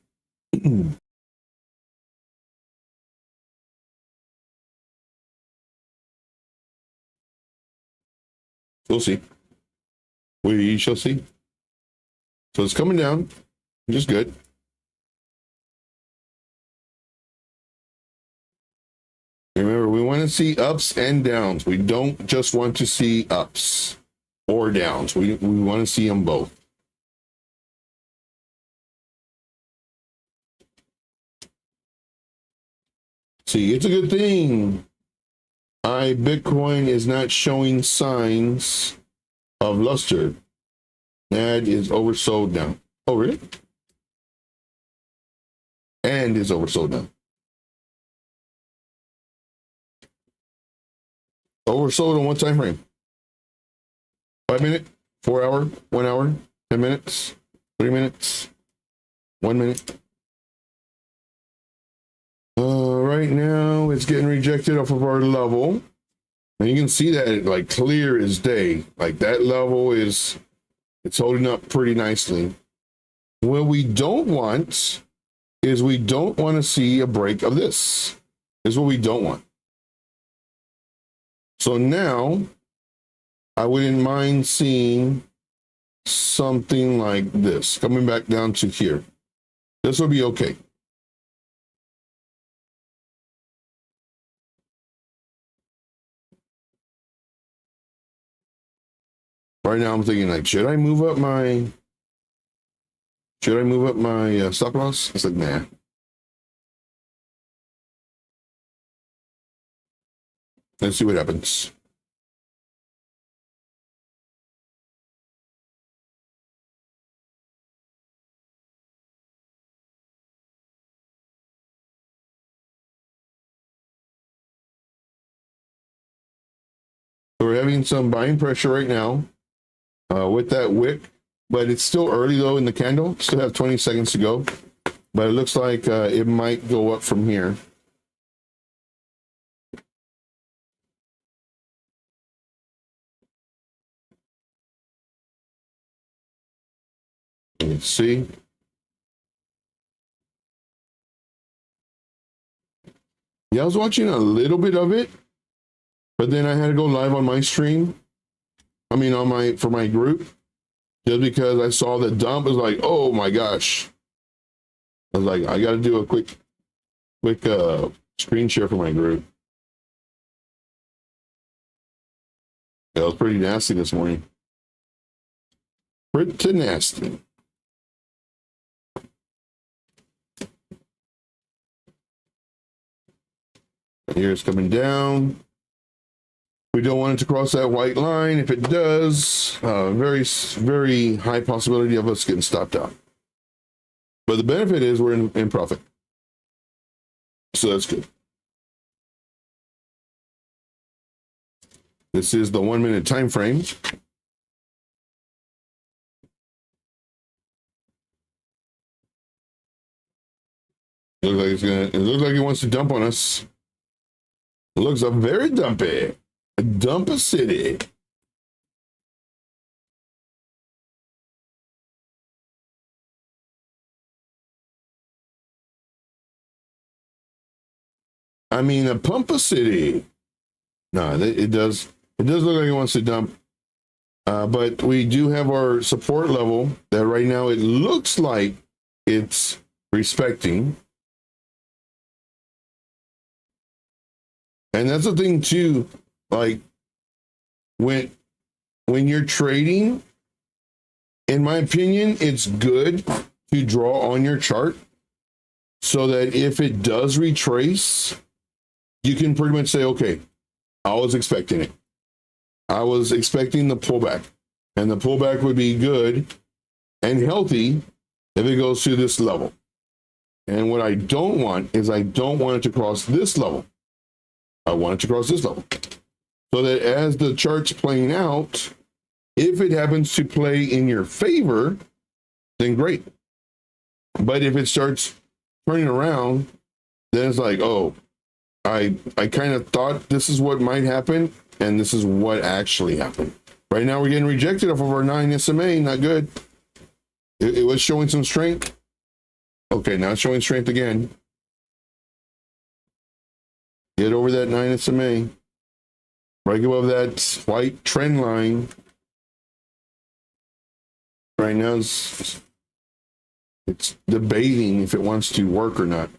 We'll see. We shall see. So it's coming down, which is good. Remember, we want to see ups and downs. We don't just want to see ups or downs. We want to see them both. See, it's a good thing Bitcoin is not showing signs of luster. That is oversold now. Oh, really? And is oversold now. Oversold on what time frame? 5 minute, 4 hour, 1 hour, 10 minutes, 3 minutes, 1 minute. Right now it's getting rejected off of our level. And you can see that like clear as day. Like that level is, it's holding up pretty nicely. What we don't want is we don't want to see a break of this. This is what we don't want. So now I wouldn't mind seeing something like this coming back down to here. This will be okay. Right now I'm thinking like, should I move up my stop loss? It's like, nah. Let's see what happens. So we're having some buying pressure right now with that wick, but it's still early though in the candle. Still have 20 seconds to go, but it looks like it might go up from here. Let's see. Yeah, I was watching a little bit of it, but then I had to go live on my stream. I mean, for my group, just because I saw the dump. I was like, oh my gosh. I was like, I got to do a quick screen share for my group. It was pretty nasty this morning. Pretty nasty. Here it's coming down. We don't want it to cross that white line. If it does, very high possibility of us getting stopped out. But the benefit is we're in profit. So that's good. This is the 1 minute time frame. It looks like it wants to dump on us. It looks a very dumpy. A dump city. I mean, a pump city. No, it does look like it wants to dump. But we do have our support level that right now it looks like it's respecting. And that's the thing too, like when you're trading, in my opinion, it's good to draw on your chart so that if it does retrace, you can pretty much say, okay, I was expecting it. I was expecting the pullback, and the pullback would be good and healthy if it goes to this level. And what I don't want is I don't want it to cross this level. I want it to cross this level. So that as the chart's playing out, if it happens to play in your favor, then great. But if it starts turning around, then it's like, oh, I kind of thought this is what might happen, and this is what actually happened. Right now we're getting rejected off of our 9 SMA, not good. It was showing some strength. Okay, now it's showing strength again. Get over that 9 SMA. Right above that white trend line. Right now it's debating if it wants to work or not.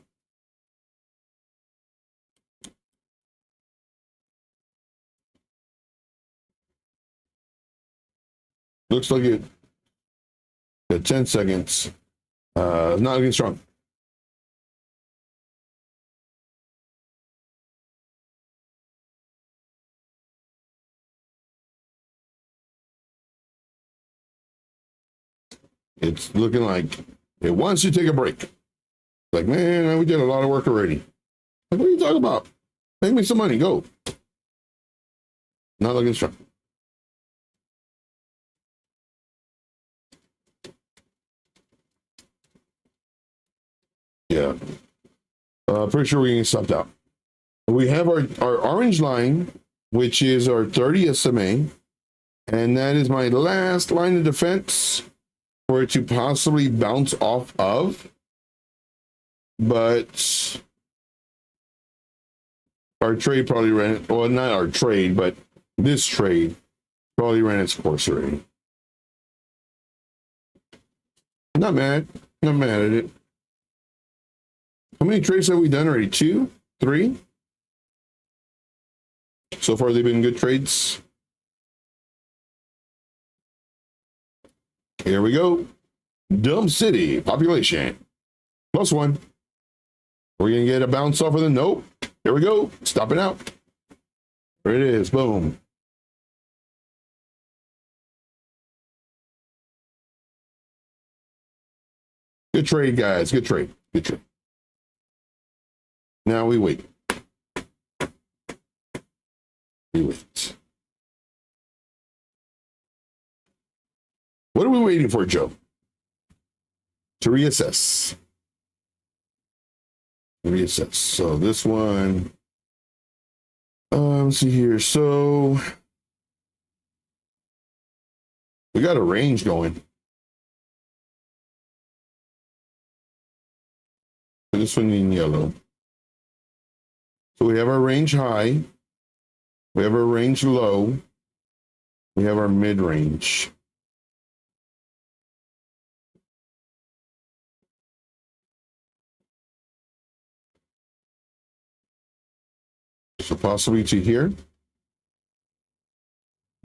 Looks like it at 10 seconds. Not looking strong. It's looking like it wants to take a break. Like, man, we did a lot of work already. Like, what are you talking about? Make me some money, go. Not looking strong. Yeah. Pretty sure we can get stopped out. We have our orange line, which is our 30 SMA. And that is my last line of defense for it to possibly bounce off of. But our trade probably ran, well, not our trade, but this trade probably ran its course already. Not mad at it. How many trades have we done already? 2, 3? So far, they've been good trades. Here we go. Dumb city population +1. We're gonna get a bounce off of the nope. Here we go. Stopping out. There it is. Boom. Good trade, guys. Good trade. Good trade. Now we wait. We wait. What are we waiting for, Joe? To reassess. Reassess. So this one, let's see here. So we got a range going. This one in yellow. So we have our range high. We have our range low. We have our mid range. So possibly to here.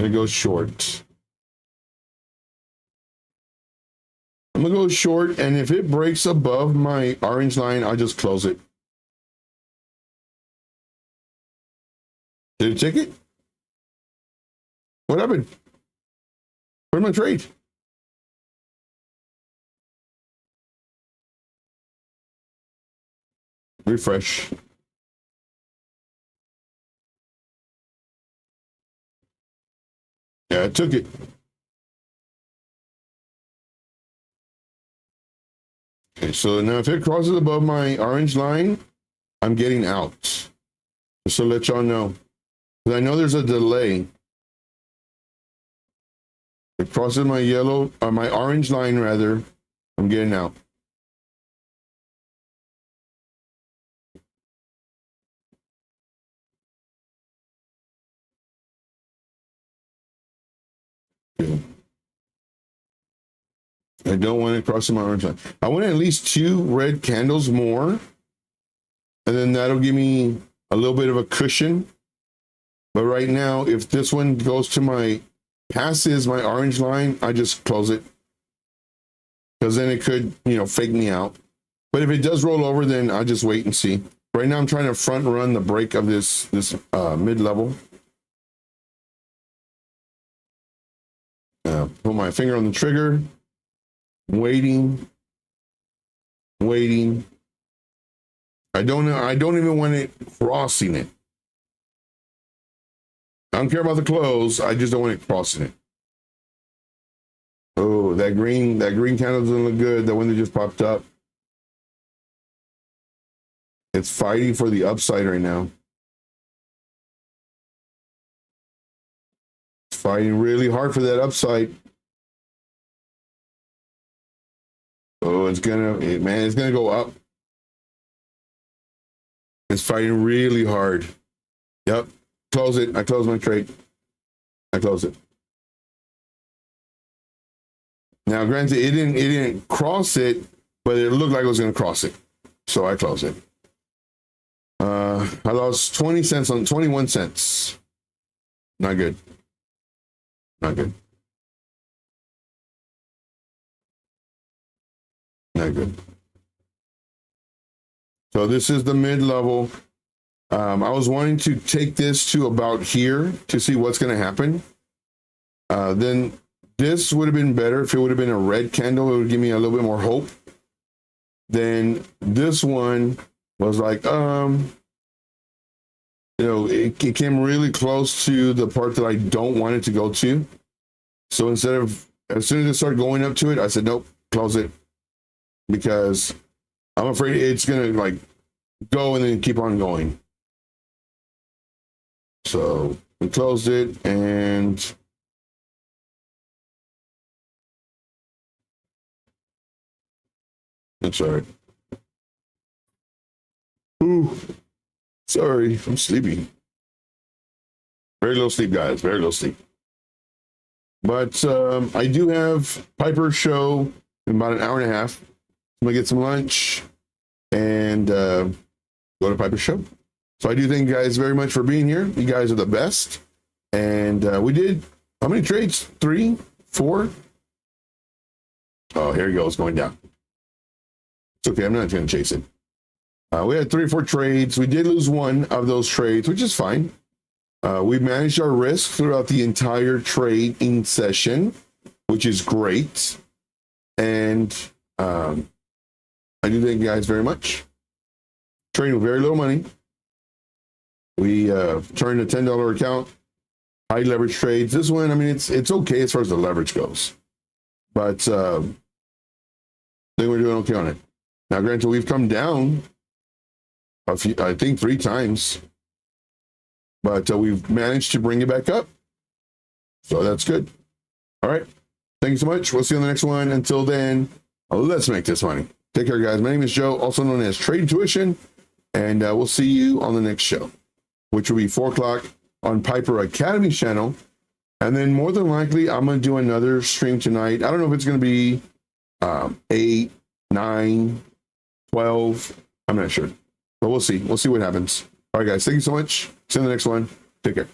gonna go short. I'm gonna go short, and if it breaks above my orange line, I'll just close it. Did it take it? What happened? Where's my trade? Refresh. Yeah, I took it. Okay, so now if it crosses above my orange line, I'm getting out. Just to let y'all know. Because I know there's a delay. If it crosses my yellow, or my orange line rather, I'm getting out. Okay. I don't want it crossing my orange line. I want at least 2 red candles more. And then that'll give me a little bit of a cushion. But right now, if this one goes to passes my orange line, I just close it. Because then it could, fake me out. But if it does roll over, then I'll just wait and see. Right now, I'm trying to front run the break of this mid-level. Put my finger on the trigger. Waiting. I don't even want it crossing it. I don't care about the close. I just don't want it crossing it. Oh, that green candle doesn't look good. The one that just popped up. It's fighting for the upside right now. It's fighting really hard for that upside. Oh, it's gonna go up. It's fighting really hard. Yep. Close it. I close my trade. I close it. Now, granted, it didn't cross it, but it looked like it was going to cross it. So I close it. I lost 20 cents on 21 cents. Not good. Not good. Not good. So this is the mid-level. I was wanting to take this to about here to see what's going to happen. Then this would have been better if it would have been a red candle. It would give me a little bit more hope. Then this one was like, it came really close to the part that I don't want it to go to. So as soon as it started going up to it, I said, nope, close it. Because I'm afraid it's going to go and then keep on going. So we closed it, and that's all right. Ooh, sorry, I'm sleepy. Very little sleep, guys. Very little sleep. But I do have Piper's show in about an hour and a half. I'm gonna get some lunch and go to Piper's show. So I do thank you guys very much for being here. You guys are the best. And we did, how many trades? 3, 4? Oh, here he goes, going down. It's okay, I'm not going to chase it. We had 3 or 4 trades. We did lose one of those trades, which is fine. We managed our risk throughout the entire trading session, which is great. And I do thank you guys very much. Trading with very little money. We turned a $10 account, high leverage trades. This one, I mean, it's okay as far as the leverage goes, but I think we're doing okay on it. Now, granted, we've come down I think 3 times, but we've managed to bring it back up. So that's good. All right. Thank you so much. We'll see you on the next one. Until then, let's make this money. Take care, guys. My name is Joe, also known as Trade Intuition, and we'll see you on the next show, which will be 4 o'clock on Piper Academy channel. And then more than likely, I'm going to do another stream tonight. I don't know if it's going to be 8, 9, 12. I'm not sure, but we'll see. We'll see what happens. All right, guys. Thank you so much. See you in the next one. Take care.